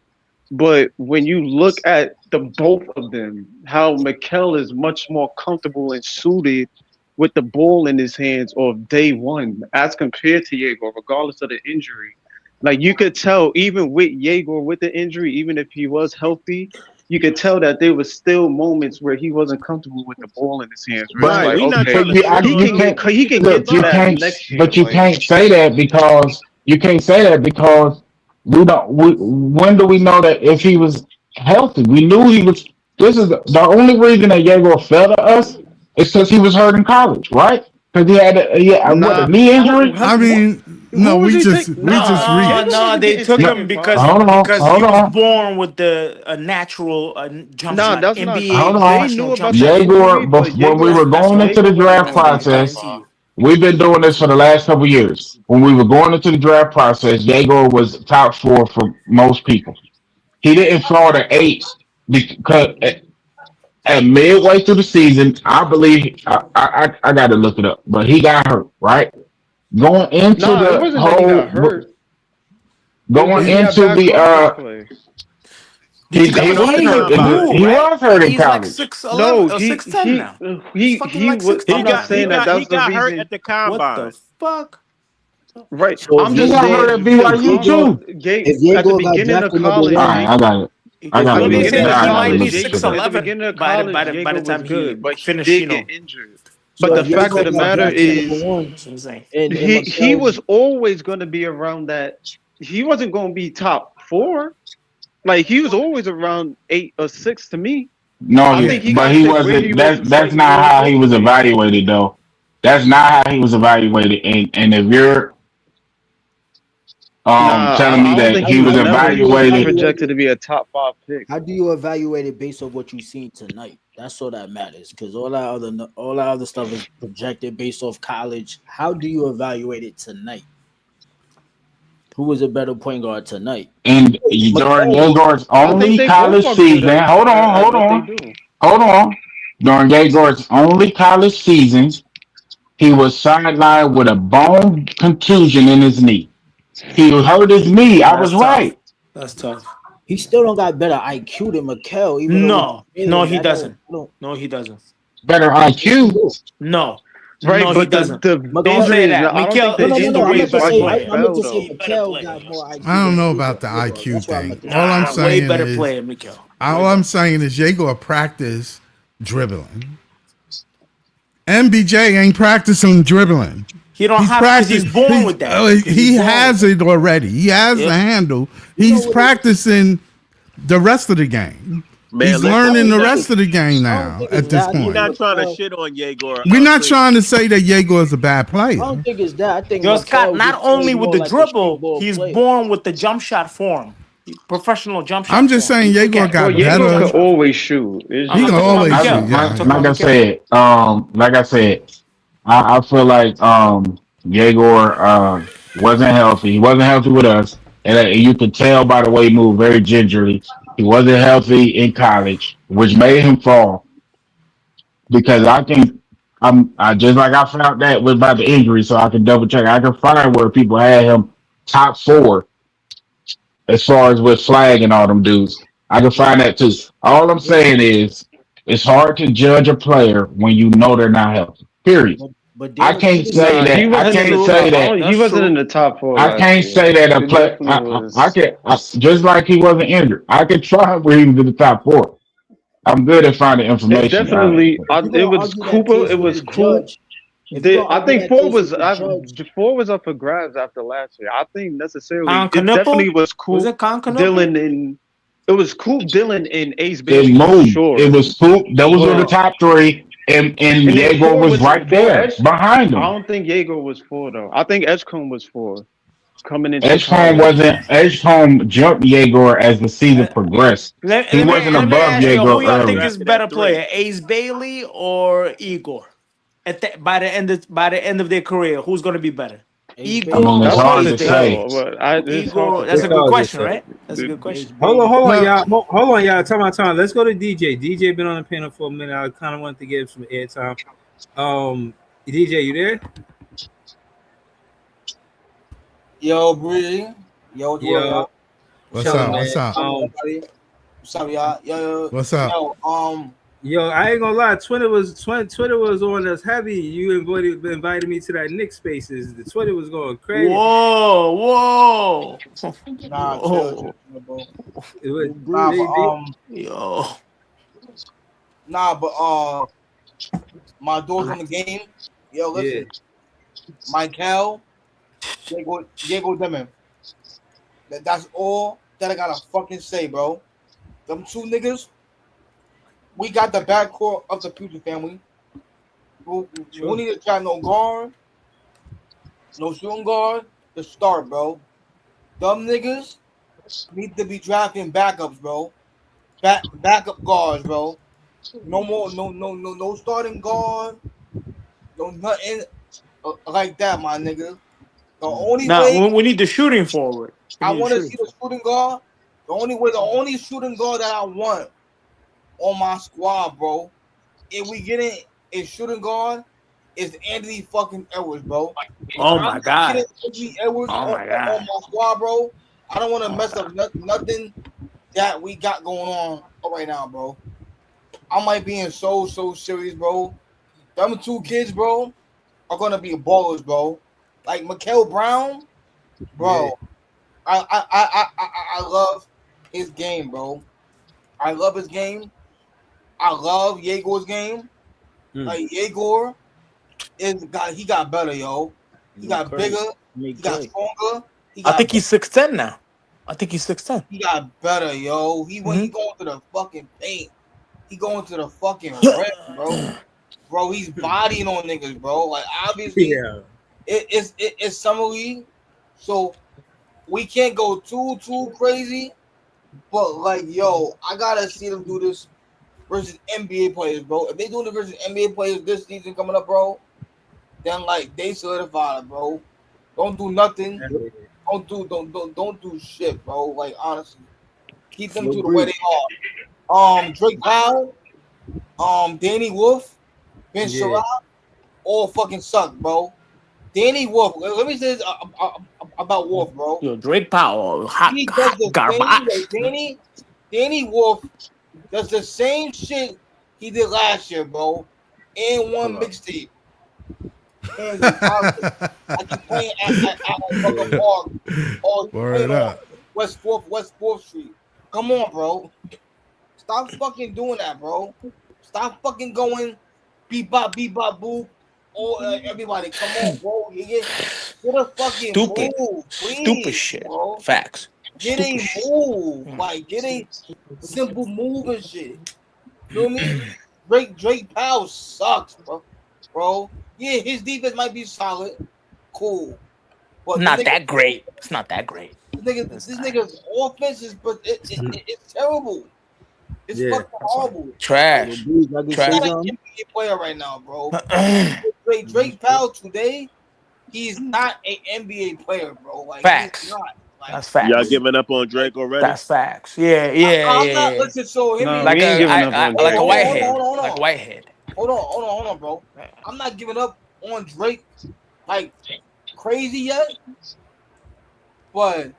But when you look at the both of them, how Mikel is much more comfortable and suited with the ball in his hands of day one as compared to Yegor, regardless of the injury. Like you could tell, even with Yegor with the injury, even if he was healthy, you could tell that there was still moments where he wasn't comfortable with the ball in his hands. Where it's But Right. like, We not okay, trying to shit he on you can him. can't. get Look, to you that can't. next year. But you Like, can't say that because you can't say that because we don't. When do we know that if he was healthy? We knew he was. This is the only reason that Yegor fell to us is because he was hurt in college, right? Because he had a nah, knee injury. I mean, No, we just take? reached. No, they took him because Hold on, he hold was on, born with a natural jump Nah, shot, that's not NBA hold true. They on. knew professional jump about the shot form. injury, Jaguar, but when we were That's going what into the Jaguar I draft wasn't process, guarantee you. we've been doing this for the last couple of years. When we were going into the draft process, Jaguar was top 4 for most people. He didn't fall to 8 because at midway through the season, I believe I got to look it up, but he got hurt. Right, going into Nah, it the wasn't that he got whole, hurt. It was going that he had into bad the contact play. Did you he guys was see he hurt in the grew, he right? was hurt in He's like college. 6'11 No, or he 6'10 he now. He's he fucking he like would. He I'm 6'10. not got he saying that got he that's the got hurt reason. at the What the combine. fuck? Right. So I'm He just got hurt saying at the BYU Jaguar, too. comp Gate if at the Jaguar got beginning of drafted number All college. right, one, I At got the to No, they look. beginning say of he I got to might be look college, at At the 6'11 beginning of by the college, by the by the Jago was time he good, but he finished, did get injured. But so the if fact Jaguar of the got matter drafted number is, one, that's insane. and he Mikel, was always going to be around that. He wasn't going to be top 4. Like he was always around 8 or 6 to me. No, I Yeah, think he but got he to where he wasn't. was That's slightly not more how he was efficiently. evaluated, though. That's not how he was evaluated. And if you're Nah, telling me I don't that think how, he he was was how, how do never you evaluated, evaluate projected it? to be a top 5 pick. How do you evaluate it based on what you seen tonight? That's all that matters. Because all that other stuff is projected based off college. How do you evaluate it tonight? Who was a better point guard tonight? and during Mikel, Yegor's I think only they both college are good season, hold on, at hold what they on, do. hold on. During Yegor's only college seasons, he was sidelined with a bone contusion in his knee. He hurt his knee. I was That's tough. right. That's tough. He still don't got better IQ than Mikel, even though with No, no, age, he doesn't. I don't. No, he doesn't. Better yes, he IQ. do. No, Right, no, he but doesn't. the Don't Mikel, say injuries. that. I don't think Mikael the no, no, is no, the no. I way meant injuries to better wiped say, out player. I meant Fell to say though. Way better Mikel player. got more I IQ don't than know Igor about the for sure. IQ That's why I thing. meant to say All I'm Mikel. Way saying better is, player, Mikael. Way all I'm better. saying is, Jago practice dribbling. MBJ ain't practicing dribbling. He don't He's have because practice. he's born He's with that. He's he born with has that. it already. He has the Yep. handle. You know He's what? practicing the rest of the game. Man, He's listen, I learning don't the think rest it's. of the game I don't now. think it's At this that. I we think point, not trying to Mikel. shit on Yegor we're not Cleveland. trying to say that Jago is a bad I player. don't think it's that. I think Yo, Scott, Mikel not just plays only with more the like a street dribble, ball he's player. born with the jump shot form. Professional jump I'm shot just form. saying You Jago forget it. Well, got He has a Jago jump could better. shot form. always shoot. It's I'm He just can not talking about always Like, shoot. Mikael. I'm Yeah. talking about like I Mikael. said, I feel like Yegor wasn't healthy. He wasn't healthy with us, and you could tell by the way he moved very gingerly. He wasn't healthy in college, which made him fall. Because I just like I found that was about the injury, so I can double check. I can find where people had him top 4 as far as with Flag and all them dudes. I can find that too. All I'm Yeah, saying is it's hard to judge a player when you know they're not healthy. Period. but I Derek can't Living say nah. He that. I wasn't That's in the can't true. say top. that. He That's wasn't in true. the top 4 I last can't year. say that a It play. definitely I was. can just like he wasn't injured. I could try where he was in the top 4. I'm good at finding It information. definitely. if you're It gonna was argue that Cooper. case It with was the cool. judge, if you're gonna I argue think that case with the judge, 4 was up for grabs after last year. I think necessarily Con it definitely Canipple? was Was Coop, it Con Canipple? Dylan, and it was Coop, Dylan, and Ace It Bailey for moved. It sure. was Poop. Those were the But top 3, and and then Diego 4 was was right 4 there Edge. behind I him. don't think Jaeger was 4 though. I think Edgecombe was 4 coming into Edgecombe college. wasn't. Edgecombe jumped Jaeger as the season progressed. Let, He let me wasn't let me above ask you, Jaeger who Edgecombe y'all got think early. is drafted at better 3. player, Ace Bailey or Igor? By the end of their career, who's gonna be better? Ace I Bailey, mean, Igor it's That's or hard hard Ace to to Bailey? say. tell, but it's hard to Igor, that's a It's good tell. hard to question, say. right? That's a good Ace question. Hold on, Bailey. hold on, No, y'all. Hold on, y'all. Time. Let's go to DJ. DJ been on the panel for a minute. I kind of wanted to give him some airtime. DJ, you there? Yo, Bree. Yo, what's the word, Yo, y'all? what's what's up, Chilling, up? y'all. man? What's up? Everybody. What's up, y'all? What's up? Yo, Yo, I ain't gonna lie. Twitter was on us heavy. You invited me to that Knicks Spaces. The Twitter was going crazy. Whoa, nah, chill, whoa, bro. It was, Brew. Nah, but yo. nah, but my doors on the game. Yo, yeah. listen, Michael, Diego Demon. That's all that I gotta fucking say, bro. Them 2 niggas, we got the backcourt of the future family. We Sure. need to try no guard, no shooting guard. to start, bro. Dumb niggas need to be drafting backups, bro. Backup guards, bro. No more, no starting guard, no nothing like that, my nigga. The only Nah, way we need the shooting forward. We I need a want to shooting see the forward. shooting guard, the only shooting guard that I want on my squad, bro, if we get it a shooting guard, is Anthony fucking Edwards, bro. If Oh I'm my not getting god. Anthony Edwards Oh my on god. my squad, bro, I don't want to mess up nothing that we got going on right now, bro. I might be in so serious, bro. Them two kids, bro, are gonna be ballers, bro. Like Mikel Brown, Yeah. bro. I love his game, bro. I love his game. I love Yegor's game. Like Egor he got better, yo. He got bigger. He got stronger. I think he's 6'10" now. I think he's 6'10". He got better, yo. He going to the fucking paint. He going to the fucking rim, bro. Bro, he's bodying on niggas, bro. Like obviously, Yeah. It's summer league, so we can't go too crazy. But like, yo, I gotta see them do this versus NBA players, bro. If they doing it versus NBA players this season coming up, bro, then like they solidified it, bro. Don't do nothing. Don't do shit, bro. Like honestly, keep them to the way they are. Drake Powell, Danny Wolf, Ben Sherrod, all fucking suck, bro. Danny Wolf. Let me say this about Wolf, bro. Yo, Drake Powell, hot garbage. Danny Wolf does the same shit he did last year, bro. In one mixtape. And I keep playing at fucking park. Or Word up. West 4th Street. Come on, bro. Stop fucking doing that, bro. Stop fucking going beep bop boo. Oh, everybody, come on, bro. Get a fucking Stupid. move, please, Stupid shit. bro. Facts. Get Stupid a shit. move, like get a simple move and shit. Feel me? Drake Powell sucks, bro. Yeah, his defense might be solid, cool, but Not that great. It's not that great. This nigga's offense is, but it's terrible. It's fucking horrible. Trash. He's not an NBA player right now, bro. Drake Powell today, he's not an NBA player, bro. Like, Facts. He's not. Like, That's facts. Y'all giving up on Drake already? That's facts. Yeah. I'm not. Listen, so him Like a whitehead. Like a whitehead. Hold on, bro. I'm not giving up on Drake like crazy yet, but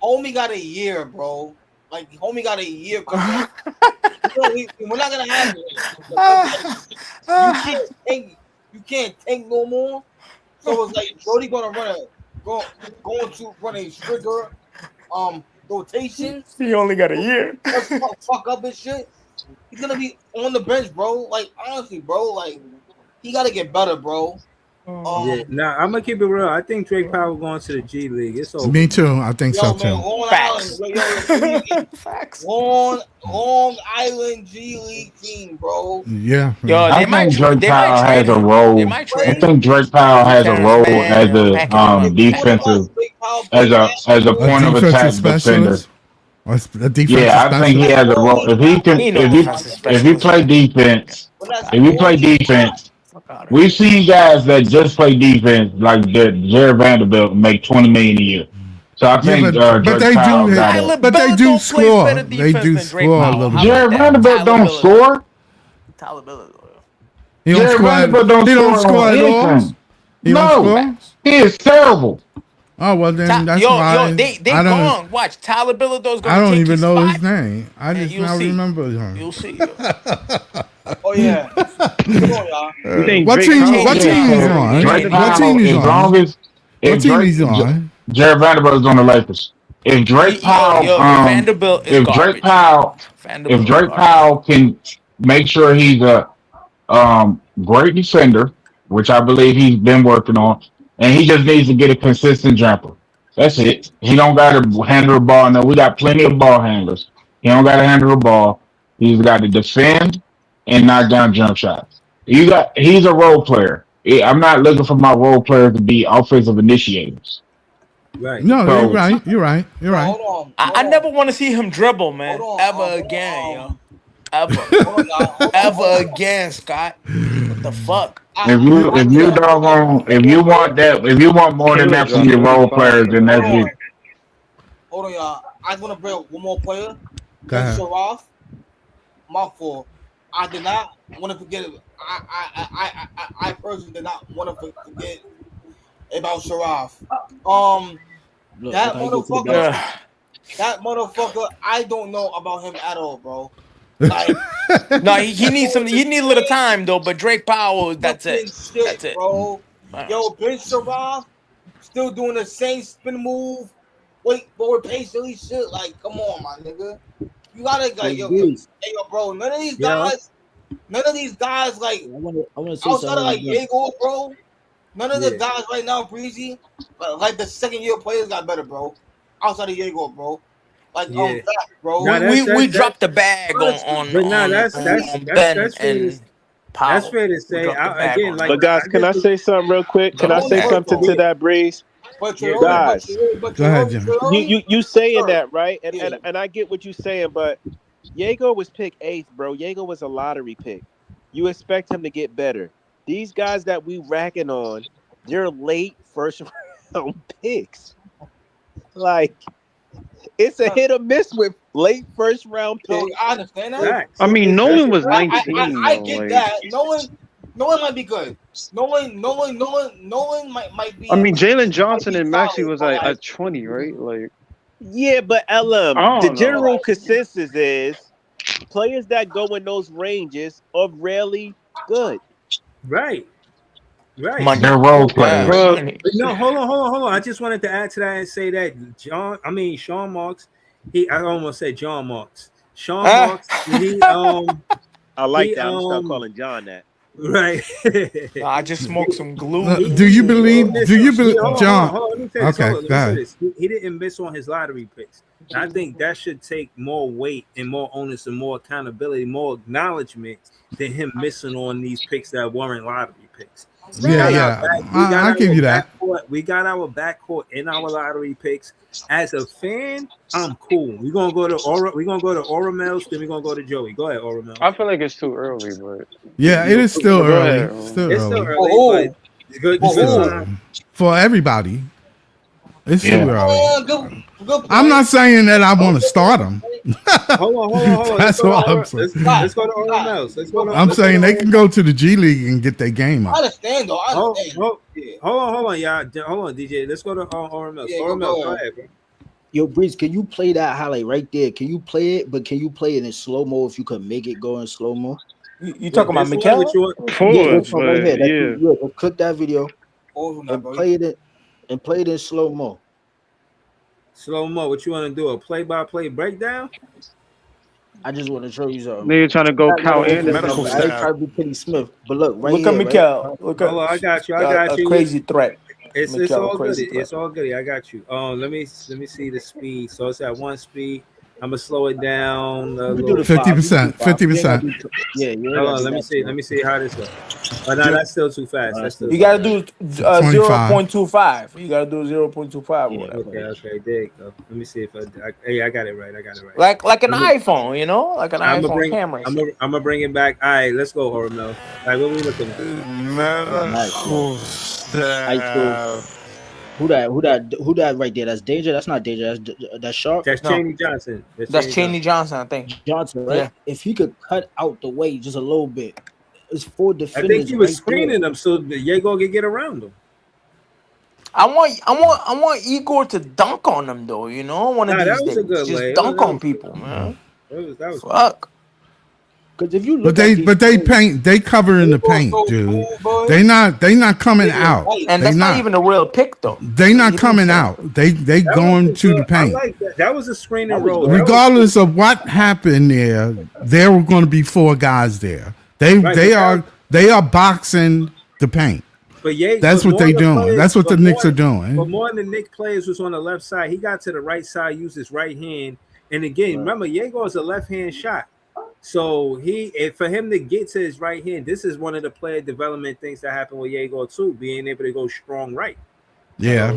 homie got a year, bro. Like homie got a year. We're not gonna have it. You can't tank no more. So it's like Jody going to run a stricter rotation. He only got a year. Fuck up and shit. He's gonna be on the bench, bro. Like honestly, bro. Like he gotta get better, bro. I'm gonna keep it real. I think Drake Powell going to the G League. It's over. Me too. I think so too. Long Island G League team, bro. Yeah. I think Drake Powell has a role. I think Drake Powell has a role as a defensive, as a point of attack defender. Yeah, I think he has a role. If he play defense, we see guys that just play defense like Jared Vanderbilt make $20 million a year. So I think Drake Powell got it. But they do score. They do score a little bit. Jared Vanderbilt don't score. He don't score at all. No, he is terrible. Oh well, then that's why. They gone. Watch Tyler Bilodeau's going. I don't even know his name. I just now remember him. You'll see. Oh yeah. What team is on? What team is on? What team is on? Jared Vanderbilt is on the Lakers. If Drake Powell, if Drake Powell can make sure he's a great defender, which I believe he's been working on, and he just needs to get a consistent jumper. That's it. He don't got to handle the ball. No, we got plenty of ball handlers. He don't got to handle the ball. He's got to defend and knock down jump shots. He's a role player. I'm not looking for my role players to be offensive initiators. Right. No, So you're right. You're right. You're right. Hold on. I never want to see him dribble, man. Hold on. Ever again, yo. Ever. Hold on, y'all. Ever again, Scott. What the fuck? if you want more than Caleb that from dropped your role 35 players, then that's Hold it. on. Hold on, y'all. I want to bring up one more player. Go Ben ahead. Sharaf. My fault. I did not want to forget. I personally did not want to forget about Sharaf. Look, That look how you get to the motherfucker. bench. That motherfucker. I don't know about him at all, bro. Like, No, he needs some. He needs a little time though. But Drake Powell, that's fucking it. shit, That's it. bro. Yo, Ben Sharaf still doing the same spin move. Wait, forward patiently shit. Like, come on, my nigga. You gotta like, yo, bro. None of these guys, like I want to say outside of something. like Egor, bro. None of the guys right now, Breezy, like the second year players got better, bro. Outside of Egor, bro. Like that, bro. Nah, We dropped the bag but nah, that's Ben fair and to, Powell. that's fair to We say. dropped the bag Again, on like But guys, can I say something real quick? Can I Double say bag. something to that, Breeze? But Guys, Go ahead, Jimmy. you saying that, right? And I get what you're saying, but Egor was picked 8th, bro. Egor was a lottery pick. You expect him to get better. These guys that we racking on, they're late first round picks. Like, it's a hit or miss with late first round picks. I understand that. I mean, Nolan was I 19 though. get Like, that. Nolan might be good. Nolan might be. I mean, Jalen Johnson and Maxey was at 20, right? Like, Yeah, but I the don't know. general consensus is players that go in those ranges are rarely good. right. They're role players. But no, hold on. I just wanted to add to that and say that Sean Marks, I almost said John Marks. Sean Marks, I like he, that. I'm gonna start calling John that. Right. I just smoked some glue. Do you believe? John? Hold on, let me say this. Okay, go ahead. He didn't miss on his lottery picks. And I think that should take more weight and more onus and more accountability, more acknowledgement than him missing on these picks that weren't lottery picks. I give you that. We got our backcourt in our lottery picks. As a fan, I'm cool. We're gonna go to Oramels, then we're gonna go to Joey. Go ahead, Oramels. I feel like it's too early, but Yeah, it is still Go early. ahead. It's still It's early. still early, but it's good time. For everybody. It's too early. Good I'm not saying that I want to start them. Hold on. That's what I'm saying. Let's go to Oramels. I'm saying they can go to the G League and get their game I up. understand though. I understand. Hold on, y'all. Hold on, DJ. Let's go to Oramels. Oramels, go ahead, bro. Yo, Breeze, can you play that highlight right there? Can you play it? But can you play it in slow mo if you could make it go in slow mo? You talking about Mikel? This one right here. Click that video and play it in slow mo. Slow mo. What you want to do? A play-by-play breakdown? I just want to show you something. They're trying to go Cal Anderson. Medical staff. I ain't trying to be Kenny Smith, but look right Look here. at Mikel. Right? Look at. Hold on, I got you. A crazy threat. It's Mikel, all good. crazy threat. It's all good. I got you. Let me see the speed. So it's at 1 speed. I'm gonna slow it down. 50%. 50%. Yeah. Hold on. Let me see how this goes. But no, that's still too fast. That's still You gotta do 0.25. You gotta do 0.25 or whatever. Okay. There you go. Let me see if I got it right. Like an iPhone, you know, like an iPhone camera. I'm gonna bring it back. All right, let's go, Hormel. All right, what we looking at? Who that right there? That's Danger. That's not Danger. That's Sharp. That's Chaney Johnson. That's Chaney Johnson, I think. Johnson, right? Yeah. If he could cut out the way just a little bit, it's 4 defenders. I think he was right screening there. them so the Egor could get around them. I want Egor to dunk on them though, you know. One of That these was a days, good just lay. dunk on people, man. That was Fuck. Because if you look, They cover in the paint, dude. They not coming out. And that's not even a real pick though. They not coming out. They going to the paint. I like that. That was a screening role. Regardless of what happened there were going to be 4 guys there. They are boxing the paint. But that's what they doing. That's what the Knicks are doing. But more than the Knicks players was on the left side. He got to the right side, used his right hand, and again, remember, Egor is a left hand shot. So for him to get to his right hand, this is one of the player development things that happened with Egor too, being able to go strong right. Yeah.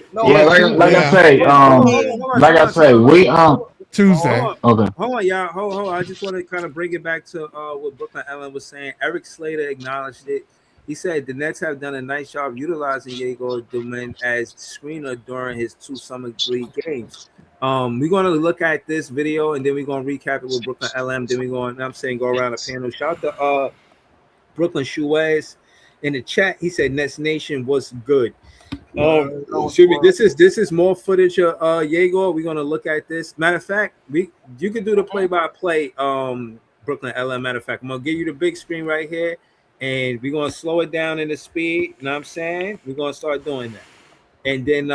No, Yeah, wait. like I Yeah, say, Hold on, like I say, we Tuesday. okay. hold on, y'all. Hold on. I just want to kind of bring it back to what Brooklyn Ellen was saying. Eric Slater acknowledged it. He said the Nets have done a nice job utilizing Egor Domin as screener during his 2 summer league games. We're going to look at this video and then we're going to recap it with Brooklyn LM. Then we're going, I'm saying, go around the panel. Shout out to Brooklyn Shuez in the chat. He said Nets Nation was good. Excuse me. This is more footage of Egor. We're gonna look at this. Matter of fact, you can do the play-by-play. Brooklyn LM. Matter of fact, I'm gonna give you the big screen right here, and we're gonna slow it down in the speed. You know what I'm saying? We're gonna start doing that, and then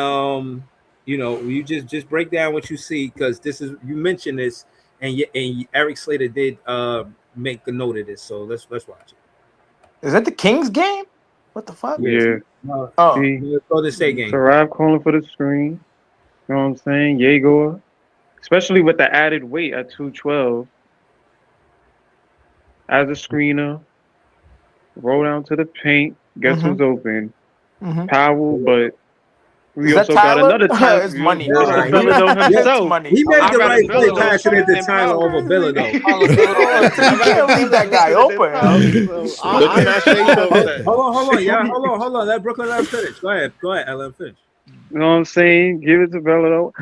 you just break down what you see because this is you mentioned this, and Eric Slater did make a note of this. So let's watch it. Is that the Kings game? What the fuck? Yeah. Oh. Golden State game. Sarab calling for the screen. You know what I'm saying? Egor, especially with the added weight at 212. As a screener, roll down to the paint. Guess who's open? Powell, but we also got another time. It's money. Mr. Bellardo himself. He made the right play passing it to Tyler over Bellardo. You can't leave that guy open. Hold on, y'all. Hold on. Let Brooklyn let him finish. Go ahead, let him finish. You know what I'm saying? Give it to Bellardo.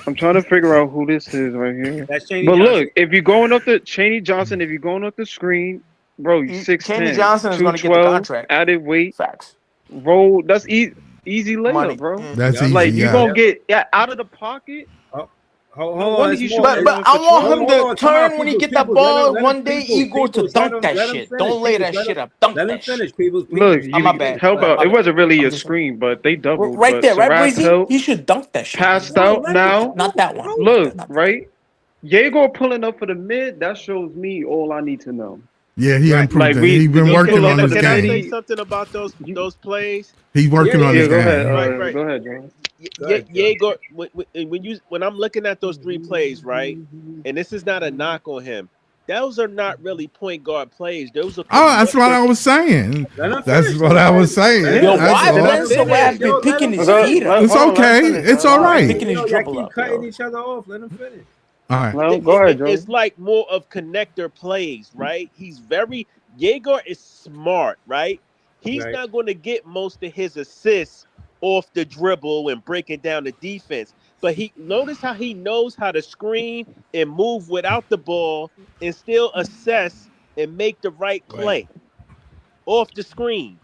I'm trying to figure out who this is right here. That's Chaney but Johnson. Look, if you're going up the Chaney Johnson, if you're going up the screen, bro, you 6'10". Chaney Johnson is going to get the contract. Added weight. Facts. Roll. That's easy layup, Money. bro. That's easy. Like you gonna get out of the pocket. Hold on, but I want him to turn when he get that ball one day. Egor to dunk that shit. Don't lay that shit up. Dunk that shit. Look, my bad. Help out. It wasn't really a screen, but they doubled. Right there, right, Sarab Breezy? He should dunk that shit. Passed out now. Not that one. Look, right? Egor pulling up for the mid. That shows me all I need to know. Yeah, he improved Like it. He's been working on his Can I game. say something about those plays? He's working on his Go game. ahead. Right. Go ahead, John. Egor, when I'm looking at those 3 plays, right, and this is not a knock on him. Those are not really point guard plays. Those are. That's what I was saying. That's what I was saying. Yo, why Ben Sarab been picking his feet up? It's okay. It's all right. Picking his dribble Keep up. cutting each other off. Let him finish. All right. No, go ahead, John. It's like more of connector plays, right? Egor is smart, right? He's not going to get most of his assists off the dribble and breaking down the defense. But notice how he knows how to screen and move without the ball and still assess and make the right play off the screen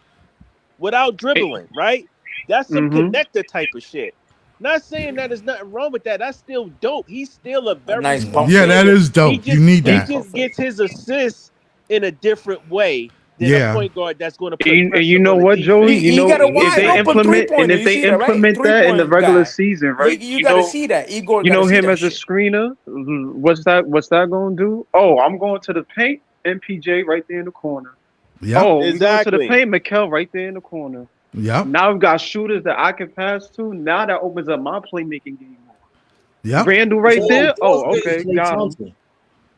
without dribbling, right? That's some connector type of shit. Not saying that there's nothing wrong with that. That's still dope. He's still a very nice bump. Yeah, that is dope. You need that. He just gets his assists in a different way than a point guard that's going to put And you know what, Joey? You know if they implement that in the regular season, right? You got to see that. Egor. You know him as a screener. What's that going to do? Oh, I'm going to the paint. MPJ right there in the corner. Yeah. Oh, we going to the paint. Mikel right there in the corner. Yeah. Now we've got shooters that I can pass to. Now that opens up my playmaking game. Yeah. Randall right there. Oh, okay, got him.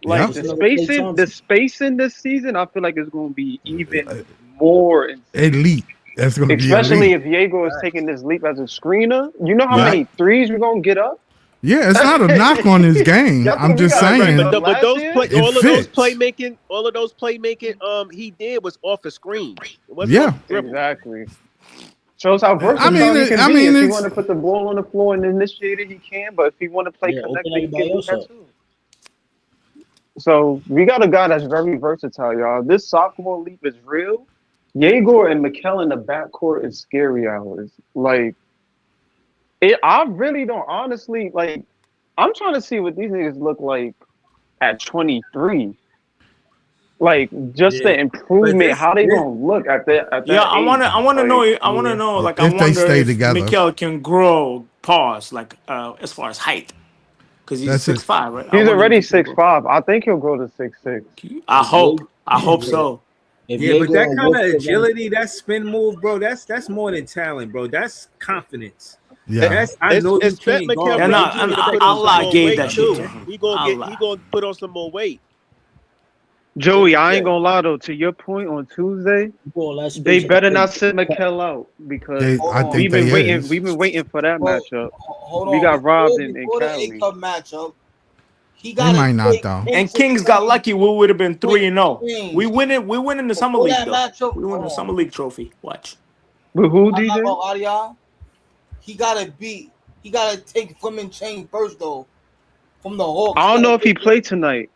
Like the spacing this season, I feel like it's going to be even more elite. That's going to be especially elite. if Egor is taking this leap as a screener. You know how many threes we're going to get up? Yeah, it's not a knock on his game. I'm just saying. But all of those playmaking, he did was off the screen. Yeah, exactly. Shows how versatile he can be. If he want to put the ball on the floor and initiate it, he can. But if he want to play connect, he can do that too. So we got a guy that's very versatile, y'all. This sophomore leap is real. Egor and Mikel in the backcourt is scary hours. Like, I really don't honestly like. I'm trying to see what these niggas look like at 23. Like, just the improvement, how they gonna look at that? Yeah, I wanna know. Like, I wonder if Mikel can grow. Like, as far as height. Because he's 6'5", right? He's already 6'5". I think he'll grow to 6'6". I hope so. Yeah, but that kind of agility, that spin move, bro, that's more than talent, bro. That's confidence. Yeah, I know you can't guard. Allah gave that shit to him. He gonna put on some more weight. Joey, I ain't gonna lie though. To your point on Tuesday, they better not sit Mikel out because we've been waiting. We've been waiting for that matchup. Hold we on. got robbed in before the Cali. A-Cup matchup. He They might not though. And Kings got lucky. We would have been 3-0. Kings. We win it. We win in the summer Before league that though. matchup, We win the summer league trophy. Watch. With who, I'm not DJ? gonna lie to y'all. He gotta take Fleming chain first though. From the Hawks. I don't know if he played tonight.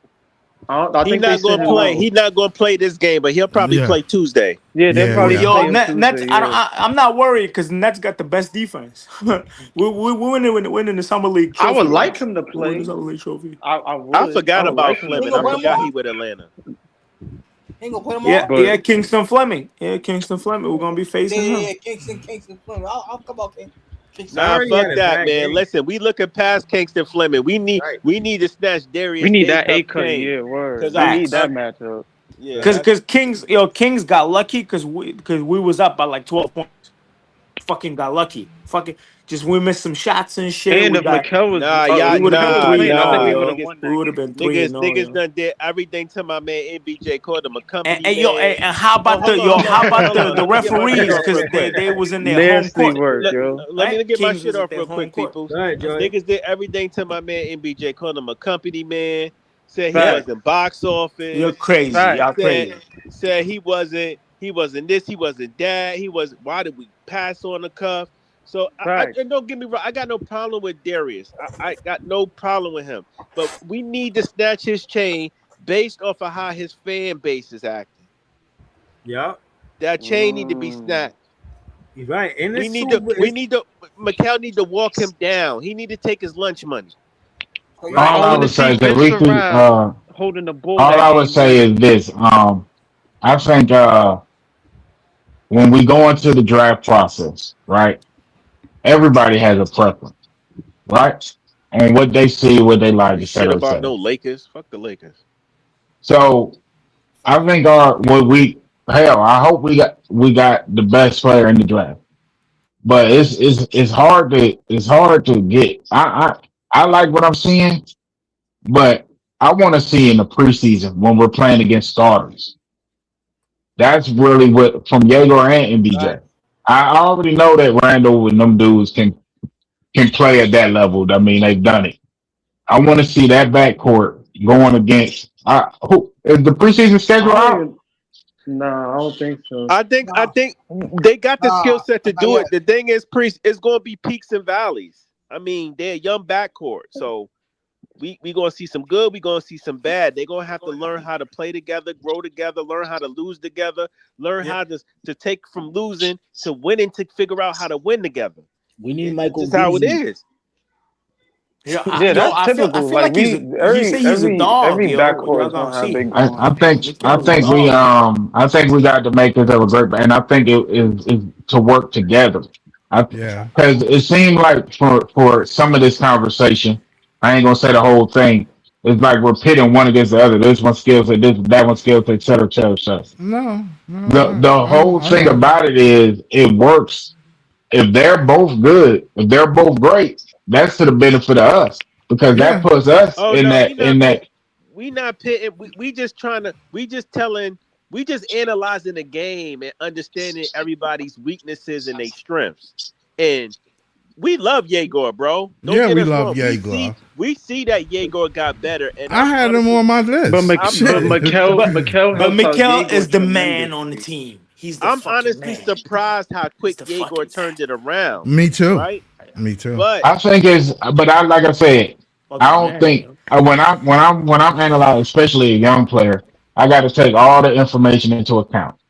I He's think they not said gonna play. He's not gonna play this game, but he'll probably play Tuesday. Yeah, they'll probably Yo, play him Nets. Tuesday. I'm not worried because Nets got the best defense. we winning the summer league I trophy. would like him to We win the play. summer league trophy. I would. I forgot would about like him to Fleming. play. I forgot he with Atlanta. Ain't gonna put him Yeah, on. yeah, Kingston Fleming. Yeah, Kingston Fleming. We're gonna be facing him. Yeah, Kingston Fleming. I'll come out, Kingston. Nah, fuck that, man. Listen, we looking past Kingston Fleming. We need to snatch Darius. We need that Day A Cup cut. chain. Yeah, word. 'Cause We need that matchup. Yeah, Because Kings got lucky because we was up by like 12 points. Fucking got lucky. Fucking just we missed some shots and shit. And we if got, Mikel was, we would have been 3-0. I think we would Yo. have won that. We would have been 3-0. Niggas done did everything to my man MBJ. Called him a company And man. and how about the referees because they was in their home Nasty court. work, yo. Let me get my Kings shit was at off their real home quick, court. people. Go ahead, Joey. Niggas did everything to my man MBJ. Called him a company man. Said he Fact. wasn't box office. You're crazy. Fact. Y'all crazy. Said he wasn't this. He wasn't that. He was. Why did we pass on the cuff? So and don't get me wrong. I got no problem with Darius. I got no problem with him. But we need to snatch his chain based off of how his fan base is acting. Yeah. That chain need to be snatched. You're right. And We need to Mikel need to walk him down. He need to take his lunch money. All I would say is that we can. Holding the ball. All I would say is this. I think when we go into the draft process, right? Everybody has a preference, right? And what they see, what they like, et Shit cetera, et about cetera. no Lakers. Fuck the Lakers. So I think I hope we got the best player in the draft. But it's hard to get. I like what I'm seeing, but I want to see in the preseason when we're playing against starters. That's really what from Egor and MBJ. Right. I already know that Randall and them dudes can play at that level. I mean, they've done it. I want to see that backcourt going against. Is the preseason schedule out? No, I don't think so. I think they got the skill set to do it. The thing is, Priest, it's going to be peaks and valleys. I mean, they're a young backcourt, so we going to see some good. We going to see some bad. They're going to have to learn how to play together, grow together, learn how to lose together, learn how to take from losing to winning, to figure out how to win together. We need Michael. That's how it is. Yeah, that's typical. I feel like he's a dog. Every backcourt is gonna have big. I think we got to make this of a great, and I think it is to work together. Because it seemed like for some of this conversation, I ain't gonna say the whole thing. It's like we're pitting one against the other. This one skills at this, that one skills, et cetera, et cetera, et cetera. No. The whole thing about it is it works. If they're both good, if they're both great, that's to the benefit of us because that puts us in that. We not pitting. We just analyzing the game and understanding everybody's weaknesses and their strengths. And we love Egor, bro. We love Egor. We see that Egor got better. And I had him on my list. But Mikel is the man on the team. I'm honestly surprised how quick Egor turned it around. Me too. Right? Me too. But I think like I said, I don't think when I'm analyzing, especially a young player, I got to take all the information into account.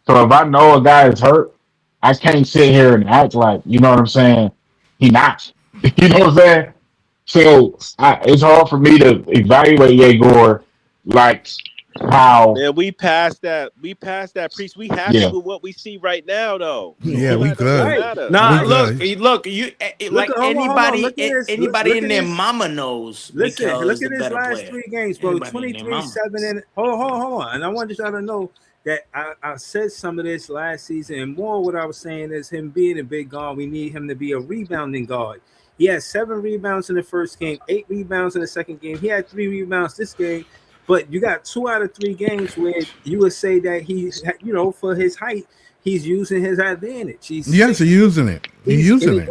So if I know a guy is hurt, I can't sit here and act like, you know what I'm saying, he not. You know what I'm saying? So it's hard for me to evaluate Egor like how. Man, we passed that. Priest. We happy with what we see right now, though. Yeah, we good. Nah, look. You like anybody in their mama knows. Listen, Mikel look is at the his better last player. 3 games, bro. 23-7 and hold on. And I wanted y'all to know that I said some of this last season, and more what I was saying is him being a big guard. We need him to be a rebounding guard. He had 7 rebounds in the first game, 8 rebounds in the second game. He had 3 rebounds this game. But you got 2 out of 3 games where you would say that he's, for his height, he's using his advantage. He's using it. He's using it.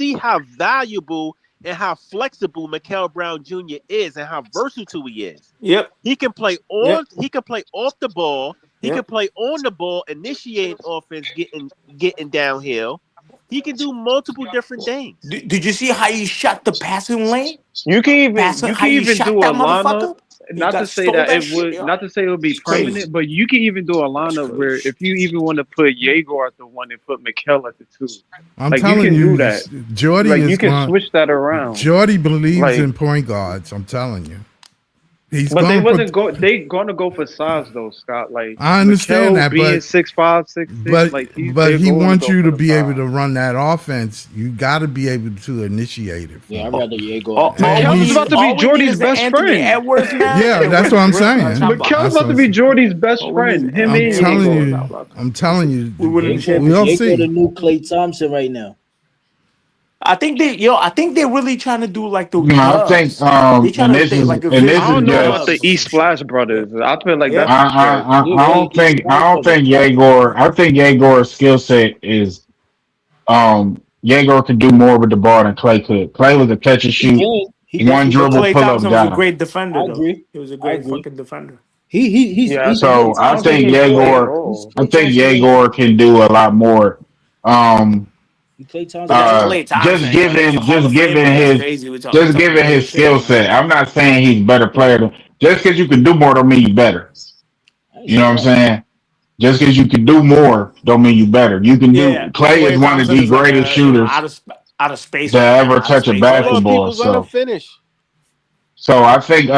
see how valuable and how flexible Mikel Brown Jr. is and how versatile he is. Yep. He can play Yep. He can play off the ball. He can Yep. play on the ball, initiating offense, getting downhill. He can do multiple different things. Did you see how he shot the passing lane? You can How you even shot do that a lineup. motherfucker? He Not to got say stole that that shit, yo. not to say it would be Crazy. permanent, but you can even do a lineup where if you even want to put Egor at the 1 and put Mikel at the 2, I'm like telling you can you, do that. Jordy Like is you can going. switch that around. Jordy believes Like, in point guards. I'm telling you, he's but they going. wasn't go. They gonna go for size though, Scott. Like I understand Mikel that, being but 6'5", 6'6", like but they're he going wants to go you for to the be able size. to run that offense. You got to be able to initiate it. Yeah, I'd rather Egor. Mikel's about to be Jordy's best friend. Edwards now. Yeah, that's what I'm saying. Mikel's about to be Jordy's best friend. Him I'm and telling Egor. you. I'm telling you. Egor, We'll Egor see. the new Klay Thompson right now. I think they're really trying to do like the No, I think Dubs. They trying and to this think is like a and this I vision is don't know about just the Dubs. East Splash brothers. I feel like Yeah. that's absurd. I don't think Yegor's skill set is Yegor can do more with the ball than Clay could. Clay was a catch and shoot, one But dribble Klay pull up Thompson was a guy. great defender, I though. agree. He was a I great agree. fucking defender. He's So I I don't think think he can play at Yegor all. I think Yegor can do a lot more. Klay But that's Thompson. Klay Thompson. Just Yo. He's a Hall of giving Famer. That's his crazy. We talking real shit skill right now. set. I'm not saying he's a better player than just because you can do more don't mean you better. You know what I'm saying? Just because you can do more don't mean you better. You can Yeah, do. Clay is Klay one of Thompson the is like greatest a shooters out of space to right now. ever Out of touch a space right Hold on, now. basketball. people. Let him So finish. I think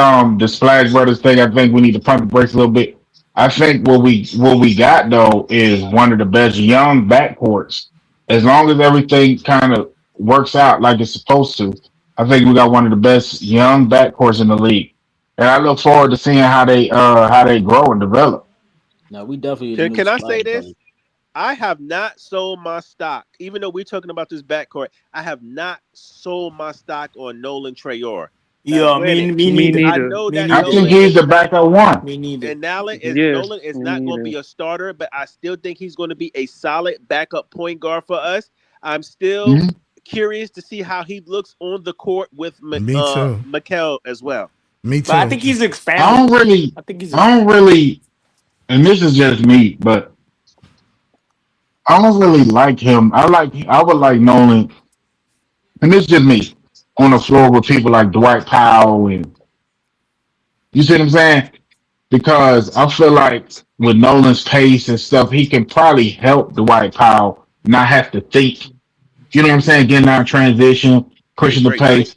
the Splash Brothers thing. I think we need to pump the brakes a little bit. I think what we got though is one of the best young backcourts. As long as everything kind of works out like it's supposed to, I think we got one of the best young backcourts in the league. And I look forward to seeing how they grow and develop. No, we definitely the new Can I say Splash this? Brothers. I have not sold my stock, even though we're talking about this backcourt. I have not sold my stock on Nolan Trayor. Now, Yeah, me granted, Me neither. I neither. know Me that I neither. think Nolan he's is the not, backup one. Me neither. and Yeah, Nolan is me not going to neither. be a starter, but I still think he's going to be a solid backup point guard for us. I'm still Mhm. curious to see how he looks on the court with Me too. Mikel as well. Me But I too. think he's I expandable. don't really, I think he's I don't expandable. really, and this is just me, but I don't really like him. I would like Nolan, and this is just me on the floor with people like Dwight Powell, and you see what I'm saying? Because I feel like with Nolan's pace and stuff, he can probably help Dwight Powell not have to think. You know what I'm saying? Getting out of transition, pushing the Drake. pace.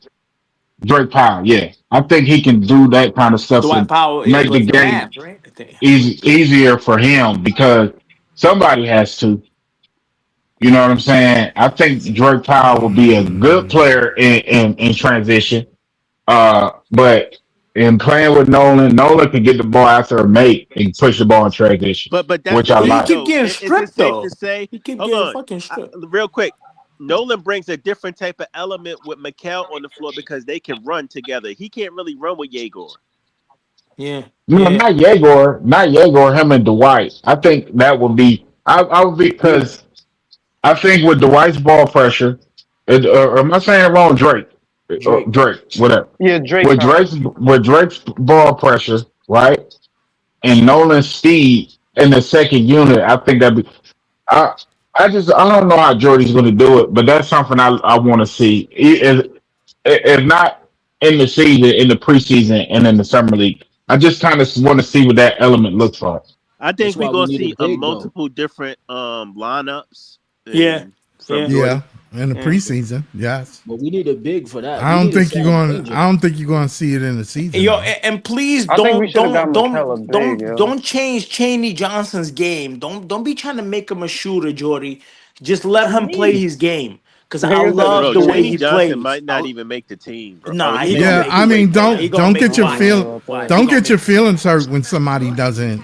Drake Powell, yeah, I think he can do that kind of stuff Dwight to Powell, yeah, make the with the game math, right? I think. easier for him because somebody has to. You know what I'm saying? I think Drake Powell will be a good player in transition. But in playing with Nolan, Nolan can get the ball after a mate and push the ball in transition, But that's which the I But he thing, like. keep though. getting Is it stripped safe to though. say? He keep Hold getting on, fucking stripped. real quick. Nolan brings a different type of element with Mikel on the floor because they can run together. He can't really run with Yegor. Yeah, No, yeah. not Yegor, him and Dwight. I think that would be. I would be because I think with Dwight's ball pressure, or am I saying it wrong? Drake, Drake. Drake, whatever. Yeah, Drake With Powell. Drake's ball pressure, right, and Nolan's speed in the second unit, I think that'd be. I I don't know how Jordy's going to do it, but that's something I want to see. If not in the season, in the preseason, and in the summer league, I just kind of want to see what that element looks like. I That's think we're why we gonna need a see big though. multiple different lineups Yeah, and from yeah. Jordy. Yeah, in the Yeah. preseason, yes. But we need a big for that. I We don't need a think you're Sam going. Granger. I don't think you're going to see it in the season. Yo, Though. and please I think we should have got McKella big, yo. don't change Cheney Johnson's game. Don't be trying to make him a shooter, Jordy. Just let him play his game. Cause I Nigga said love Bro, the way Cheney he change. Johnson plays. might not even make the team, bro. Nah, He he may gonna Yeah, make I it. mean, He don't gonna make get it. your Watch. feel. Watch. He Don't gonna get your make it. feelings hurt when somebody doesn't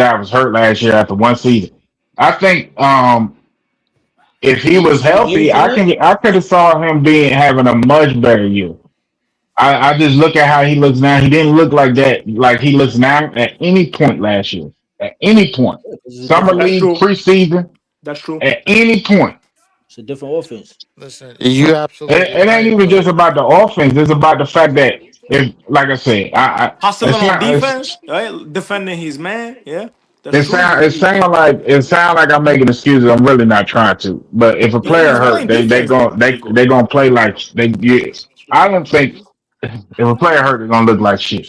guy was hurt last year after one season. I think if he was You game healthy, tonight? I could have saw him having a much better year. I just look at how he looks now. He didn't look like that, like he looks now at any point last year. At any point. This is a Summer different. That's league, true. preseason, That's true. at any point. It's a different offense. Listen, you absolutely It ain't right, even but just about the offense. It's about the fact that if, like I said, Hustling it's on not. defense, right? Defending his man. Yeah, that's It true. sound like I'm making excuses. I'm really not trying to. But if a player He's hurt, playing defense, Igor. they gonna play like they get. I don't think if a player hurt, they're gonna look like shit.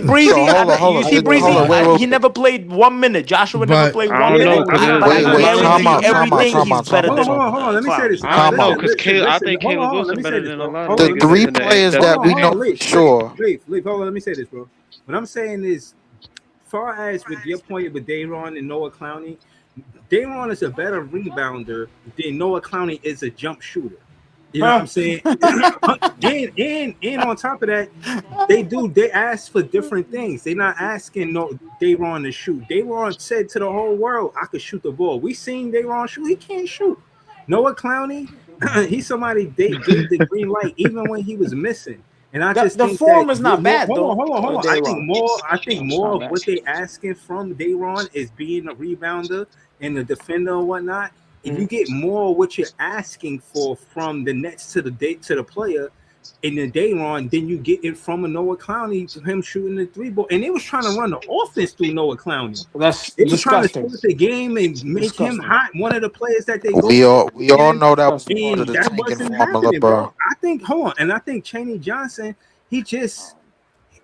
see Breezy? So hold on, You see Breezy? He never played 1 minute. Joshua never But- played I 1 don't know, minute. 'cause But I wait, guarantee time out, everything he's better Hold than. on, hold on. Let me say this. I don't know, Clowney. because I think Caleb Hold Wilson on, let me say better this, than bro. a lot of Hold on, The let me niggas say three in this. players that's that we know Leaf, for sure. Leaf, hold on, let me say this, bro. What I'm saying is, far as with your point with Dayron and Noah Clowney is a better rebounder than Noah Clowney is a jump shooter. You know what I'm saying? And on top of that, they ask for different things. They're not asking no Dayron to shoot. Dayron said to the whole world, I could shoot the ball. We seen Dayron shoot, he can't shoot. Noah Clowney, he's somebody they gave the green light even when he was missing. And I just The think that form is not more, bad though. hold on. Dayron. I think It's not more of bad. what they asking from Dayron is being a rebounder and a defender and whatnot. If you get more of what you're asking for from the Nets to the player in the day run, then you get it from a Noah Clowney to him shooting the three ball. And they was trying to run the offense through Noah Clowney. That's They was trying to disgusting. start the game and make him Disgusting. hot. One of the players that they go We to all every we all weekend. know that was part of And the that tanking wasn't formula, happening, bro. bro. I think and I think Chaney Johnson,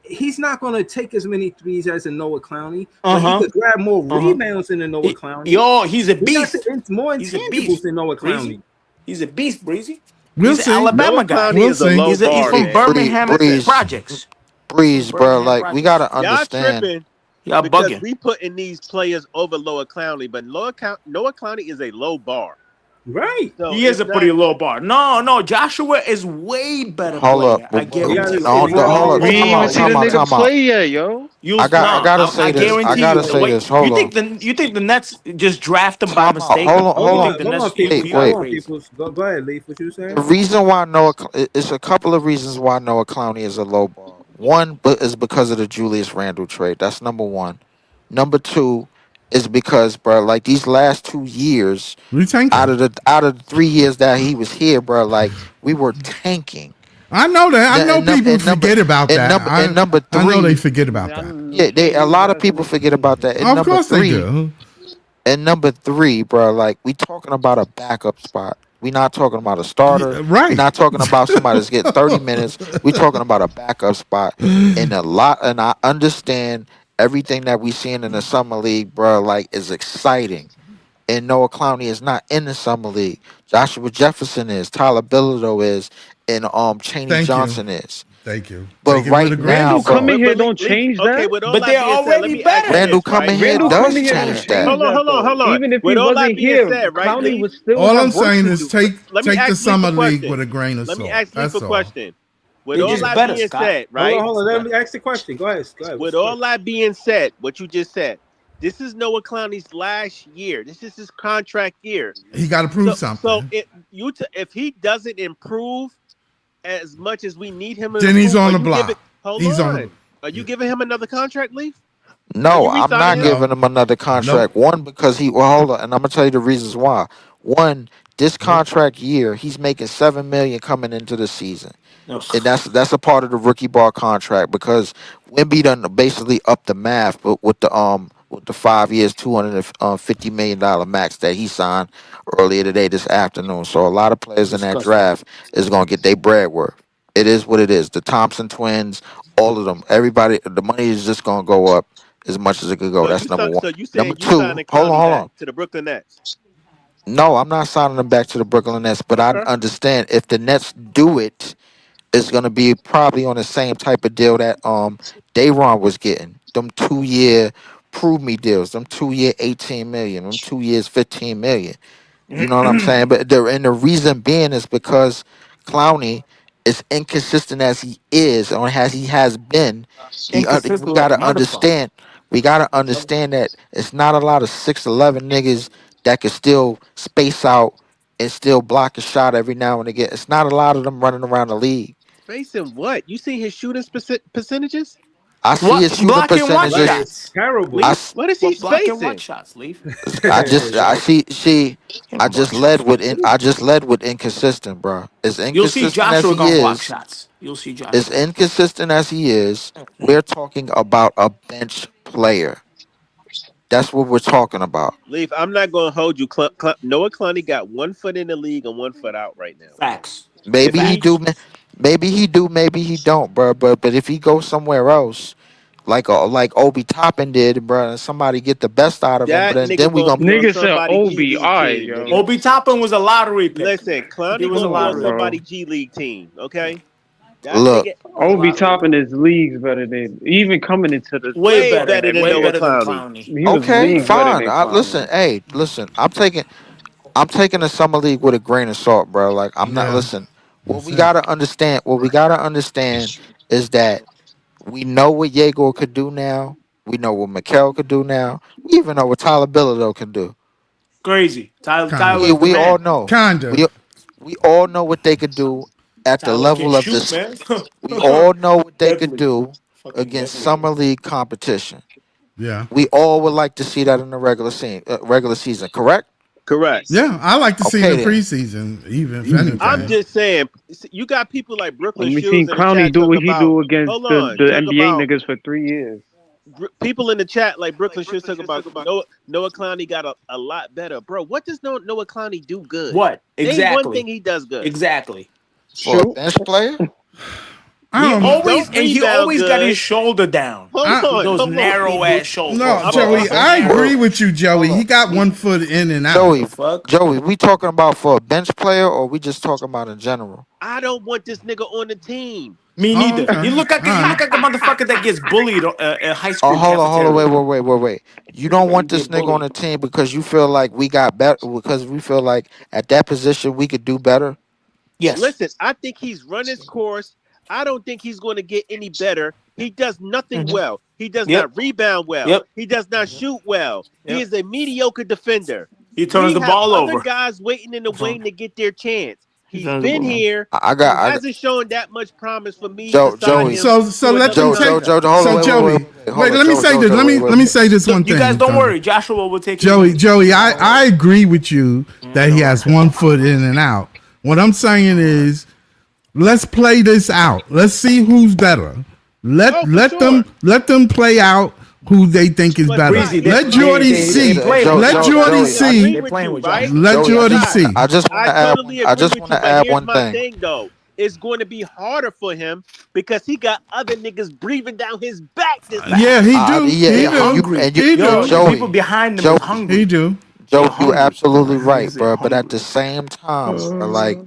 he's not gonna take as many threes as a Noah Clowney, but he could grab more rebounds than a Noah Clowney. He's a He got beast. more He's a intangibles beast. than Noah Breezy. Clowney. He's a beast, Breezy. We'll He's an see. Alabama Noah guy. Clowney We'll is a see. low He's bar, from man. Birmingham Listen, Projects. Breeze, bro. Birmingham Like we gotta Projects. y'all understand. tripping Y'all because bugging. we putting these players over Noah Clowney, but Noah Clowney is a low bar. Right. So He is it's a not. pretty low bar. No. Joshua is way better Hold up, player. I We gotta guarantee see. you. We gotta see hold up. We what ain't Time even out. see Clowney the Time out. nigga Time out. play yet, yo. I gotta say I this. I guarantee you. gotta The say way this. Hold on. you think the Nets just draft him by Time out. mistake? Hold on. Hold Hold You on. think on, the hold Nets? on, peoples. Y'all Hold Wait. on, crazy. peoples. Go ahead, Leaf. What you The saying? reason why it's a couple of reasons why Noah Clowney is a low ball. One, is because of the Julius Randle trade. That's number one. Number two is because, bro, like these last 2 years, We tanking. out of the 3 years that he was here, bro, like we were tanking. I know that. I know people And number forget about and that. number and number I know they three, forget about I that. yeah, they a told you lot of guys people niggas forget about niggas. that. Of course they do. And number three, bro, like we talking about a backup spot. We not talking about a starter. Yeah, We right. not talking about somebody that's getting 30 minutes. We talking about a backup spot. And I understand everything that we seeing in the summer league, bro, like is exciting. And Noah Clowney is not in the summer league. Joshua Jefferson is, Tyler Bilodeau is, and Cheney Thank you. Johnson is. Thank you. But Take it with a right grain now, of Randall salt. coming bro, here But don't Leaf, change okay. that. With all But that they're being said, let already me ask you better. Randall this, right? coming here Randall does coming here don't change that. change Hold on, that hold on, though. hold on. Even if he With all that wasn't being here, said, right, Clowney Leaf? would still All have I'm work saying to is do. Let me take the ask Leaf a summer league with question. a grain of Let me salt. ask Leaf a That's all. question. With They're all just that better, being Scott. said, Hold right? on, hold Just on. Let better. me ask the question. Go ahead. Go ahead. What's With the all question? that being said, what you just said, this is Noah Clowney's last year. This is his contract year. He got to prove So something. if he doesn't improve as much as we need him to Then he's improve, on are the you giving? block. Hold He's on the on. block. Are you Yeah. giving him another contract, Leaf? Are No, you I'm re-signing not him? giving No. him another Nope. contract. One, because hold on, and I'm gonna tell you the reasons why. One, this Nope. contract year, he's making 7 million coming into the season. And Ugh. that's a part of the rookie ball contract because Wimby done basically up the math, but with the 5 years, $250 million max that he signed earlier today this afternoon. So a lot of players in that Disgusting. draft is gonna get their bread worth. It is what it is. The Thompson twins, all of them, everybody, the money is just gonna go up as much as it could go. That's number one. So you Number saying you two, signing Clowney hold back on. to the Brooklyn Nets? No, I'm not signing them back to the Brooklyn Nets, but I Okay. understand if the Nets do it, it's gonna be probably on the same type of deal that Dayron was getting. Them 2 year prove me deals, them 2 year 18 million, them 2 years 15 million. You know what I'm saying? But the reason being is because Clowney is inconsistent as he is, or as he has been. We Inconsistent like a gotta motherfucker. understand. We gotta understand that it's not a lot of 6'11" niggas that can still space out and still block a shot every now and again. It's not a lot of them running around the league. Facing what? You see his shooting percentages? I see What his shooting blocking what Right. percentages. It's shots? terrible. I, Leaf? What? s- What is he What blocking what spacing? shots, Leaf? I see. He I don't block just shots. led with inconsistent, bro. As You'll see inconsistent as Joshua he gonna block is, shots. You'll see as Joshua. inconsistent as he is, we're talking about a bench player. That's what we're talking about. Leaf, I'm not going to hold you. Noah Clowney got 1 foot in the league and 1 foot out right now. Facts. Maybe he Facts. do, maybe he do, maybe he don't, bro. But if he goes somewhere else, like Obi Toppin did, bro, and somebody get the best out of him, but That then nigga we gonna gonna be on Nigga said somebody G Obi, League alright, team, yo. nigga. Obi Toppin was a lottery pick. Listen, He Clowney was a gonna Come be on on, lottery pick. somebody bro. G League team. Okay, that look. nigga He was a Obi lottery Toppin pick. is leagues better than even coming into the Way way better better than than way Noah better than Clowney. Clowney. he was Way Okay, leagues better. better fine. than Listen, Clowney. hey, listen. I'm taking the summer league with a grain of salt, bro. Like I'm not Yeah. listen. what we gotta understand. What we gotta understand is that we know what Yegor could do now. We know what Mikel could do now. We even know what Tyler Bilodeau can do. Crazy. Kind Tyler's of. the We all man. know. Kind of. We all know what they could do at the Tyler can level of shoot, this. man. We all know what they could Definitely. do Fucking against definitely. summer league competition. Yeah. We all would like to see that in the regular season. Correct? Correct. Yeah, I like to see Okay the then. preseason, even if I'm anything. just saying, you got people like Brooklyn And we Shoes seen in the Clowney chat do talk what he about. do against Hold the on, talk NBA about niggas for 3 years. people in the chat like Brooklyn Shoes talk about Noah Clowney got a lot better, bro. What does Noah Clowney do good? What? Name one Exactly. thing he does good. Exactly. For a Shoot. bench player? I don't He know. don't He rebound always got his good. shoulder down. Hold I, With on, those come on, narrow Feebles. ass shoulders. no, For a Joey, bench I player? agree with you, Joey. Hold He on. got 1 foot in and out. Joey, The fuck? Joey, we talking about for a bench player or we just talking about in general? I don't want this nigga on the team. Me Oh, neither. okay. He All look like right. a motherfucker that gets bullied at high Oh, school hold on, cafeteria. wait. You don't You want this get nigga on bullied. the team because you feel like we got better because we feel like at that position we could do better. Yes. Listen, I think he's run his course. I don't think he's going to get any better. He does nothing Hmm. well. He does Yep. not rebound well. Yep. He does not shoot well. He Yep. is a mediocre defender. He turns We the have ball other over. guys waiting in the wing to get their chance. He He's turns the been ball. here. I He got hasn't shown that much promise for me to sign Joey. him So to let another me say. contract. Hold So on, Joey, hold wait. on, Let me say this. Let me say this one You thing. guys don't Tony. worry. Joshua will take his minutes. Joey, I agree with you that he has 1 foot in and out. What I'm saying is, let's play this out. Let's see who's better. Oh, for sure. Let them play out who they think is But better. Breezy, Let Jordy see. Let Jordy I see. agree with you, right? Let Jordy Josh, see. I just want I to add totally I agree just with want you, to but add here's one my thing. thing though. It's going to be harder for him because he got other niggas breathing down his back this time. Yeah, he do. He Yeah, do. He Yo, do. the people behind him is Joey, hungry. He do. Joe, you hungry. absolutely Like, right, niggas are bro. But at the hungry. same time, bro, like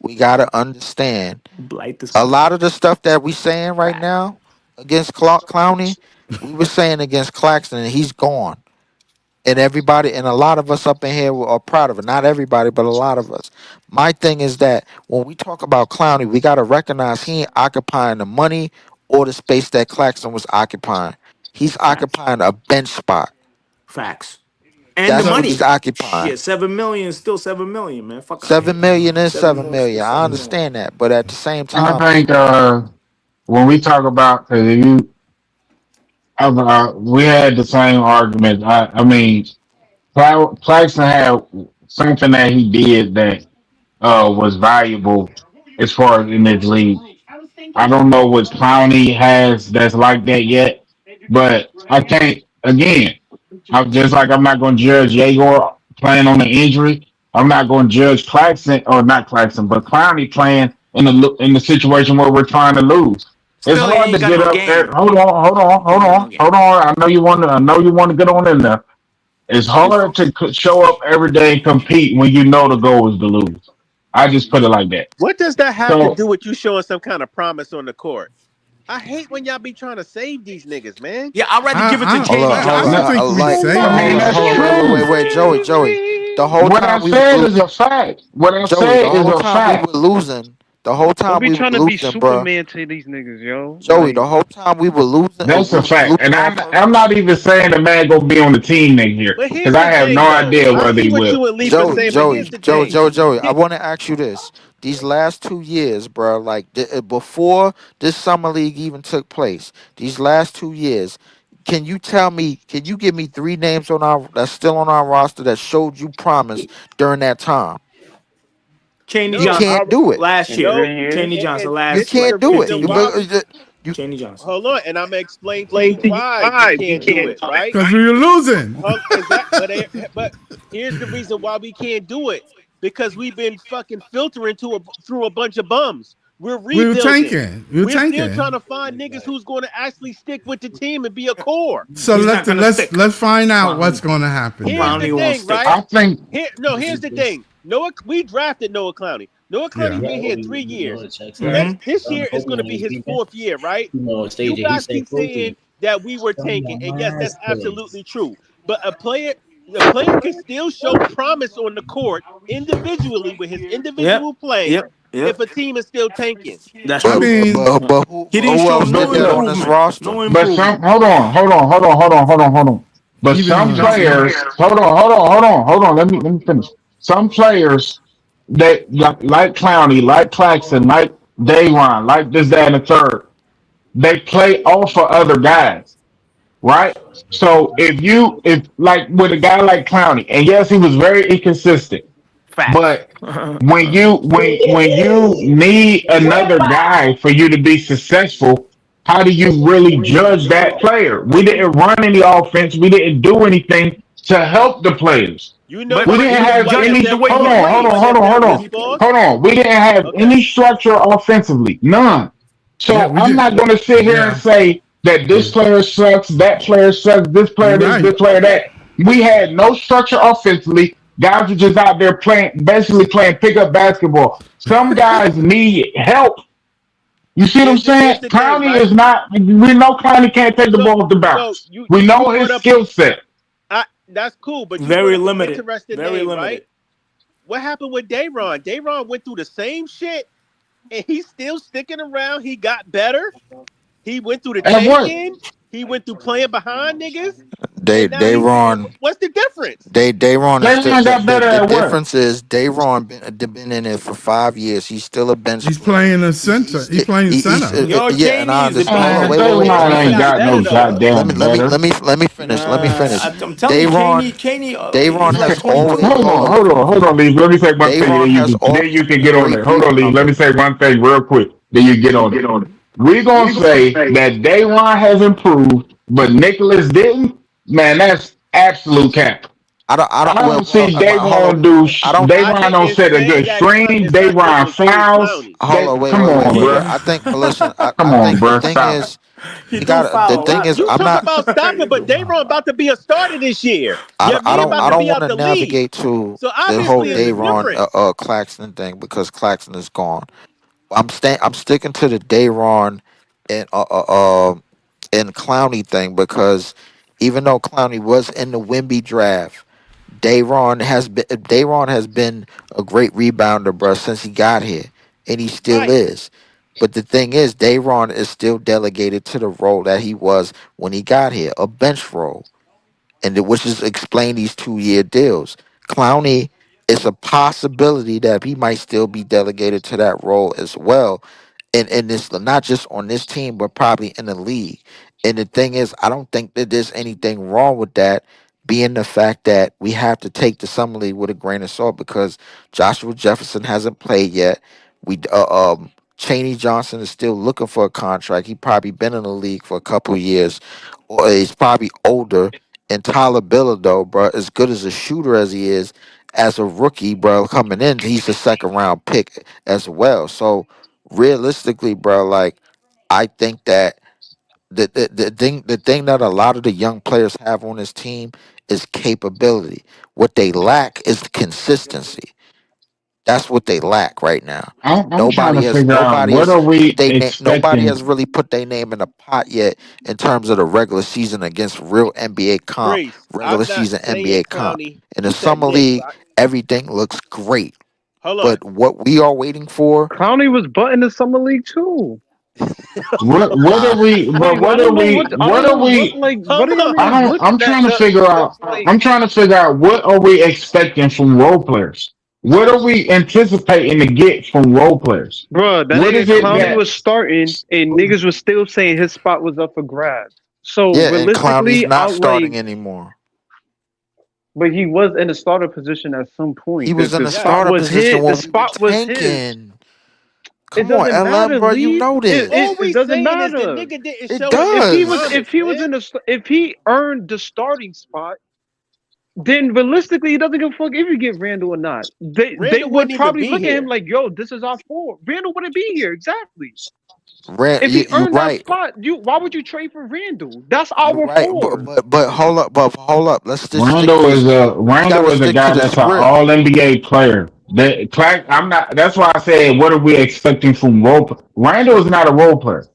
we gotta understand Blight this a man. lot of the stuff that we saying right now against Clowney, we were saying against Claxton, and he's gone. And everybody, and a lot of us up in here are proud of it. Not everybody, but a lot of us. My thing is that when we talk about Clowney, we gotta recognize he ain't occupying the money or the space that Claxton was occupying. He's occupying a bench spot. Facts. And the That's what money. he's occupying. Shit, 7 million is still 7 million, man. Fuck out of here. 7 million is 7 million is 7 million. still I 7 million. understand that, but at the same I time, think when we talk about because we had the same argument. I mean, Claxton had something that he did that was valuable as far as in this league. I don't know what Clowney has that's like that yet, but I can't. Again, I'm just like I'm not going to judge Yegor playing on an injury. I'm not going to judge Claxton or not Claxton, but Clowney playing in the situation where we're trying to lose. It's Still, he hard to ain't got get no up there. game. He ain't got no game. Hold on. I know you want to. I know you want to get on in there. It's hard to show up every day and compete when you know the goal is to lose. I just put it like that. What does that have to So do with you showing some kind of promise on the court? I hate when y'all be trying to save these niggas, man. Yeah, I'd rather give it to hold Chaney on, hold on. Johnson. think we Like, saved I mean, him. that's true. wait, Joey. The whole What I time we was said is losing, a fact. What I Joey. The said is whole a time we fact. were losing. The whole Don't time be we were trying to be losing, bro. Superman to these niggas, yo. Joey, the Like, whole time we were losing, That's a fact. And on I'm purpose. not even saying the man gonna be on the team next year But because here's I the have no thing, though. idea I whether see he what will. you and Leaf are saying, but here's the thing. Joey. I want to ask you this: these last 2 years, bro, like before this summer league even took place, these last 2 years, can you tell me? Can you give me 3 names on our that's still on our roster that showed you promise during that time? Chaney You No, Johnson can't do it. last in year. no, 3 years. Chaney Johnson You this last is like the can't do it. reason 15 why years. we. Chaney Johnson. Hold on, and I'm gonna explain to you why we can't do it, right? Because we were losing. But here's the reason why we can't do it because we've been fucking filtering through a bunch of bums. We're We were rebuilding. tanking. We were We're still tanking. trying to find niggas who's going to actually stick with the team and be a core. So He's not gonna stick. let's find out what's Clowney. going to happen. Here's the Clowney won't thing, stick. right? I think Here's the thing. We drafted Noah Clowney. Noah Yeah. Clowney's been here 3 years. Mm-hmm. This year is going to be his fourth year, right? You guys keep saying that we were tanking, and yes, that's absolutely true. But the player can still show promise on the court individually with his Yep. individual play. Yep. if a team is still tanking? That's I true. mean, He didn't Who show else did no that on this improvement. roster? No But some, improvement. hold on. But some even players, hold on. Let me finish. Some players that like Clowney, like Claxton, like Dayron, like this, that, and the third, they play off of other guys, right? So if like with a guy like Clowney, and yes, he was very inconsistent, Facts. but when you need another guy for you to be successful, how do you really judge that player? We didn't run any offense. We didn't do anything to help the players. You know But We what? didn't You you know have what? judge That's him any. the their way Hold he on, weakness. hold You on, know plays. what? hold That's on, their hold weakness, on, boss. hold on. We didn't have Okay. any structure offensively. None. yeah, So we I'm did. not going to sit here and Yeah, say that this player sucks, that player sucks, this player you're this, right. this player Okay. that. We had no structure offensively. Guys were just out there playing, basically playing pickup basketball. Some guys need help. You see what I'm Here's saying? the thing, Clowney right? is not. We know Clowney can't take the So ball off the so bounce. you We you know brought his up skill set. that's cool, but you brought Very up an limited. interesting Very name, right? limited. What happened with Dayron? Dayron went through the same shit, and he's still sticking around. He got better. He went through the And what? tanking. He went through playing behind niggas, They and now they he's. run. What's the difference? Dayron is still Dayron got better the at what? difference is Dayron been in it for 5 years. He's still a bench He's player. playing a center. He's playing He's center. Yo, yeah, and I Cheney, the understand. Hold on, defense. wait. Dayron Let me Dayron ain't finish. got got Let better me no though, bro. goddamn better. let me finish. Let me Nah, finish. I'm telling you, Dayron Cheney, Dayron he's like has 22. always Hold on, Lee. Let me say one thing, Dayron has then you always can been a get on great it. Hold on, Lee. Let rebounder. me say one thing real quick, then you get on it. We're gonna say that Dayron has improved, but Nicholas didn't. Man, that's absolute cap. I don't I well, don't see hold Dayron on. do. I don't I Dayron don't didn't set a say good that screen. it's not Dayron Nicholas. It was fouls. Clowney. hold on, Come on, wait. bro. I think listen, Come I on, think the bro. thing Stop. is He you do got the foul a thing lot is You though. I'm talk not about stopping, He but do Dayron foul. about to be a starter this year. Your man about I to don't be want out to the league. navigate to So the whole obviously it's a Dayron difference. Claxton thing because Claxton is gone. I'm sticking to the Dayron and and Clowney thing because even though Clowney was in the Wimby draft, Dayron has been a great rebounder, bro, since he got here, and he still Right. is. But the thing is, Dayron is still delegated to the role that he was when he got here, a bench role, which is explain these 2 year deals. Clowney is a possibility that he might still be delegated to that role as well, and this not just on this team, but probably in the league. And the thing is, I don't think that there's anything wrong with that, being the fact that we have to take the summer league with a grain of salt because Joshua Jefferson hasn't played yet. We Cheney Johnson is still looking for a contract. He probably been in the league for a couple of years, or he's probably older. And Tyler Bilodeau, bro, as good as a shooter as he is, as a rookie, bro, coming in, he's a second round pick as well. So realistically, bro, like I think that the thing that a lot of the young players have on this team is capability. What they lack is consistency. That's what they lack right now. I'm trying to figure out Nobody what has are put we nobody expecting. has really put their name in the pot yet in terms of the regular season against real NBA comp, Breeze. regular I'm not season saying NBA comp. Clowney. In the You said summer Knicks. league, everything looks great. Hold on. But what we are waiting for, Clowney was butt in the summer league too. What are we? But Like I what are don't know we? what I What don't are know what we? like what Hold are y'all on. I niggas don't. looking at that's like I'm trying to figure out what are we expecting from role players. What are we anticipating to get from role players? bruh, that What nigga is it Clowney that? was starting and niggas was still saying his spot was up for grabs. So yeah, and Clowney's realistically, not I like starting anymore. but he was in the starter position at some He point. was in The the Yes. spot starter was position his. The when we were spot was his. tanking. It Come on, doesn't LM, matter, bro, you Lee. know All this. It we doesn't saying is the matter. nigga didn't It show up to does. promise, man. If he earned the starting spot, then realistically, he doesn't give a fuck if you get Randall or not. They Randall would wouldn't even probably be look at him here. like, "Yo, this is our four." Randall wouldn't be here exactly. If he You're earned that right. spot, why would you trade for Randall? That's You're our right. four. But hold up. Let's just stick this. We got Randall to is a stick to guy the that's an script. All NBA player. I'm not. That's why I said, what are we expecting from role? Randall is not a role player.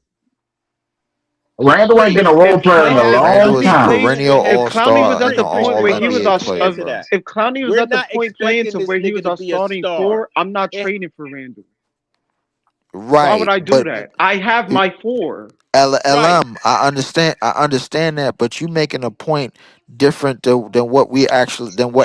Randall ain't been a Breeze. role player in a Randall long is a Clowney time. plays perennial with If him. All Clowney was Star at and the an point All where he Hold was on. NBA our, Let me player, answer bro. that. if Clowney was We're at the not point playing expecting to this where he nigga was to our be a starting star. four, I'm not And trading for Randall. Why would Right, I do but that? I have my four. Right. LM, I understand that, but you making a point different than what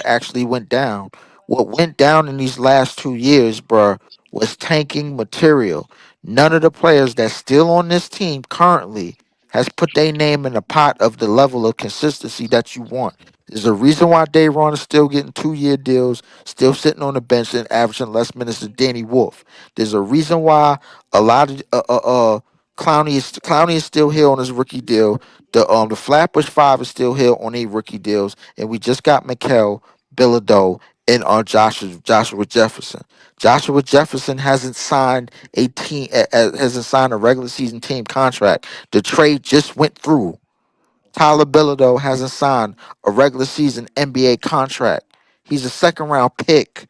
actually went down. What went down in these last 2 years, bruh, was tanking material. None of the players that's still on this team currently has put their name in the pot of the level of consistency that you want. There's a reason why Dayron is still getting 2 year deals, still sitting on the bench and averaging less minutes than Danny Wolf. There's a reason why a lot of Clowney is still here on his rookie deal. The Flatbush Five is still here on a rookie deals, and we just got Mikel Billado and Joshua Jefferson. Joshua Jefferson hasn't signed a regular season team contract. The trade just went through. Tyler Billado hasn't signed a regular season NBA contract. He's a second round pick.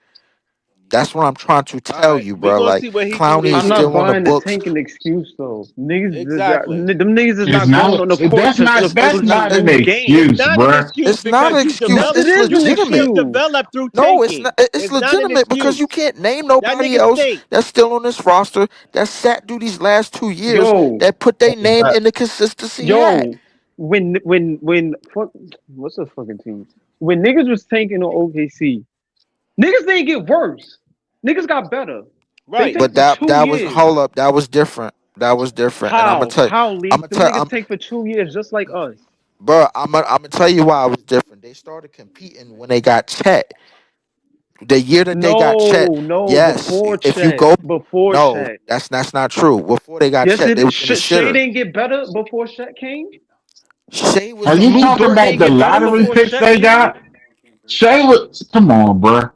That's what I'm trying to All tell right, you, we bro. gonna Like see what he do Clowney is this I'm not year. still on the buying the books. tanking excuse though. Exactly. Them niggas is It's not going not. on the court That's to not. That's not an lose It's games. excuse, not an bruh. excuse It's not an because you excuse. Yes, develop. it It's is an You legitimate. excuse. develop through No, it's not. tanking. It's It's not an legitimate because you excuse. can't name That nobody nigga else stink. that's still on this roster that sat through these last 2 years Yo, that put their name in the consistency hat. yo, when fuck, what's the fucking team? When niggas was tanking on OKC, niggas didn't get worse. Niggas got better. They Right. tanked But for that two that was years. hold up. That was different. That was different. And How? How, I'm Leaf? gonna Them tell, niggas tanked for 2 years just like us. bro. I'm gonna tell you why it was different. They started competing when they got Chet. The year that they got Chet, No, yes. before If you Chet. go, Before no, Chet. that's not true. Before they got Yes, Chet, it they is. was in the Shay shitter. didn't get better before Chet came. Shea Are was you Lou talking Dort about didn't the get better lottery before picks Chet they came. got? Shay was. Come on, bruh.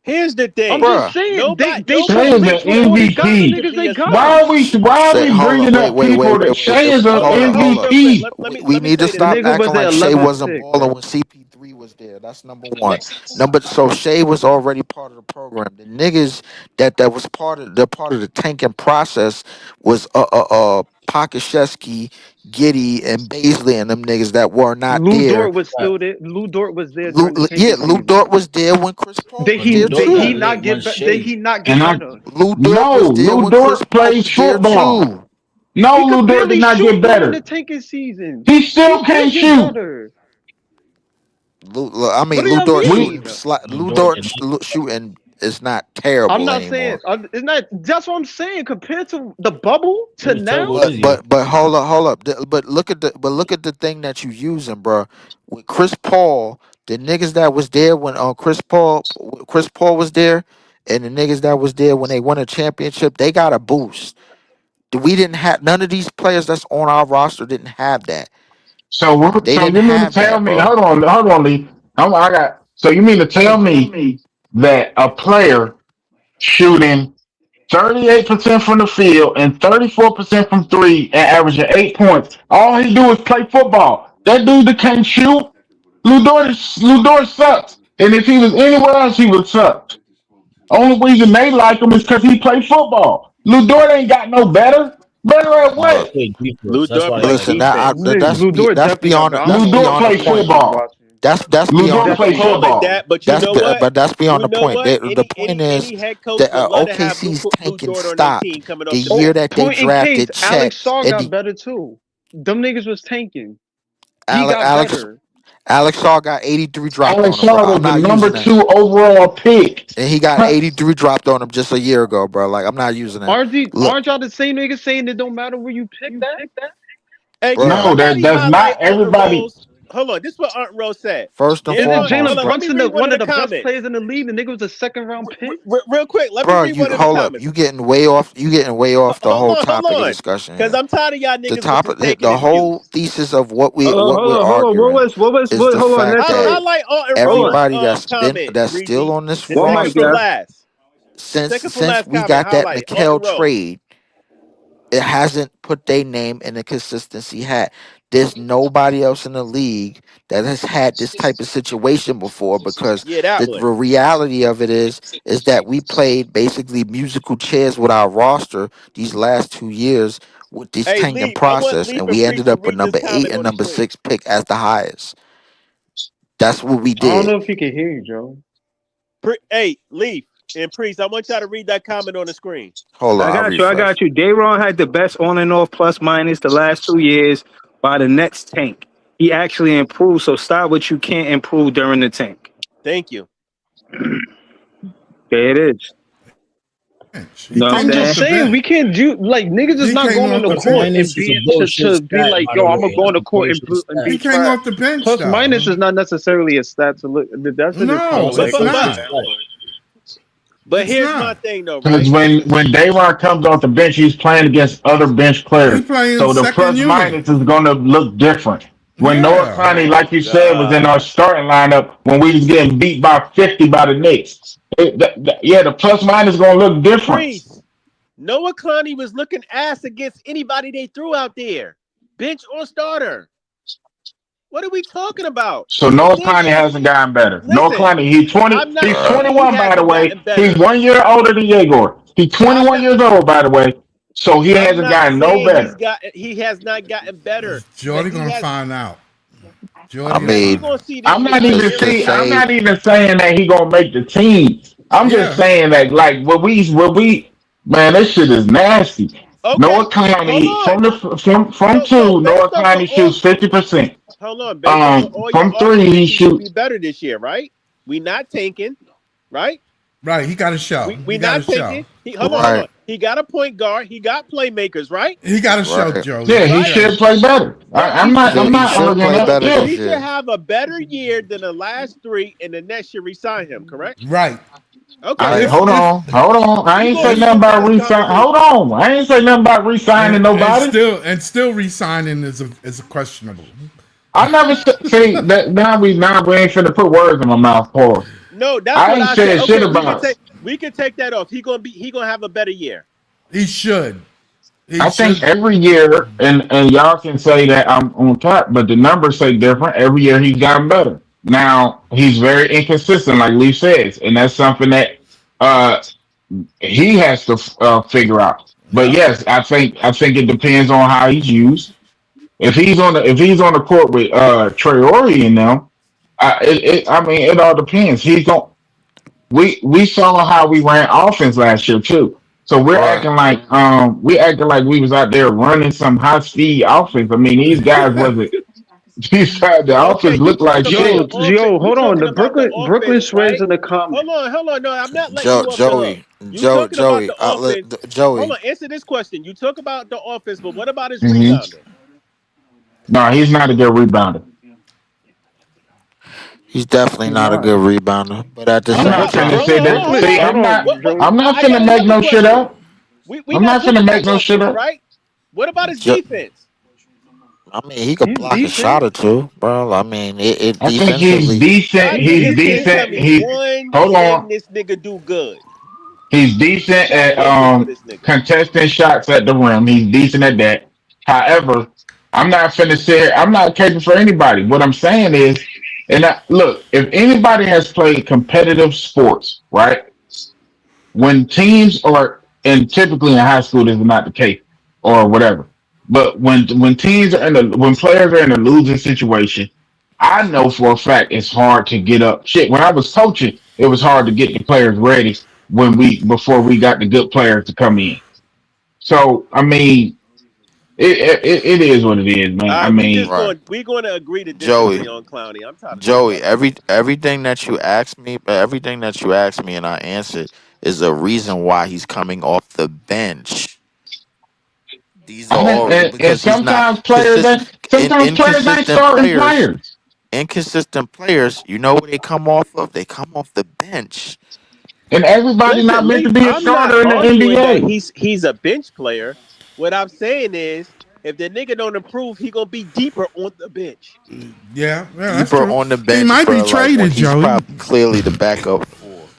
Here's the I'm thing. just bruh. saying they Shay took is Nobody an licks before they got the claims to MVP. niggas be they a got. star. Why are Say, we hold up, bringing wait, up wait, wait, people wait, that wait. Shay is an Hold real quick. MVP? We Let me need to say The this stop real nigga quick. was acting the like Shea 11th wasn't pick. balling when CP3 was there. That's number one. So Shea was already part of the program. The niggas that was part of the tanking process was Pakashevsky, Giddy, and Baisley and them niggas that were not Lou there. Dort was still there. Lou Dort was there during the Yeah, tanking Lou season. Dort was there when Chris Paul Did was there he Dort did got he too. lit not one get did shade. he not get And I better? Lou Dort no, was there Lou when Chris Dort Paul plays was there football. too. No, He Lou could Dort did barely not get shoot during the better. tanking season. He still He can't did get shoot. better. I What mean, do Lou y'all Dort We shooting, mean? Lou Lou Dort Dort did not. shooting is not I'm terrible not saying anymore. it's not. That's what I'm saying. Compared to the bubble He to was terrible now, this year. But hold up. But look at the thing that you using, bro. With Chris Paul, the niggas that was there when Chris Paul was there, and the niggas that was there when they won a championship, they got a boost. We didn't have none of these players that's on our roster didn't have that. so what? They So didn't you mean to have tell that, me? bro. Hold on, Lee. I got. So you mean to tell me that a player shooting 38% from the field and 34% from three and averaging 8 points. All he do is play football. That dude that can't shoot, Lou Dort sucks. And if he was anywhere else, he would suck. Only reason they like him is because he played football. Lou Dort ain't got no better. Better at Nah, he But what? played defense. Lou That's Dort why they play like listen, him. that defense. Lou Dort that's definitely got beyond better. I don't Lou know what Dort beyond the play team point. niggas was football. watching. That's Lou beyond Dort the You can play point. call it football. that, but you know what? But that's beyond You the know point. what? The point is Any head coach that would love to have OKC's Lou tanking Dort on their stopped team coming the off the year Oh, bench. that they point in case, drafted Chet Alex Shaw and got the better too. Them niggas was tanking. He Alex got Alex better. Alex Shaw got 83 dropped Alex on him, bro. Shaw I'm was the not number using that. 2 overall pick. And he got 83 dropped on him just a year ago, bro. Like I'm not using that. Look, Aren't y'all the same niggas saying it don't matter where you pick that? Hey, can bro. No, that somebody that's highlight not Arton everybody. Rose? Hold on, this is what Arton Rose said. First and Is it Hold foremost, Jalen on, bro. let me Brunson, read one one of of the the best comments. players in the league? The nigga was a second round pick. Real quick, let me Bro, read you one of the hold up. comments. You getting way off. You getting way off the whole Hold topic of on. discussion Because here. I'm tired of y'all The niggas with this topic, tanking the whole excuse. thesis of what Hold we're on, hold on. arguing is the Hold on. fact that Highlight Arton Hold on. Rose's everybody comment, that's still Breezy. on this The second from roster last. The second from since last we comment. got that Highlight it. Mikel Arton Rose. trade, it hasn't put their name in the consistency hat. There's nobody else in the league that has had this type of situation before because Yeah, that the one. reality of it is that we played basically musical chairs with our roster these last 2 years with this Hey, tanking Leaf. I want process, Leaf and and we Breeze ended to up with read this number eight comment and on the number screen. six pick as the highest. That's what we I don't did. know if he can hear you, Joe. Hey, Leaf. And Priest, I want y'all to read that comment on the screen. Hold on, I I'll got you. I refresh. got you. Dayron had the best on and off plus minus the last 2 years by the Nets tank. He actually improved. So stop what you can't improve during the tank. Thank you. There it is. You know what I'm I'm just saying? saying we can't do like niggas is He not came going on off the the court bench. and Minus is a being bullshit to be stat, like, by yo, the I'm way. gonna go on That's the a court and, bullshit and stat. be He came trash. off the bench Plus though. minus is not necessarily a stat to look. That shit is No, That's a it's context. not. bullshit stat. But It's here's my not. thing, though, Because right? when Dayron comes off the bench, he's playing against other bench He players. playing So the second plus unit. minus is going to look different. When Noah Yeah. Conley, Oh like my you said, was in our God. starting lineup when we was getting beat by 50 by the Knicks, yeah, the plus minus is going to look different. Priest, Noah Clowney was looking ass against anybody they threw out there, bench or starter. What are we talking about? So And Noah then Conley hasn't gotten better. Noah listen, Conley, he's 20, I'm not he's saying he 21 by the hasn't way. gotten He's better. 1 year older than Egor. He's I'm 21 not years old, by the way. So he I'm hasn't not gotten no saying better. he has not gotten better, but Jordy he gonna has. find out. I Jordy will Man, we find mean, gonna out. see this I'm year. not I even just to really see. I'm say, not even saying that he gonna make the team. I'm just Yeah. saying that like what we man, this shit is nasty. okay. Noah Hold Clowney on. from So two. Noah based off of Clowney all shoots 50%. hold on, based off of all your From three arguments, he he should be shoots. better this year, right? We not tanking, right? Right. He got a show. We He got a not show. tanking. Hold on. right, He got a point guard. He got playmakers, right? He got a show, right. Jody. Yeah, he He Right? got a should show. play better. Yeah, I'm not. I'm He not should arguing play that. better Yeah, this he should year. have a better year than the last three, and the next should resign him. Correct? Right. all Okay. right, If hold if on, hold on. I We ain't gonna say if nothing revisit about this resign. Hold conversation. on, I ain't say nothing about resigning nobody. and still re-signing is a questionable. I never see that. Now we ain't finna put words in my mouth, Paul. No, that's I what ain't I said. said shit Okay, about. we can take that off. He gonna have a better year. He should. He I think should. every year, and y'all can say that I'm on top, but the numbers say different. Every year he's gotten better. Now he's very inconsistent, like Lee says, and that's something that uh he has to figure out. But Yeah. yes, I think it depends on how he's used. If he's on the court with Traore and them, I mean it all depends. He's going. We saw how we ran offense last year too. So Right. we acting like we was out there running some high speed offense. I mean these guys wasn't. These guys, the Okay, offense you looked like talking about the shit. offense. You Hold on. talking The about the Brooklyn offense, Shreds right? in the comment. Hold on. No, I'm not letting you off the hook. You talking about Joey, the offense. Hold Joey. on, answer this question. You talk about the offense, but what about his hmm rebounding? No, he's not a good rebounder. He's definitely He's not a not. good rebounder, but at the I'm same not Okay, finna time, say that. Brooklyn. See, Hold Hold I'm on. not. on, Joey. I'm not I finna got make another no shit question. up. We I'm got not plenty finna more make no shit offense, up. right? What about his Jo- defense? I mean, he could He's block a shot decent. or two, bro. I mean, it I think he's defensively, decent. I need He's this nigga to Decent. tell decent. me He one hold thing on. this nigga do good. He's decent Chat at waiting for this nigga. contesting shots at the rim. He's decent at that. However, I'm not finna sit here. I'm not caping for anybody. What I'm saying is, look, if anybody has played competitive sports, right? When teams are, and typically in high school, this is not the case or whatever. But when players are in a losing situation, I know for a fact it's hard to get up. Shit, when I was coaching, it was hard to get the players ready before we got the good players to come in. So I mean, it is what it is, man. All I right, mean, right? we're going to agree to disagree Joey, on Clowney. I'm tired of this Joey, stuff. everything that you asked me, and I answered is a reason why he's coming off the bench. These are I didn't, all and because he's not sometimes players ain't inconsistent starting players. players. Inconsistent players, you know where they come off of? They come off the bench. And everybody not Listen, meant to Lee, be a I'm not starter in the arguing that NBA. he's a bench player. What I'm saying is, if the nigga don't improve, he gonna be deeper on the bench. Yeah, that's Deeper true. on the He bench, might be bro. Like when traded, he's Joey. probably clearly the backup four.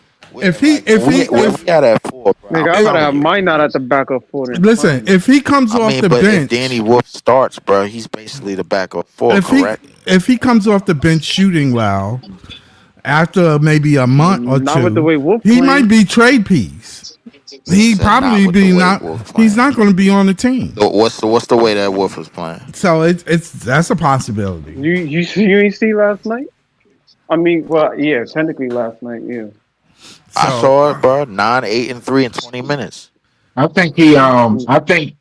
If Where he like if he when if we had that four, bro, Nigga, I'm I'd rather telling have you. mine not at the backup foot in front listen, of me. if he comes I off mean, the but if Danny bench, Wolf starts, bro, he's basically the backup four, if he correct? if he comes off the bench shooting well, after maybe a month or Not with the two, way Wolf he might playing. be trade piece. He He said not probably with the be way not. Wolf He's playing. not going to be on the team. So what's the way that Wolf is playing? So it's that's a possibility. You ain't see last night? I mean, well, yeah, technically last night, yeah. I So saw it, bro. 9, 8, and 3 in 20 minutes. I think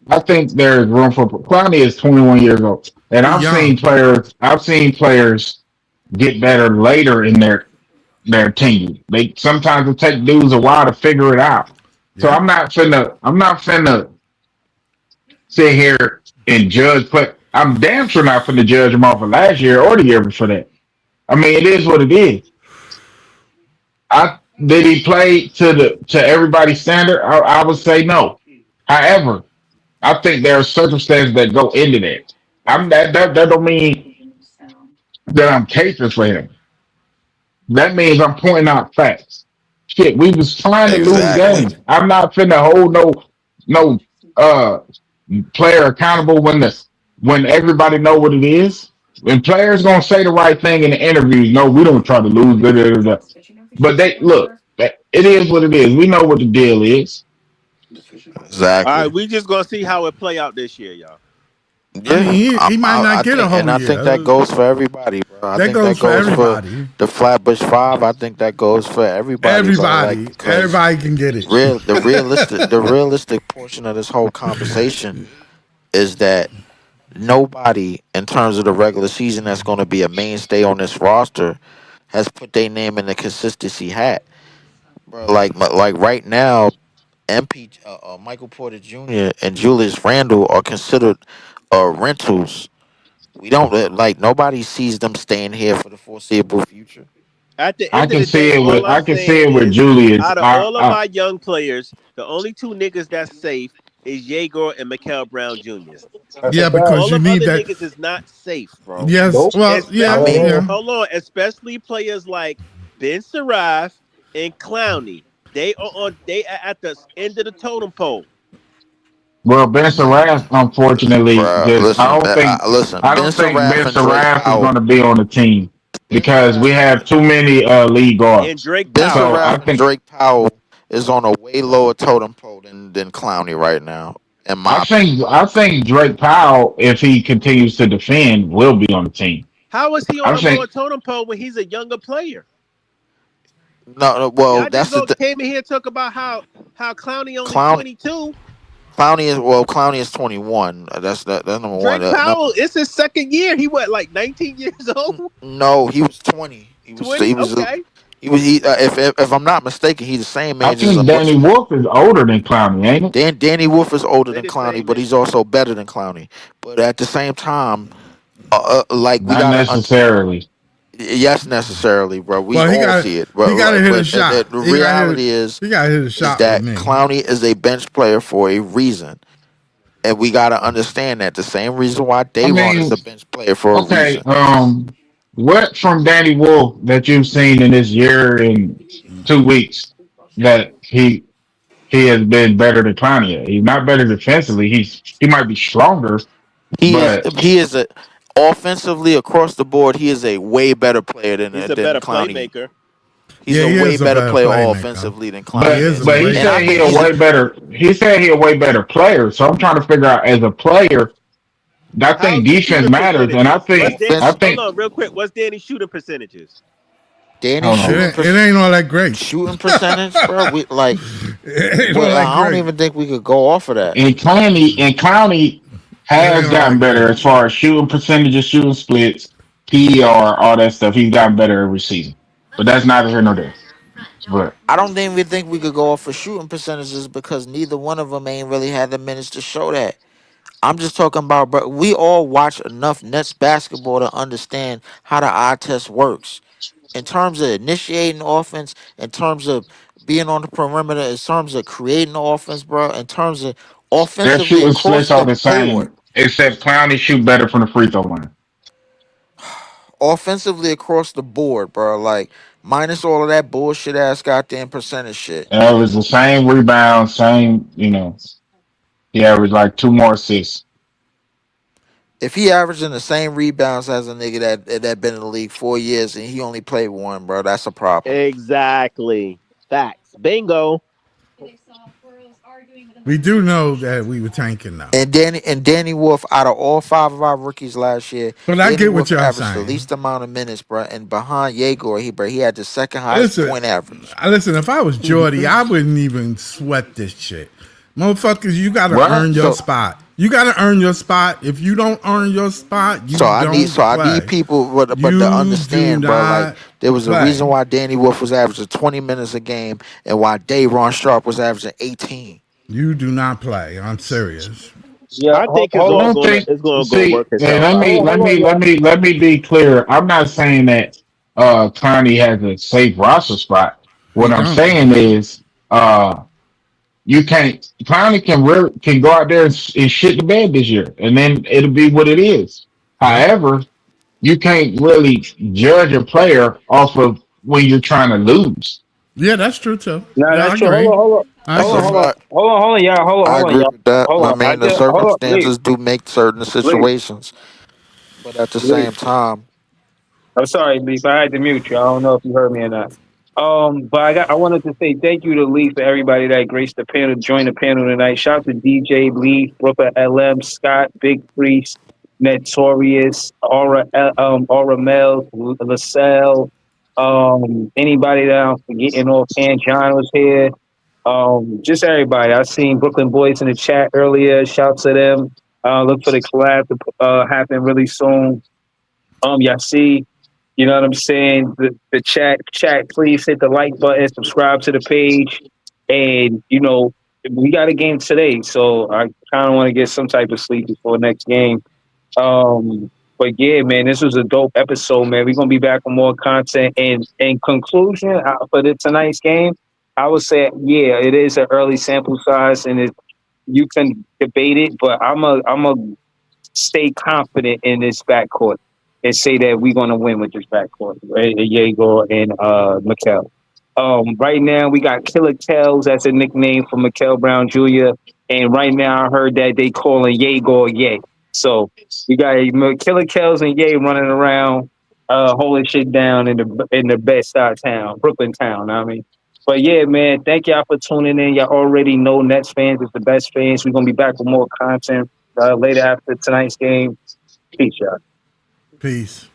I think there's room for Clowney is 21 years old. And he young. I've seen players get better later in their tenure. They sometimes it take dudes a while to figure it out. So Yeah. I'm not finna sit here and judge, but I'm damn sure not finna judge him off of last year or the year before that. I mean, it is what it is. I did he play to everybody's standard? I would say no. However, I think there are circumstances that go into that. That don't mean that I'm caping for him. That means I'm pointing out facts. Shit, we was trying to lose Exactly. games. I'm not finna hold no uh player accountable when everybody know what it is. When players gonna say the right thing in the interviews, no, we don't try to lose. Da, da, da, da. But they look, it is what it is. We know what the deal is. All right, Exactly. we just gonna see how it play out this year, y'all. I mean, Yeah, he might not I get a think, and whole I think that year. goes for everybody, bro. I That think that goes for goes for everybody. the Flatbush Five. I think that goes for everybody, bro. Like, because Everybody can get it. the realistic portion of this whole conversation is that nobody, in terms of the regular season, that's going to be a mainstay on this roster, has put their name in the consistency hat, bro. Like right now, Michael Porter Jr. and Julius Randle are considered rentals. We don't like nobody sees them staying here for the foreseeable future. At the I end of can the see day, it all with I'm I can see saying it with is, Julius. out of all of our young players, the only two niggas that's safe is Egor and Mikel Brown Jr. That's a Yeah, fact. because All you them need other that. niggas is not safe, bro. Yes. Well, I yeah, Especially, mean, yeah. hold on, especially players like Ben Saraf and Clowney. They are at the end of the totem pole. Well, Ben Saraf, unfortunately, bro, just listen, I Ben don't think Saraf Ben and Drake Saraf is Powell, going to be on the team Ben because we Saraf have too many lead And guards. Drake Ben So Powell. I Saraf and think Drake Powell is on a way lower totem pole than Clowney right now, in I my opinion. think I think Drake Powell, if he continues to defend, will be on the team. How is he on I a lower think totem pole when he's a younger player? No, well, Y'all just that's the go came in here and talk about how Clowney only Clown 22. Clowney is 21. That's number one. Drake Powell, it's his second year. He what, like 19 years old? No, he was 20. 20? Okay. If I'm not mistaken, he's the same I age as think what's Danny Wolf is older than Clowney, ain't it? Danny Wolf is older They than the Clowney, same but age. he's also better than Clowney. But at the same time, like we Not gotta necessarily. yes, necessarily, bro. We Well, all see it, he but got to hit a the shot. reality He got to hit a is shot with that me. Clowney is a bench player for a reason. And we gotta understand that the same reason why I Dayron is mean, a bench player for a okay. reason. What from Danny Wolf that you've seen in this year and 2 weeks that he has been better than Clowney at? He's not better defensively. He might be stronger, but He is a offensively across the board. He is a way better player He's a than better Clowney. playmaker. He's Yeah, a he way is a better better player playmaker. offensively than He Clowney is but a is, but he great. and I said he think a he's a way better. He said he a way better player. So I'm trying to figure out as a player. I How's think his defense shooting matters, and percentages? I offense. Hold think. on, real quick. What's Danny's shooting percentages? Danny Hold on. It ain't all that great. shooting percentage, bro. We like, It ain't all well, that I don't great. even think we could go off of that. And Clowney It ain't has all gotten that better great. as far as shooting percentages, shooting splits, PER, all that stuff. He's gotten better every season. But that's neither here nor there. But I don't even think we could go off for shooting percentages because neither one of them ain't really had the minutes to show that. I'm just talking about, bro. We all watch enough Nets basketball to understand how the eye test works. In terms of initiating offense, in terms of being on the perimeter, in terms of creating the offense, bro, in terms of their offensively shooting across splits are the the board, same, except Clowney shoot better from the free throw line. offensively across the board, bro, like minus all of that bullshit ass goddamn percentage shit. It was the same rebound, same. He averaged like two more assists. If he averaging the same rebounds as a nigga that been in the league 4 years and he only played one, bro, that's a problem. Exactly. Facts. Bingo. We do know that we were tanking though. And Danny Wolf, out of all 5 of our rookies last year, But I Danny get what Wolf y'all averaged the saying. least amount of minutes, bro. And behind Yegor, he had the second highest Listen, point average. listen. If I was Jordy, I wouldn't even sweat this shit. Motherfuckers, you gotta Right. earn your spot. You gotta earn your spot. If you don't earn your spot, you I don't need play. people, but to You do understand, bro. Like not there was a play. reason why Danny Wolf was averaging 20 minutes a game, and why Dayron Sharp was averaging 18. You do not play. I'm serious. Yeah, I think it's I hold all on. don't gonna think. it's gonna go See, work man, itself out. let me be clear. I'm not saying that Connie has a safe roster spot. He What I'm don't. saying is, you can't. Connie can go out there and shit the bed this year, and then it'll be what it is. Yep. However, you can't really judge a player off of when you're trying to lose. Yeah, that's true too. Nah, Yeah, I that's true. agree. I That's a agree. fact. Hold on, y'all. I Hold on, agree y'all. with that. Hold I on. I mean, the just hold on, leave, circumstances do make certain leave, situations, but at the leave. same time, I'm sorry, Leaf. I had to mute you. I don't know if you heard me or not. But I wanted to say thank you to Leaf for everybody that graced the panel, joined the panel tonight. Shout out to DJ Leaf, Brooker LM, Scott, Big Priest, Notorious, Aura Mel, LaSalle, anybody that I'm forgetting off. And John was here. Just everybody. I seen Brooklyn Boys in the chat earlier. Shout to them. Look for the collab to happen really soon. Y'all see, you know what I'm saying? The chat, please hit the like button, subscribe to the page. And, we got a game today. So I kind of want to get some type of sleep before next game. But yeah, man, this was a dope episode, man. We're going to be back with more content. And in conclusion, for tonight's game, I would say, yeah, it is an early sample size and you can debate it, but I'm a stay confident in this backcourt and say that we're going to win with this backcourt, right? Yegor and Mikel. Right now, we got Killer Kells. That's a nickname for Mikel Brown Jr. And right now, I heard that they calling Yegor Ye. So we got Killer Kells and Ye running around, holding shit down in the best town, Brooklyn town. I mean. But yeah, man, thank y'all for tuning in. Y'all already know Nets fans is the best fans. We're going to be back with more content later after tonight's game. Peace, y'all. Peace.